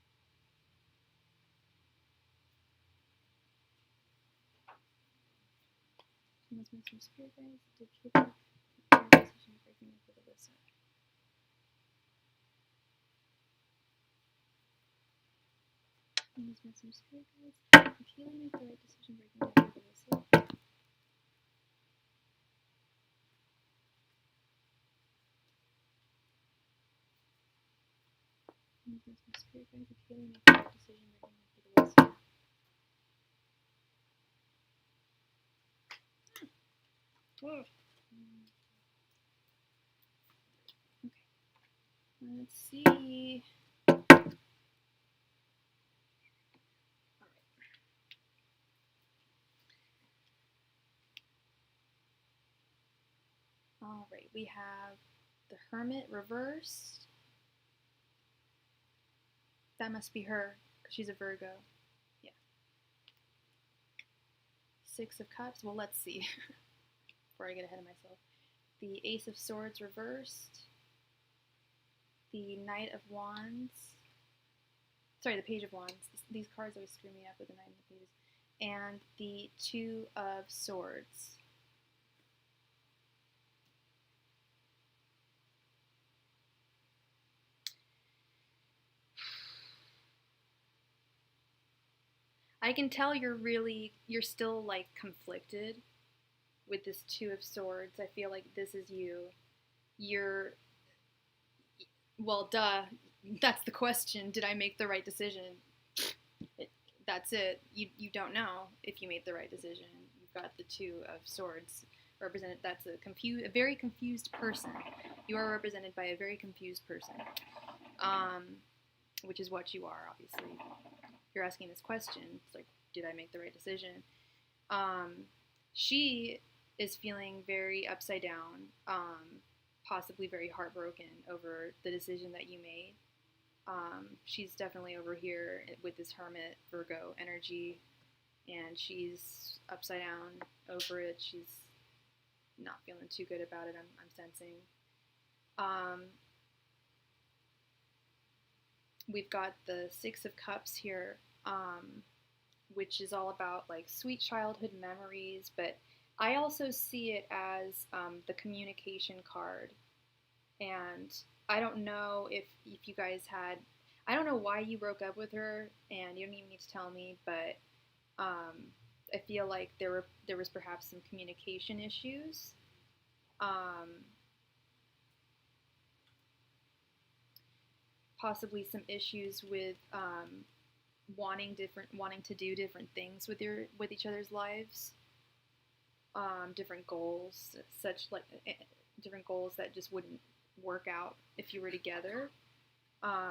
Angels, Messenger, Spirit Guides. Did Kate make the right decision breaking up with Alyssa? Please make some spirit guides. If Healy make the right decision, breaking down the divisive. Please make some spirit guides. If Healy make the right decision, breaking down the divisive. Okay. Let's see. All right, we have the Hermit Reversed. That must be her, because she's a Virgo. Yeah. Six of Cups. Well, let's see. Before I get ahead of myself. The Ace of Swords Reversed. The Knight of Wands. Sorry, the Page of Wands. These cards always screw me up with the Knight and the Pages. And the Two of Swords. I can tell you're still like conflicted with this Two of Swords. I feel like this is you. Well, duh. That's the question. Did I make the right decision? That's it. You don't know if you made the right decision. You've got the Two of Swords represented. That's a very confused person. You are represented by a very confused person, which is what you are, obviously. You're asking this question. It's like, did I make the right decision? She is feeling very upside down, possibly very heartbroken over the decision that you made. She's definitely over here with this Hermit Virgo energy, and she's upside down over it. She's not feeling too good about it, I'm sensing. We've got the Six of Cups here, which is all about like sweet childhood memories, but I also see it as the communication card. And I don't know if you guys had, I don't know why you broke up with her, and you don't even need to tell me, but I feel like there was perhaps some communication issues. Possibly some issues with wanting to do different things with each other's lives. Different goals, different goals that just wouldn't work out if you were together. And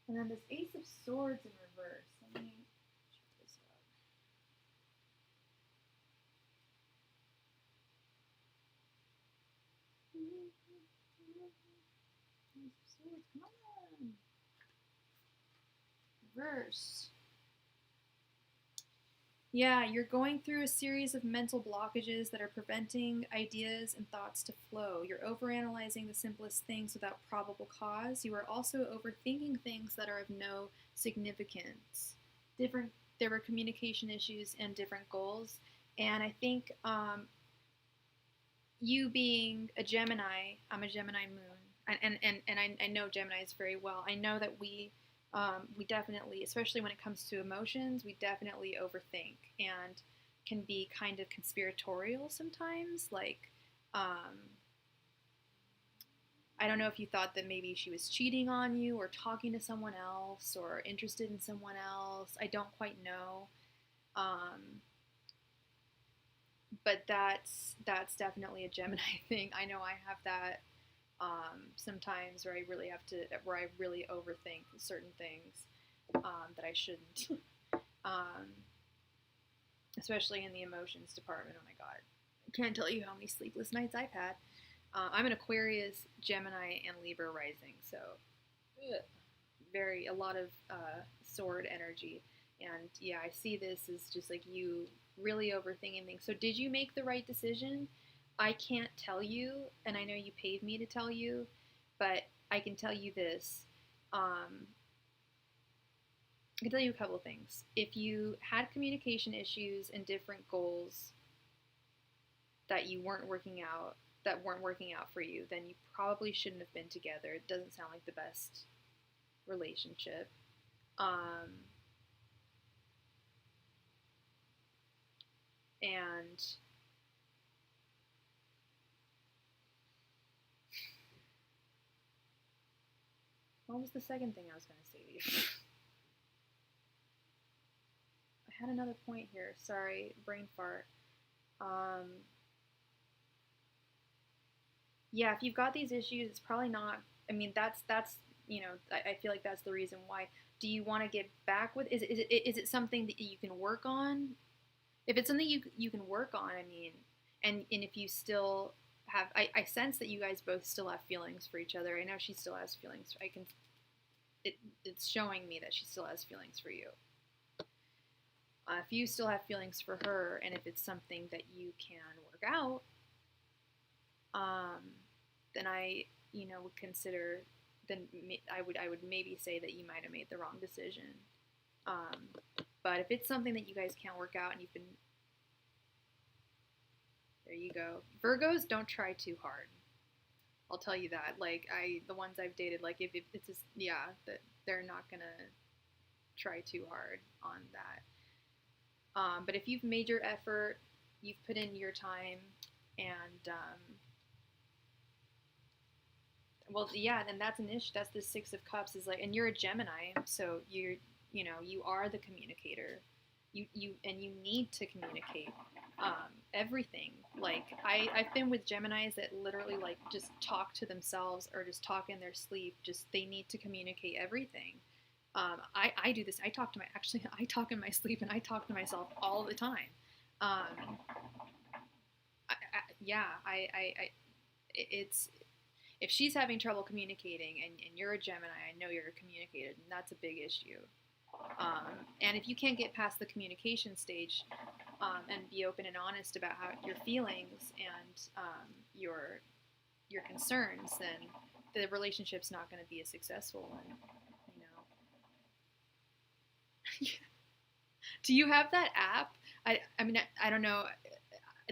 then this Ace of Swords in reverse. Let me check this out. Ace of Swords, come on. Reverse. Yeah, you're going through a series of mental blockages that are preventing ideas and thoughts to flow. You're overanalyzing the simplest things without probable cause. You are also overthinking things that are of no significance. There were communication issues and different goals. And I think you being a Gemini, I'm a Gemini moon, and I know Geminis very well. I know that we definitely, especially when it comes to emotions, we definitely overthink and can be kind of conspiratorial sometimes. Like, I don't know if you thought that maybe she was cheating on you or talking to someone else or interested in someone else. I don't quite know. But that's definitely a Gemini thing. I know I have that sometimes where I really overthink certain things that I shouldn't. Especially in the emotions department. Oh my god, I can't tell you how many sleepless nights I've had. I'm an Aquarius, Gemini, and Libra rising, so a lot of sword energy. And yeah, I see this as just like you really overthinking things. So did you make the right decision? I can't tell you, and I know you paid me to tell you, but I can tell you this. I can tell you a couple of things. If you had communication issues and different goals that you weren't working out, that weren't working out for you, then you probably shouldn't have been together. It doesn't sound like the best relationship. And what was the second thing I was going to say to you? I had another point here. Sorry, brain fart. Yeah, if you've got these issues, it's probably not. I mean, that's you know, I feel like that's the reason why. Do you want to get back with? Is it something that you can work on? If it's something you can work on, I mean, and if you still have, I sense that you guys both still have feelings for each other. I know she still has feelings. It's showing me that she still has feelings for you. If you still have feelings for her, and if it's something that you can work out, then I, would consider. Then I would maybe say that you might have made the wrong decision. But if it's something that you guys can't work out, and you've been, there you go. Virgos, don't try too hard. I'll tell you that. Like the ones I've dated, like if it's just, that they're not gonna try too hard on that. But if you've made your effort, you've put in your time, and then that's an issue. That's the Six of Cups is like, and you're a Gemini, so you are the communicator. You need to communicate everything. Like I've been with Geminis that literally like just talk to themselves or just talk in their sleep. Just they need to communicate everything. I do this. I talk in my sleep, and I talk to myself all the time. It's if she's having trouble communicating, and you're a Gemini, I know you're a communicator, and that's a big issue. And if you can't get past the communication stage and be open and honest about how your feelings and your concerns, then the relationship's not going to be a successful one. Do you have that app? I mean, I don't know.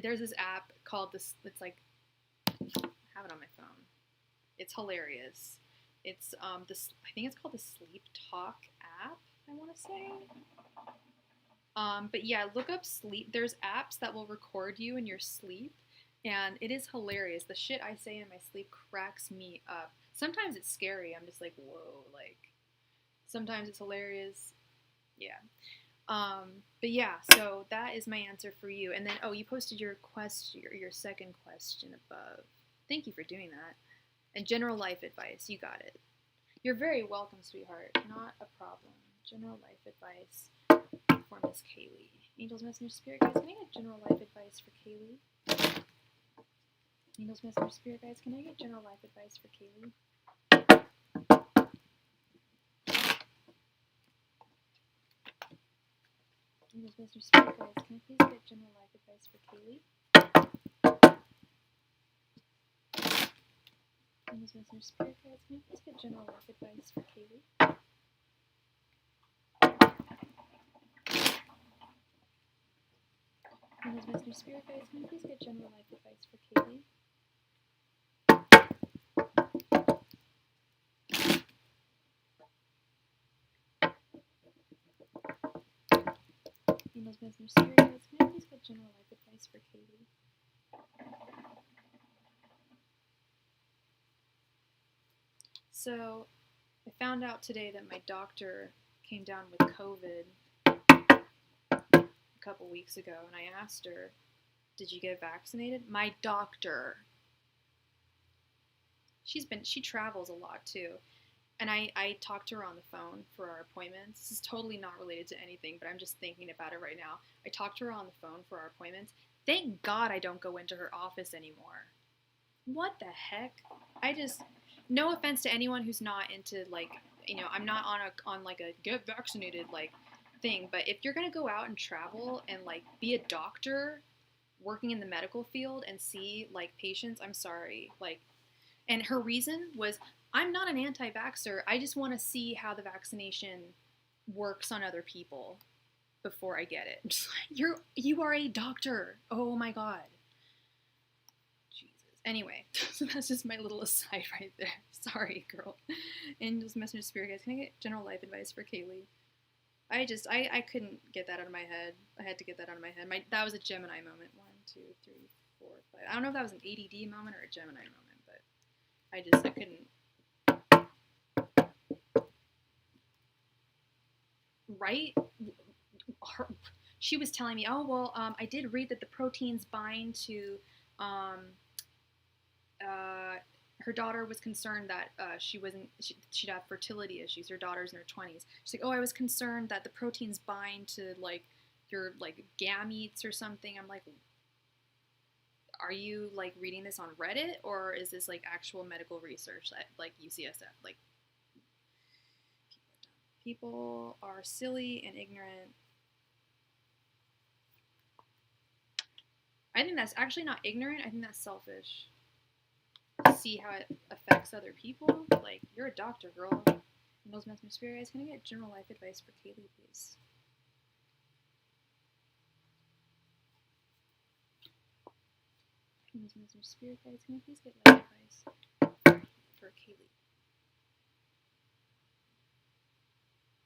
There's this app called this. It's like, I have it on my phone. It's hilarious. It's this. I think it's called the Sleep Talk app. I want to say. But yeah, look up sleep. There's apps that will record you in your sleep, and it is hilarious. The shit I say in my sleep cracks me up. Sometimes it's scary. I'm just like, whoa. Like, sometimes it's hilarious. Yeah. But yeah, so that is my answer for you. And then, you posted your second question above. Thank you for doing that. And general life advice, you got it. You're very welcome, sweetheart. Not a problem. General life advice for Miss Kaylee. Angels, Messenger, Spirit Guides, can I get general life advice for Kaylee? Angels, Messenger, Spirit Guides, can I get general life advice for Kaylee? Angels, Messenger, Spirit Guides, can I please get general life advice for Kaylee? Angels, Messenger, Spirit Guides, can I please get general life advice for Kaylee? Angels, Messenger, Spirit Guides, can I please get general life advice for Kaylee? Angels, Messenger, Spirit Guides, can I please get general life advice for Kaylee? So, I found out today that my doctor came down with COVID a couple weeks ago, and I asked her, did you get vaccinated? My doctor. She travels a lot too. And I talked to her on the phone for our appointments. This is totally not related to anything, but I'm just thinking about it right now. I talked to her on the phone for our appointments. Thank God I don't go into her office anymore. What the heck? No offense to anyone who's not into, like, I'm not on like a get vaccinated, like, thing, but if you're going to go out and travel and, like, be a doctor working in the medical field and see, like, patients, I'm sorry, like, and her reason was, I'm not an anti-vaxxer. I just want to see how the vaccination works on other people before I get it. I'm just like, you are a doctor. Oh my God. Jesus. Anyway, so that's just my little aside right there. Sorry, girl. Angels, Messenger, Spirit Guides. Can I get general life advice for Kaylee? I couldn't get that out of my head. I had to get that out of my head. That was a Gemini moment. 1, 2, 3, 4, 5. I don't know if that was an ADD moment or a Gemini moment, but I couldn't. Right? She was telling me, oh, well, I did read that the proteins bind to, her daughter was concerned that she'd have fertility issues. Her daughter's in her 20s. She's like, oh, I was concerned that the proteins bind to, like, your, like, gametes or something. I'm like, are you, like, reading this on Reddit, or is this, like, actual medical research at, like, UCSF? Like, people are silly and ignorant. I think that's actually not ignorant. I think that's selfish. See how it affects other people. Like, you're a doctor, girl. Those Messenger Spirit Guides, can I get general life advice for Kaylee, please? Those Messenger Spirit Guides, can I please get life advice for Kaylee?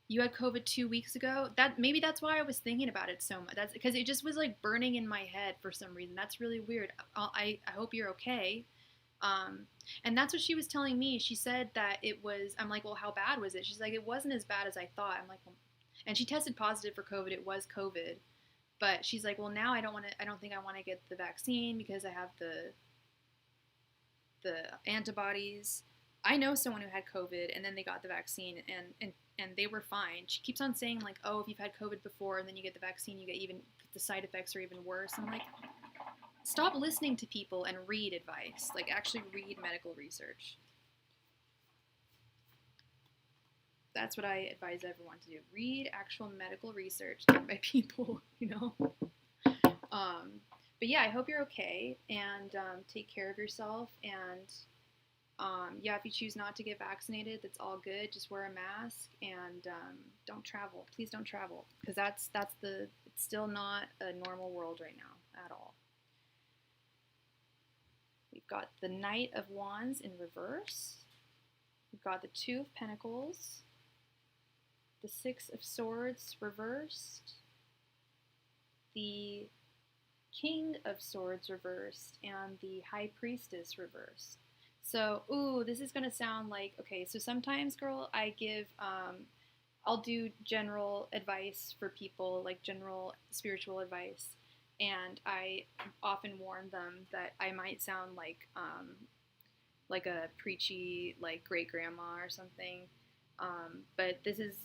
You had COVID 2 weeks ago. Maybe that's why I was thinking about it so much. That's because it just was like burning in my head for some reason. That's really weird. I hope you're okay. And that's what she was telling me. She said that it was. I'm like, well, how bad was it? She's like, it wasn't as bad as I thought. I'm like, well, and she tested positive for COVID. It was COVID, but she's like, well, now I don't think I want to get the vaccine because I have the antibodies. I know someone who had COVID and then they got the vaccine and they were fine. She keeps on saying, like, oh, if you've had COVID before and then you get the vaccine, you get the side effects are even worse. I'm like, stop listening to people and read advice. Like, actually read medical research. That's what I advise everyone to do. Read actual medical research done by people, you know? But yeah, I hope you're okay, and take care of yourself, and yeah, if you choose not to get vaccinated, that's all good. Just wear a mask and don't travel. Please don't travel, because it's still not a normal world right now at all. We've got the Knight of Wands in reverse. We've got the Two of Pentacles, the Six of Swords reversed, the King of Swords reversed, and the High Priestess reversed. So, ooh, this is going to sound like, okay, so sometimes, girl, I'll do general advice for people, like general spiritual advice, and I often warn them that I might sound like a preachy, like, great-grandma or something, but this is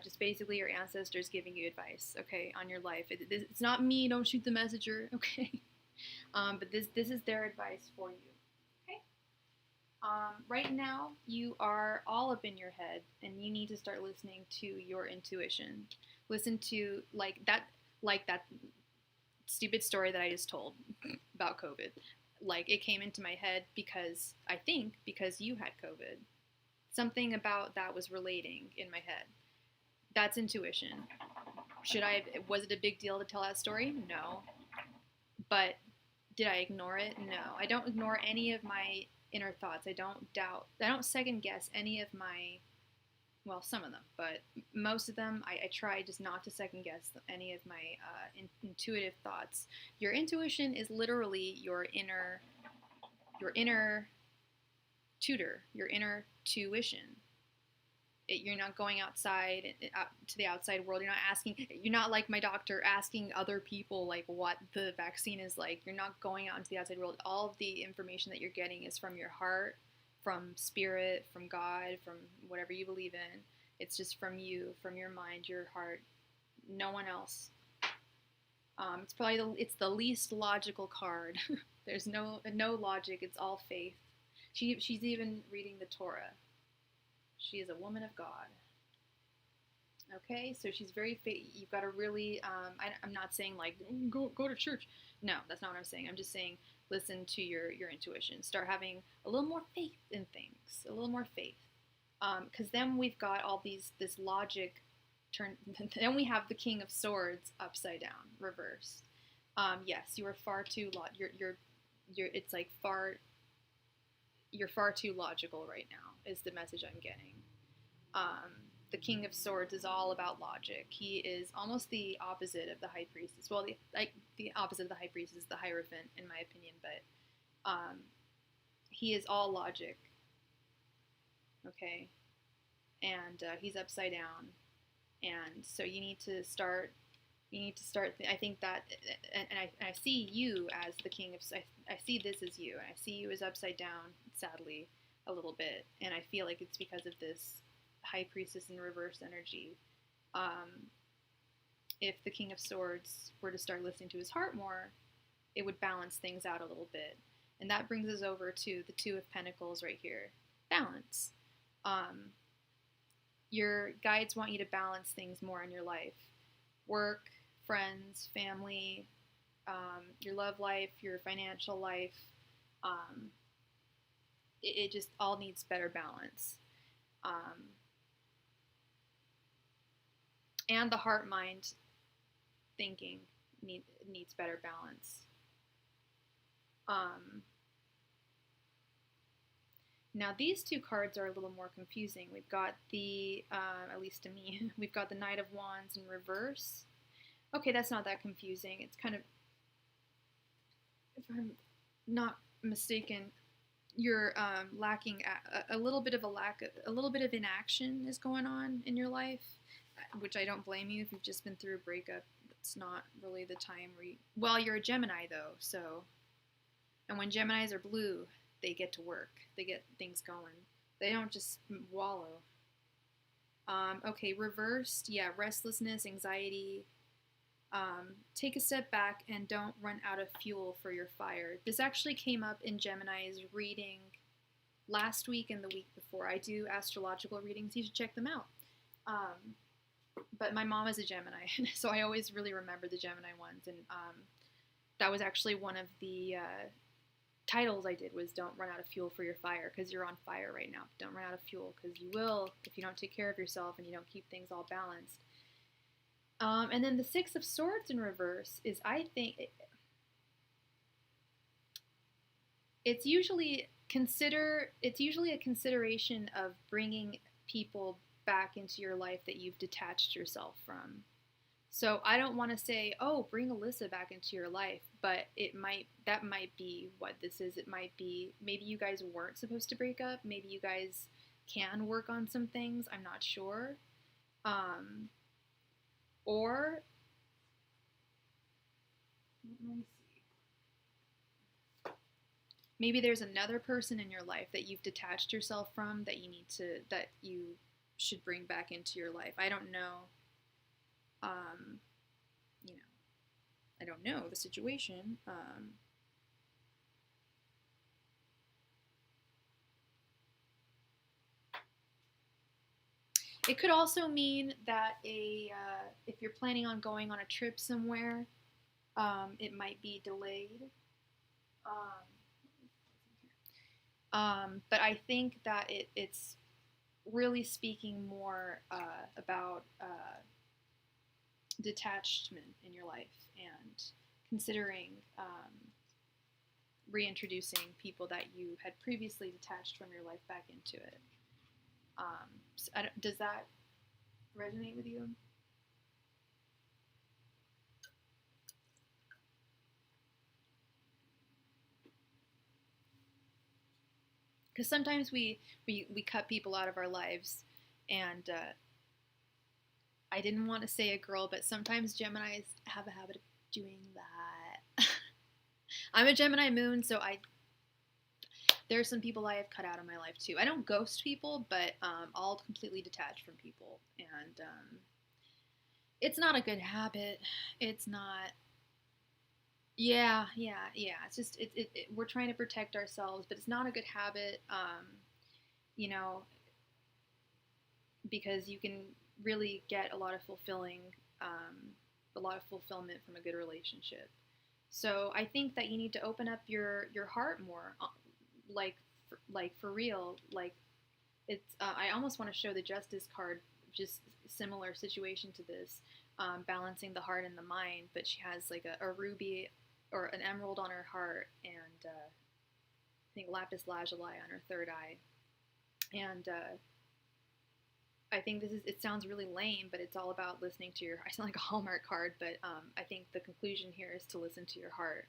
just basically your ancestors giving you advice, okay, on your life. It's not me, don't shoot the messenger, okay? But this is their advice for you. Right now, you are all up in your head, and you need to start listening to your intuition. Listen to, like that stupid story that I just told about COVID. Like, it came into my head because you had COVID. Something about that was relating in my head. That's intuition. Was it a big deal to tell that story? No. But did I ignore it? No. I don't ignore any of my inner thoughts. I don't second guess any of my, well, some of them, but most of them, I try just not to second guess any of my intuitive thoughts. Your intuition is literally your inner tutor, your inner tuition. You're not going outside to the outside world. You're not like my doctor asking other people, like, what the vaccine is like. You're not going out into the outside world. All of the information that you're getting is from your heart, from spirit, from God, from whatever you believe in. It's just from you, from your mind, your heart. No one else. It's probably the least logical card. There's no logic. It's all faith. She's even reading the Torah. She is a woman of God. Okay, so she's very you've got to really, I'm not saying, like, go to church. No, that's not what I'm saying. I'm just saying, listen to your intuition. Start having a little more faith in things. A little more faith. Because then we've got all this logic turn. Then we have the King of Swords upside down, reversed. Yes, you are far too, it's like far you're far too logical right now, is the message I'm getting. The King of Swords is all about logic. He is almost the opposite of the High Priestess. Well, the opposite of the High Priestess is the Hierophant, in my opinion, but he is all logic. Okay? And he's upside down. And so you need to start, I think that, and I see you as the King of, I see this as you, and I see you as upside down, sadly, a little bit, and I feel like it's because of this High Priestess in reverse energy. If the King of Swords were to start listening to his heart more, it would balance things out a little bit. And that brings us over to the Two of Pentacles right here. Balance. Your guides want you to balance things more in your life. Work, friends, family, your love life, your financial life. It just all needs better balance. And the heart-mind thinking needs better balance. Now these two cards are a little more confusing. We've got the, at least to me, we've got the Knight of Wands in reverse. Okay, that's not that confusing. It's kind of, if I'm not mistaken, you're lacking a little bit of inaction is going on in your life, which I don't blame you if you've just been through a breakup. It's not really the time where well, you're a Gemini though, so, and when Geminis are blue, they get to work. They get things going. They don't just wallow. Okay, reversed, yeah, restlessness, anxiety. Take a step back and don't run out of fuel for your fire. This actually came up in Gemini's reading last week and the week before. I do astrological readings. You should check them out. But my mom is a Gemini, so I always really remember the Gemini ones. And that was actually one of the titles I did, was Don't Run Out of Fuel for Your Fire, because you're on fire right now. Don't run out of fuel, because you will if you don't take care of yourself and you don't keep things all balanced. And then the Six of Swords in reverse is, I think, it's usually a consideration of bringing people back into your life that you've detached yourself from. So I don't want to say, oh, bring Alyssa back into your life, but that might be what this is. It might be, maybe you guys weren't supposed to break up. Maybe you guys can work on some things. I'm not sure. Or, let me see. Maybe there's another person in your life that you've detached yourself from that you should bring back into your life. I don't know. I don't know the situation. It could also mean that if you're planning on going on a trip somewhere, it might be delayed. But I think that it's really speaking more about detachment in your life and considering reintroducing people that you had previously detached from your life back into it. So does that resonate with you? Because sometimes we cut people out of our lives, and I didn't want to say a girl, but sometimes Geminis have a habit of doing that. I'm a Gemini moon, so there are some people I have cut out of my life too. I don't ghost people, but I'll completely detach from people, and it's not a good habit. It's not. Yeah. It's just we're trying to protect ourselves, but it's not a good habit. Because you can really get a lot of fulfillment from a good relationship. So I think that you need to open up your heart more, like for real. Like it's I almost want to show the Justice card, just similar situation to this, balancing the heart and the mind. But she has like a ruby or an emerald on her heart, and I think lapis lazuli on her third eye. And I think it sounds really lame, but it's all about listening to I sound like a Hallmark card, but I think the conclusion here is to listen to your heart.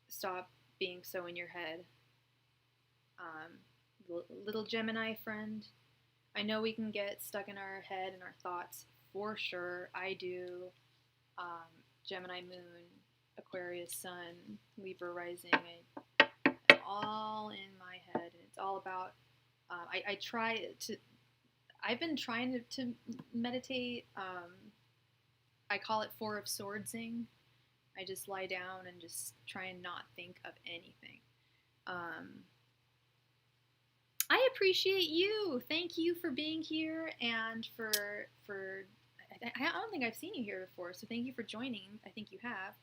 Stop being so in your head. Little Gemini friend, I know we can get stuck in our head and our thoughts, for sure. I do. Gemini moon, Aquarius sun, Libra rising, all in my head, and it's all about, I've been trying to meditate. I call it Four of Swordsing. I just lie down and just try and not think of anything. I appreciate you. Thank you for being here and for I don't think I've seen you here before, so thank you for joining. I think you have.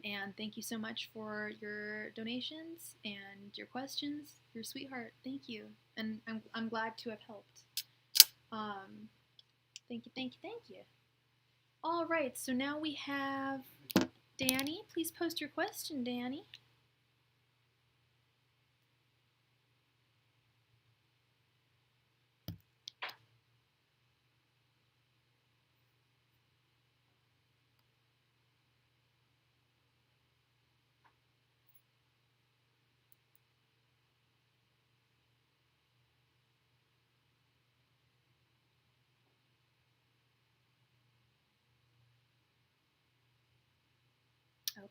And thank you so much for your donations and your questions. You're a sweetheart. Thank you. And I'm glad to have helped. Thank you. All right, so now we have Danny. Please post your question, Danny.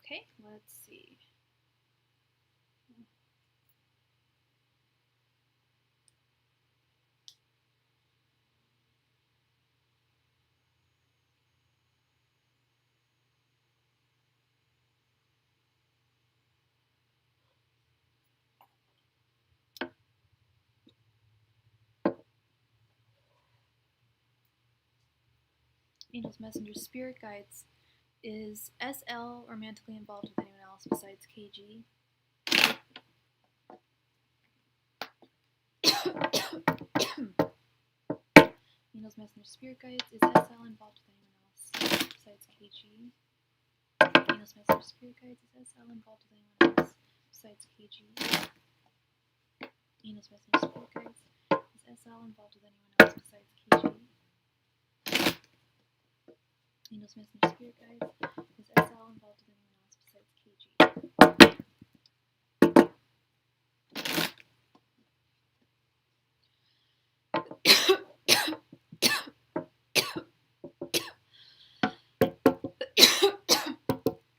Okay, let's see. Angels, Messengers, Spirit Guides. Is SL romantically involved with anyone else besides KG? Angels, Messengers, Spirit Guides. Is SL involved with anyone else besides KG? Angels, Messengers, Spirit Guides. Is SL involved with anyone else besides KG? Angels, Messengers, Spirit Guides. Is SL involved with anyone else besides KG? Angels, Messengers, Spirit Guides. Is SL involved with anyone else besides KG?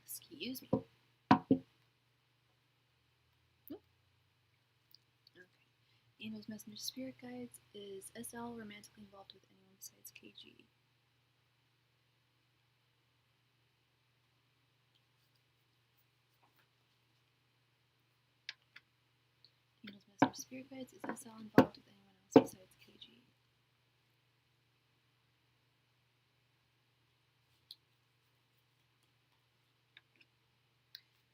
Excuse me. Okay. Angels, Messengers, Spirit Guides. Is SL romantically involved with anyone besides KG? Angels, Messengers, Spirit Guides. Is SL involved with anyone else besides KG?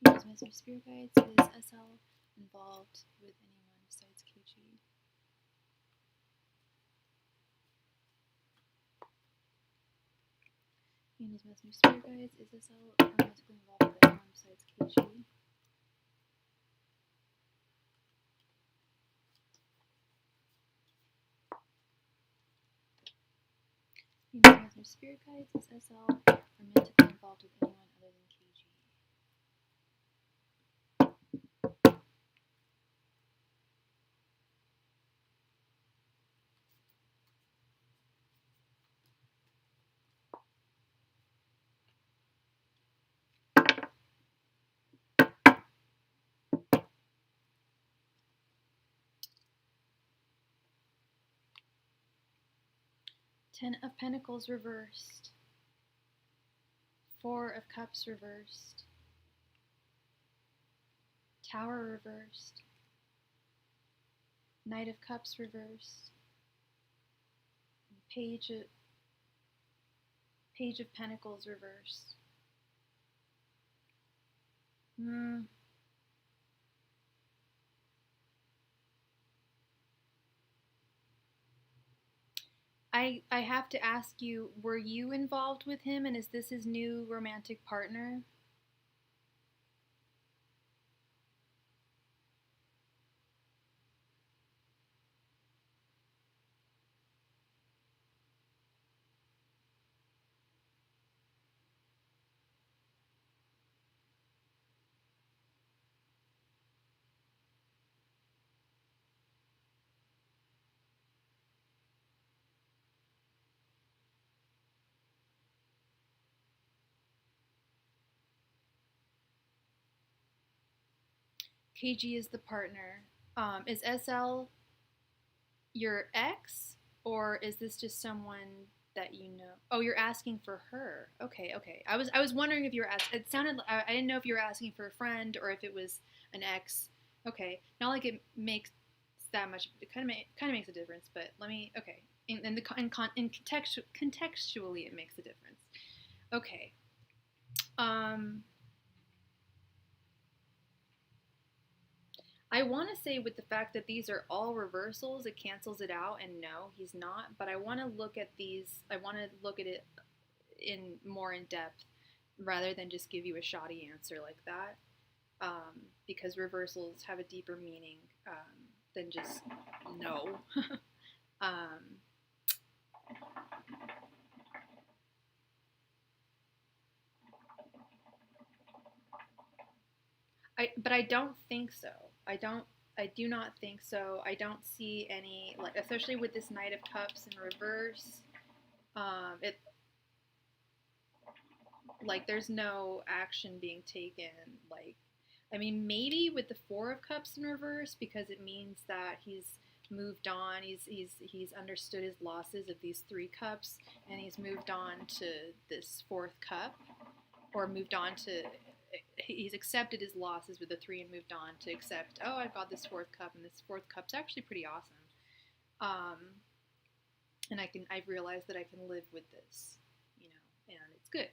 Angels, Messengers, Spirit Guides. Is SL involved with anyone besides KG? Angels, Messengers, Spirit Guides. Is SL romantically involved with anyone besides KG? Angels, Messengers, Spirit Guides. Is SL romantically involved with anyone other than KG? Ten of Pentacles reversed. Four of Cups reversed. Tower reversed. Knight of Cups reversed. Page of Pentacles reversed. I have to ask you, were you involved with him, and is this his new romantic partner? KG is the partner. Is SL your ex, or is this just someone that you know? Oh, you're asking for her. Okay, okay. I was wondering if you were asking. It sounded. I didn't know if you were asking for a friend or if it was an ex. Okay, not like it makes that much. It kind of makes a difference, but let me. Okay, contextually, it makes a difference. Okay. I want to say with the fact that these are all reversals, it cancels it out, and no, he's not. But I want to look at these. I want to look at it in more in depth, rather than just give you a shoddy answer like that. Because reversals have a deeper meaning than just no. um, but I don't think so. I don't. I do not think so. I don't see any, like, especially with this Knight of Cups in reverse. It, like, there's no action being taken. Like, I mean, maybe with the Four of Cups in reverse, because it means that he's moved on. He's understood his losses of these three cups, and he's moved on to this fourth cup, or moved on to. He's accepted his losses with the three and moved on to accept. Oh, I've got this fourth cup, and this fourth cup's actually pretty awesome. And I've realized that I can live with this, and it's good.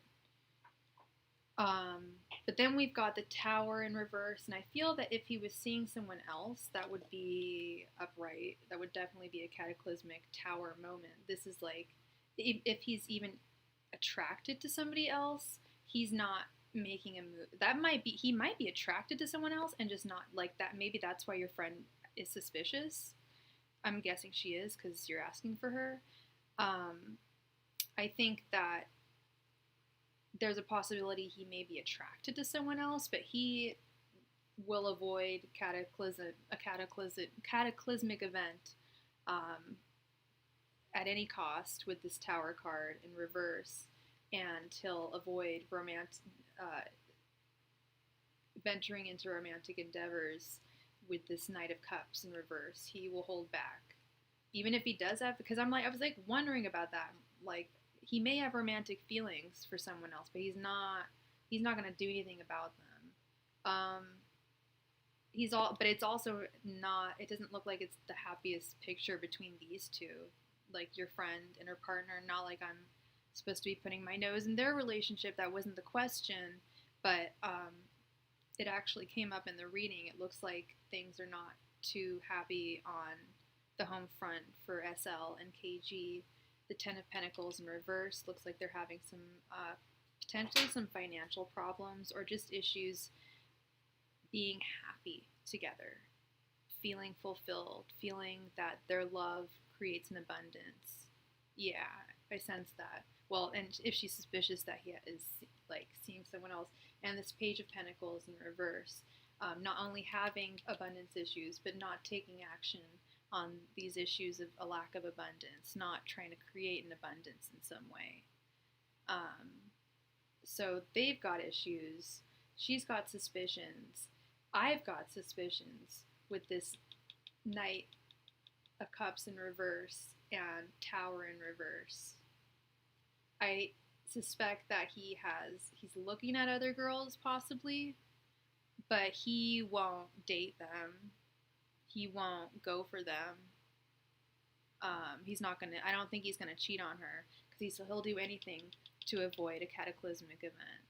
But then we've got the Tower in reverse, and I feel that if he was seeing someone else, that would be upright. That would definitely be a cataclysmic Tower moment. This is like, if he's even attracted to somebody else, he's not making a move. He might be attracted to someone else and just not like that. Maybe that's why your friend is suspicious. I'm guessing she is because you're asking for her. I think that there's a possibility he may be attracted to someone else, but he will avoid a cataclysmic event at any cost with this Tower card in reverse, and he'll avoid venturing into romantic endeavors with this Knight of Cups in reverse. He will hold back, even if he does have. Because I was like wondering about that. Like, he may have romantic feelings for someone else, but he's not going to do anything about them. But it's also not. It doesn't look like it's the happiest picture between these two, like your friend and her partner. Not like I'm supposed to be putting my nose in their relationship. That wasn't the question, but it actually came up in the reading. It looks like things are not too happy on the home front for SL and KG. The Ten of Pentacles in reverse looks like they're having some potentially some financial problems, or just issues being happy together, feeling fulfilled, feeling that their love creates an abundance. Yeah, I sense that. Well, and if she's suspicious that he is like seeing someone else, and this Page of Pentacles in reverse, not only having abundance issues, but not taking action on these issues of a lack of abundance, not trying to create an abundance in some way. So they've got issues. She's got suspicions. I've got suspicions with this Knight of Cups in reverse and Tower in reverse. I suspect that he's looking at other girls possibly, but he won't date them. He won't go for them. He's not gonna. I don't think he's gonna cheat on her, because he'll do anything to avoid a cataclysmic event.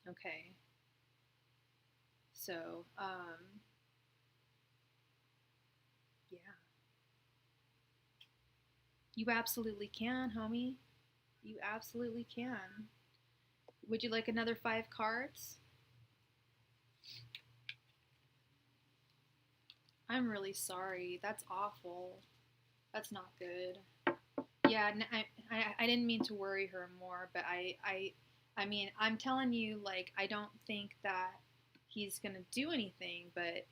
Okay. So, yeah. You absolutely can, homie. You absolutely can. Would you like another 5 cards? I'm really sorry. That's awful. That's not good. Yeah, I didn't mean to worry her more, but I mean, I'm telling you, like, I don't think that he's gonna do anything, but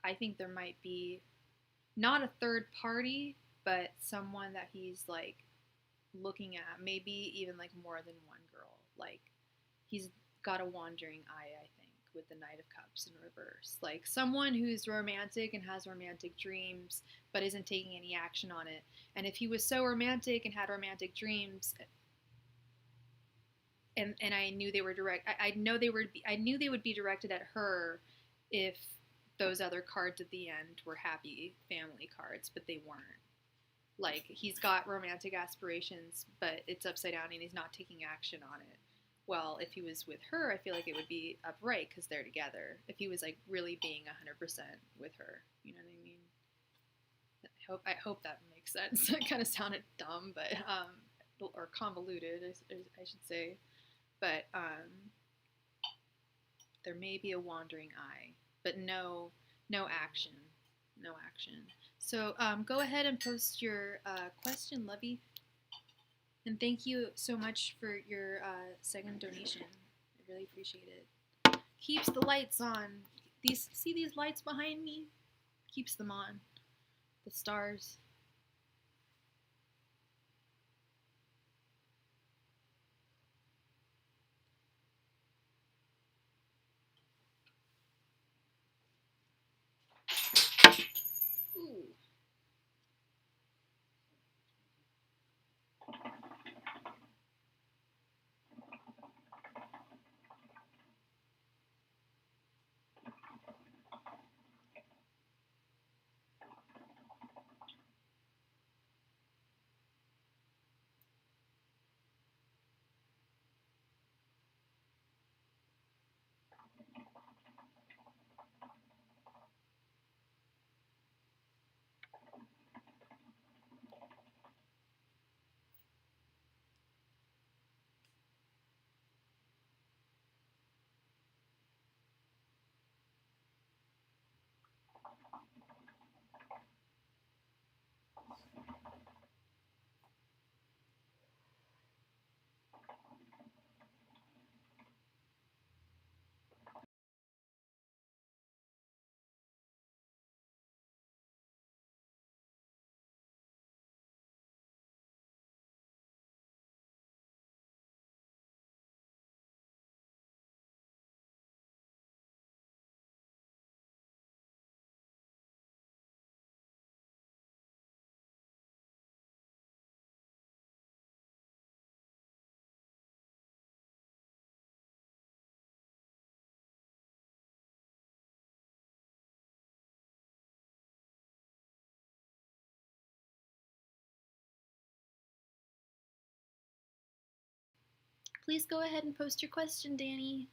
I think there might be not a third party, but someone that he's like looking at, maybe even like more than one girl. Like, he's got a wandering eye, I think, with the Knight of Cups in reverse. Like someone who's romantic and has romantic dreams but isn't taking any action on it. And if he was so romantic and had romantic dreams, and I knew they were I knew they would be directed at her if those other cards at the end were happy family cards, but they weren't. Like, he's got romantic aspirations, but it's upside down and he's not taking action on it. Well, if he was with her, I feel like it would be upright because they're together. If he was, like, really being 100% with her, you know what I mean? I hope that makes sense. It kind of sounded dumb, but, or convoluted, I should say. But, there may be a wandering eye, but no action. No action. So go ahead and post your question, Lovey. And thank you so much for your second donation. I really appreciate it. Keeps the lights on. See these lights behind me? Keeps them on. The stars. Ooh. Please go ahead and post your question, Danny.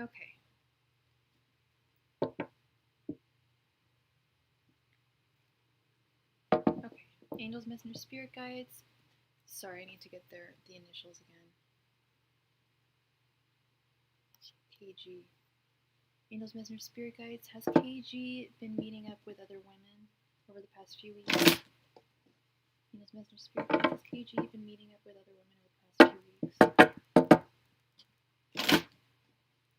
Okay. Okay. Angels, Messengers, Spirit Guides. Sorry, I need to get the initials again. KG. Angels, Messengers, Spirit Guides. Has KG been meeting up with other women over the past few weeks? Angels, Messengers, Spirit Guides. Has KG been meeting up with other women over the past few weeks?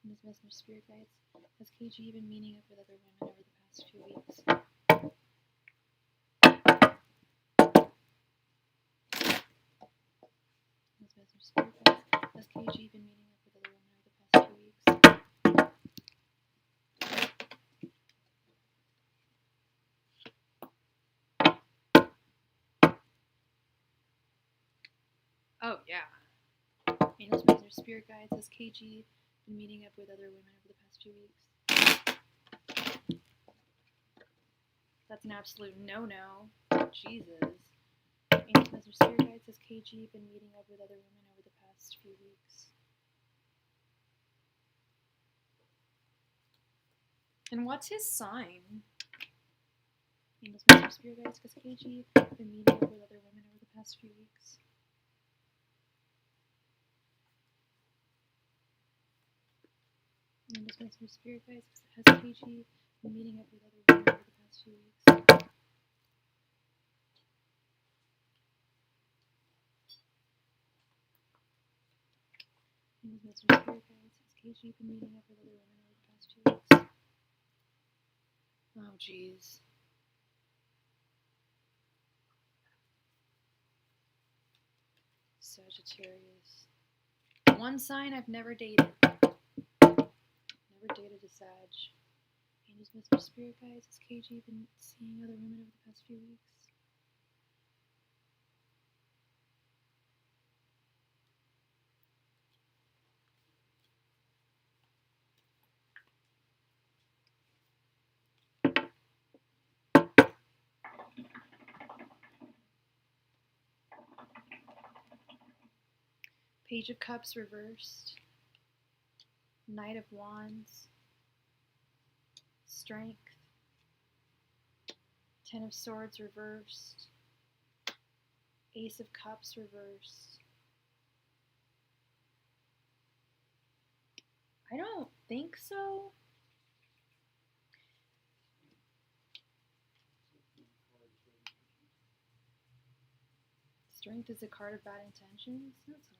Angels, Messengers, Spirit Guides. Has KG been meeting up with other women over the past few weeks? Angels, Messengers, Spirit Guides. Has KG been meeting up with other women over the past few weeks? Oh, yeah. Angels, Messengers, Spirit Guides. Has KG been meeting up with other women over the past few weeks? That's an absolute no-no. Jesus. Angels, Messengers, Spirit Guides. Has KG been meeting up with other women over the past few weeks? And what's his sign? Angels, Messengers, Spirit Guides. Has KG been meeting up with other women over the past few weeks? And just make some spirit guys because it has KG been meeting up with other women over the past few weeks. And just make some spirit guys because KG been meeting up with other women over the past few weeks. Oh jeez. Sagittarius. One sign I've never dated. Never dated a Sag. Angels, Mr. Spirit Guides, has KG been seeing other women over the past few weeks? Page of Cups reversed. Knight of Wands. Strength. Ten of Swords reversed. Ace of Cups reversed. I don't think so. Strength is a card of bad intentions? That's not.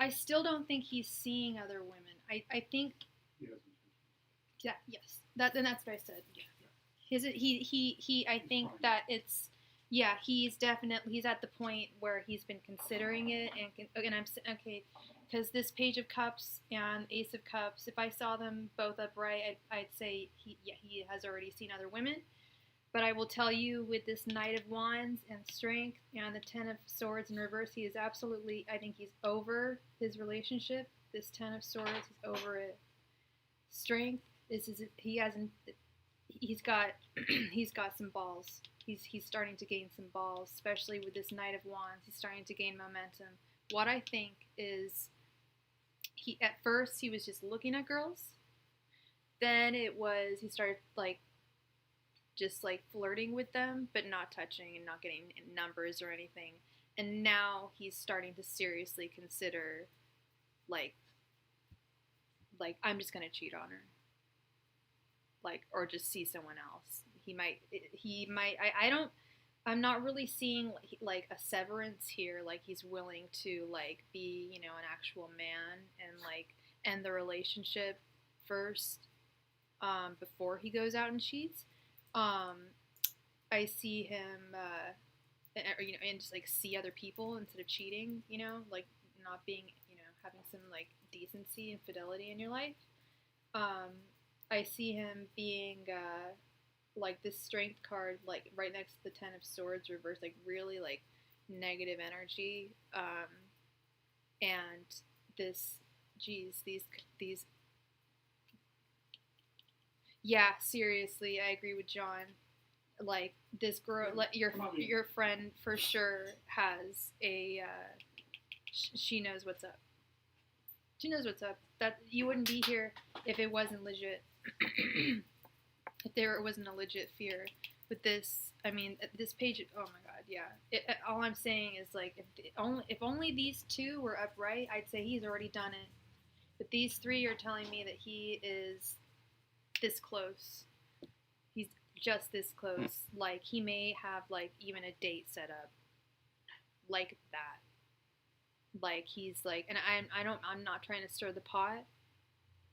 I still don't think he's seeing other women. I think. Yeah. Yes. Then that's what I said. Yeah. He. I think that it's. Yeah. He's at the point where he's been considering it, and I'm okay, because this Page of Cups and Ace of Cups. If I saw them both upright, I'd say he has already seen other women. But I will tell you, with this Knight of Wands and Strength and the Ten of Swords in reverse, he is absolutely, I think he's over his relationship. This Ten of Swords, he's over it. Strength he's got he's got some balls. He's starting to gain some balls, especially with this Knight of Wands. He's starting to gain momentum. What I think is, at first he was just looking at girls. Then he started just flirting with them, but not touching and not getting numbers or anything. And now he's starting to seriously consider, I'm just gonna cheat on her, or just see someone else. He might. I'm not really seeing a severance here. He's willing to be an actual man and end the relationship first, before he goes out and cheats. I see him, and just see other people instead of cheating, not being, having some decency and fidelity in your life. I see him being, this Strength card, right next to the Ten of Swords reverse, really negative energy, and these. Yeah, seriously, I agree with John. This girl, your friend for sure has a. She knows what's up. She knows what's up. That you wouldn't be here if it wasn't legit. If there wasn't a legit fear. But this, this page. Oh my God, yeah. All I'm saying is if only these two were upright, I'd say he's already done it. But these three are telling me that he is this close. He's just this close. He may have even a date set up like that. He's and I'm not trying to stir the pot,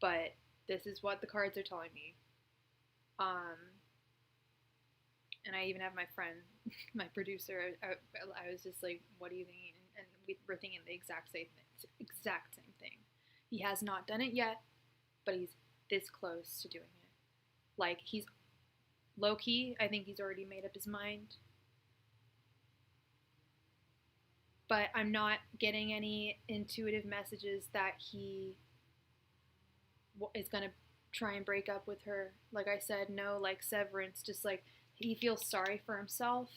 but this is what the cards are telling me. And I even have my friend, my producer, I was just what do you think? And we're thinking the exact same thing. He has not done it yet, but he's this close to doing it. He's low-key, I think he's already made up his mind. But I'm not getting any intuitive messages that he is going to try and break up with her. Like I said, no severance, just he feels sorry for himself.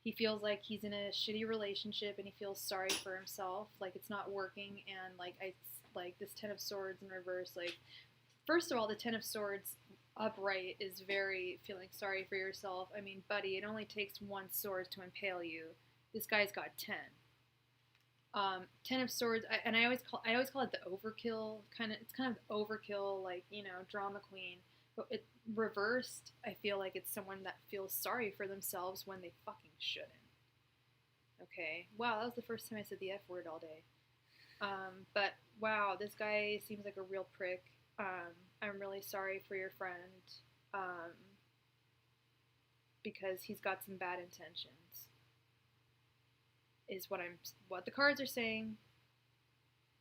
He feels like he's in a shitty relationship and he feels sorry for himself. It's not working, and this Ten of Swords in reverse, first of all, the Ten of Swords upright is very feeling sorry for yourself. Buddy, it only takes one sword to impale you. This guy's got 10. 10 of Swords, and I always call it the overkill kind of. It's kind of overkill, like, you know, drama queen. But it reversed. I feel like it's someone that feels sorry for themselves when they fucking shouldn't. Okay. Wow, that was the first time I said the F word all day. But wow, this guy seems like a real prick. I'm really sorry for your friend. Because he's got some bad intentions. Is what the cards are saying.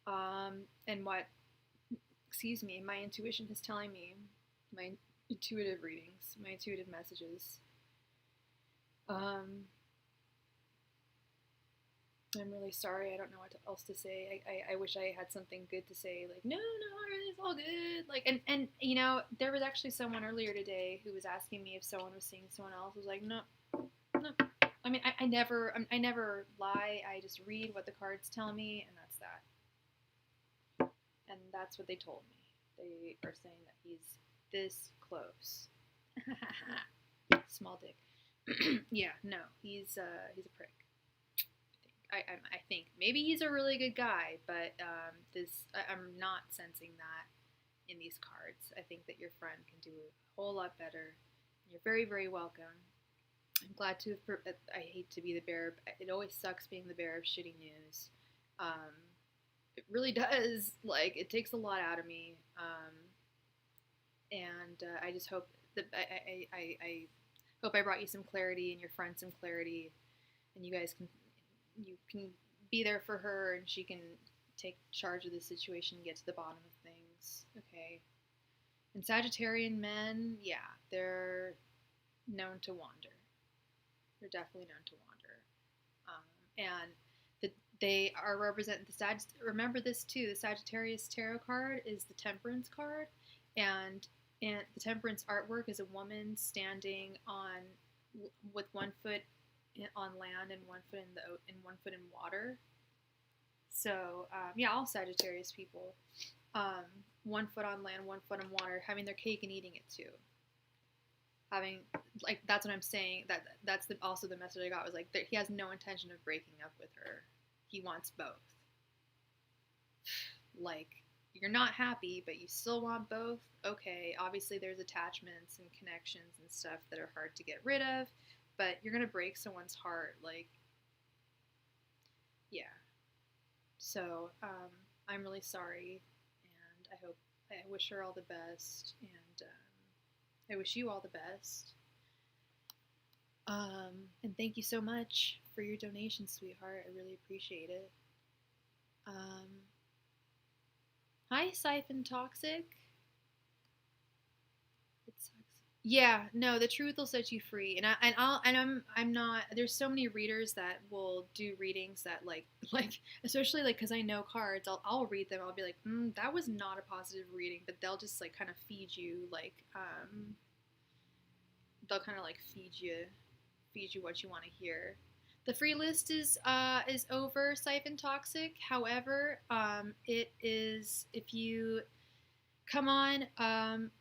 And what, my intuition is telling me, my intuitive readings, my intuitive messages. I'm really sorry. I don't know what else to say. I wish I had something good to say. Like, no, it's all good. Like, and you know, there was actually someone earlier today who was asking me if someone was seeing someone else. I was like, no. I mean, I never lie. I just read what the cards tell me, and that's that. And that's what they told me. They are saying that he's this close. Small dick. Yeah, no, he's a prick. I think maybe he's a really good guy, but I'm not sensing that in these cards. I think that your friend can do a whole lot better. You're very, very welcome. I'm glad to have. I hate to be the bearer. It always sucks being the bearer of shitty news. It really does. Like, it takes a lot out of me. And I just hope that I hope I brought you some clarity and your friend some clarity, and you can be there for her, and she can take charge of the situation and get to the bottom of things. Okay. And Sagittarian men, yeah, they're known to wander. They're definitely known to wander. And they are represented remember this too, the Sagittarius tarot card is the Temperance card, and the Temperance artwork is a woman standing with one foot on land and one foot one foot in water. So yeah, all Sagittarius people, 1 foot on land, 1 foot in water, having their cake and eating it too. That's what I'm saying. That's also the message I got was like he has no intention of breaking up with her. He wants both. Like, you're not happy, but you still want both. Okay, obviously there's attachments and connections and stuff that are hard to get rid of, but you're gonna break someone's heart. Like, yeah. So I'm really sorry, and I wish her all the best, and I wish you all the best. And thank you so much for your donation, sweetheart. I really appreciate it. Hi, Siphon Toxic. It sucks. Yeah, no, the truth will set you free. I'm not. There's so many readers that will do readings that like especially like because I know cards. I'll read them. I'll be like, that was not a positive reading, but they'll just like kind of feed you they'll kind of like feed you what you want to hear. The free list is over, Siphon Toxic. However, it is, if you come on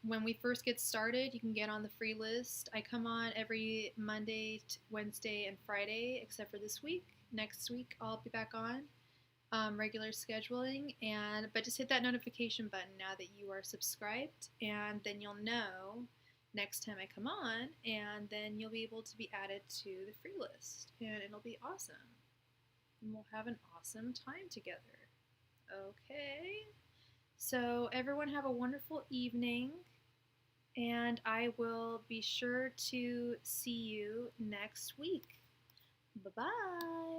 when we first get started, you can get on the free list. I come on every Monday, Wednesday, and Friday, except for this week. Next week, I'll be back on regular scheduling, but just hit that notification button now that you are subscribed, and then you'll know next time I come on, and then you'll be able to be added to the free list, and it'll be awesome. And we'll have an awesome time together. Okay? So everyone have a wonderful evening, and I will be sure to see you next week. Bye-bye.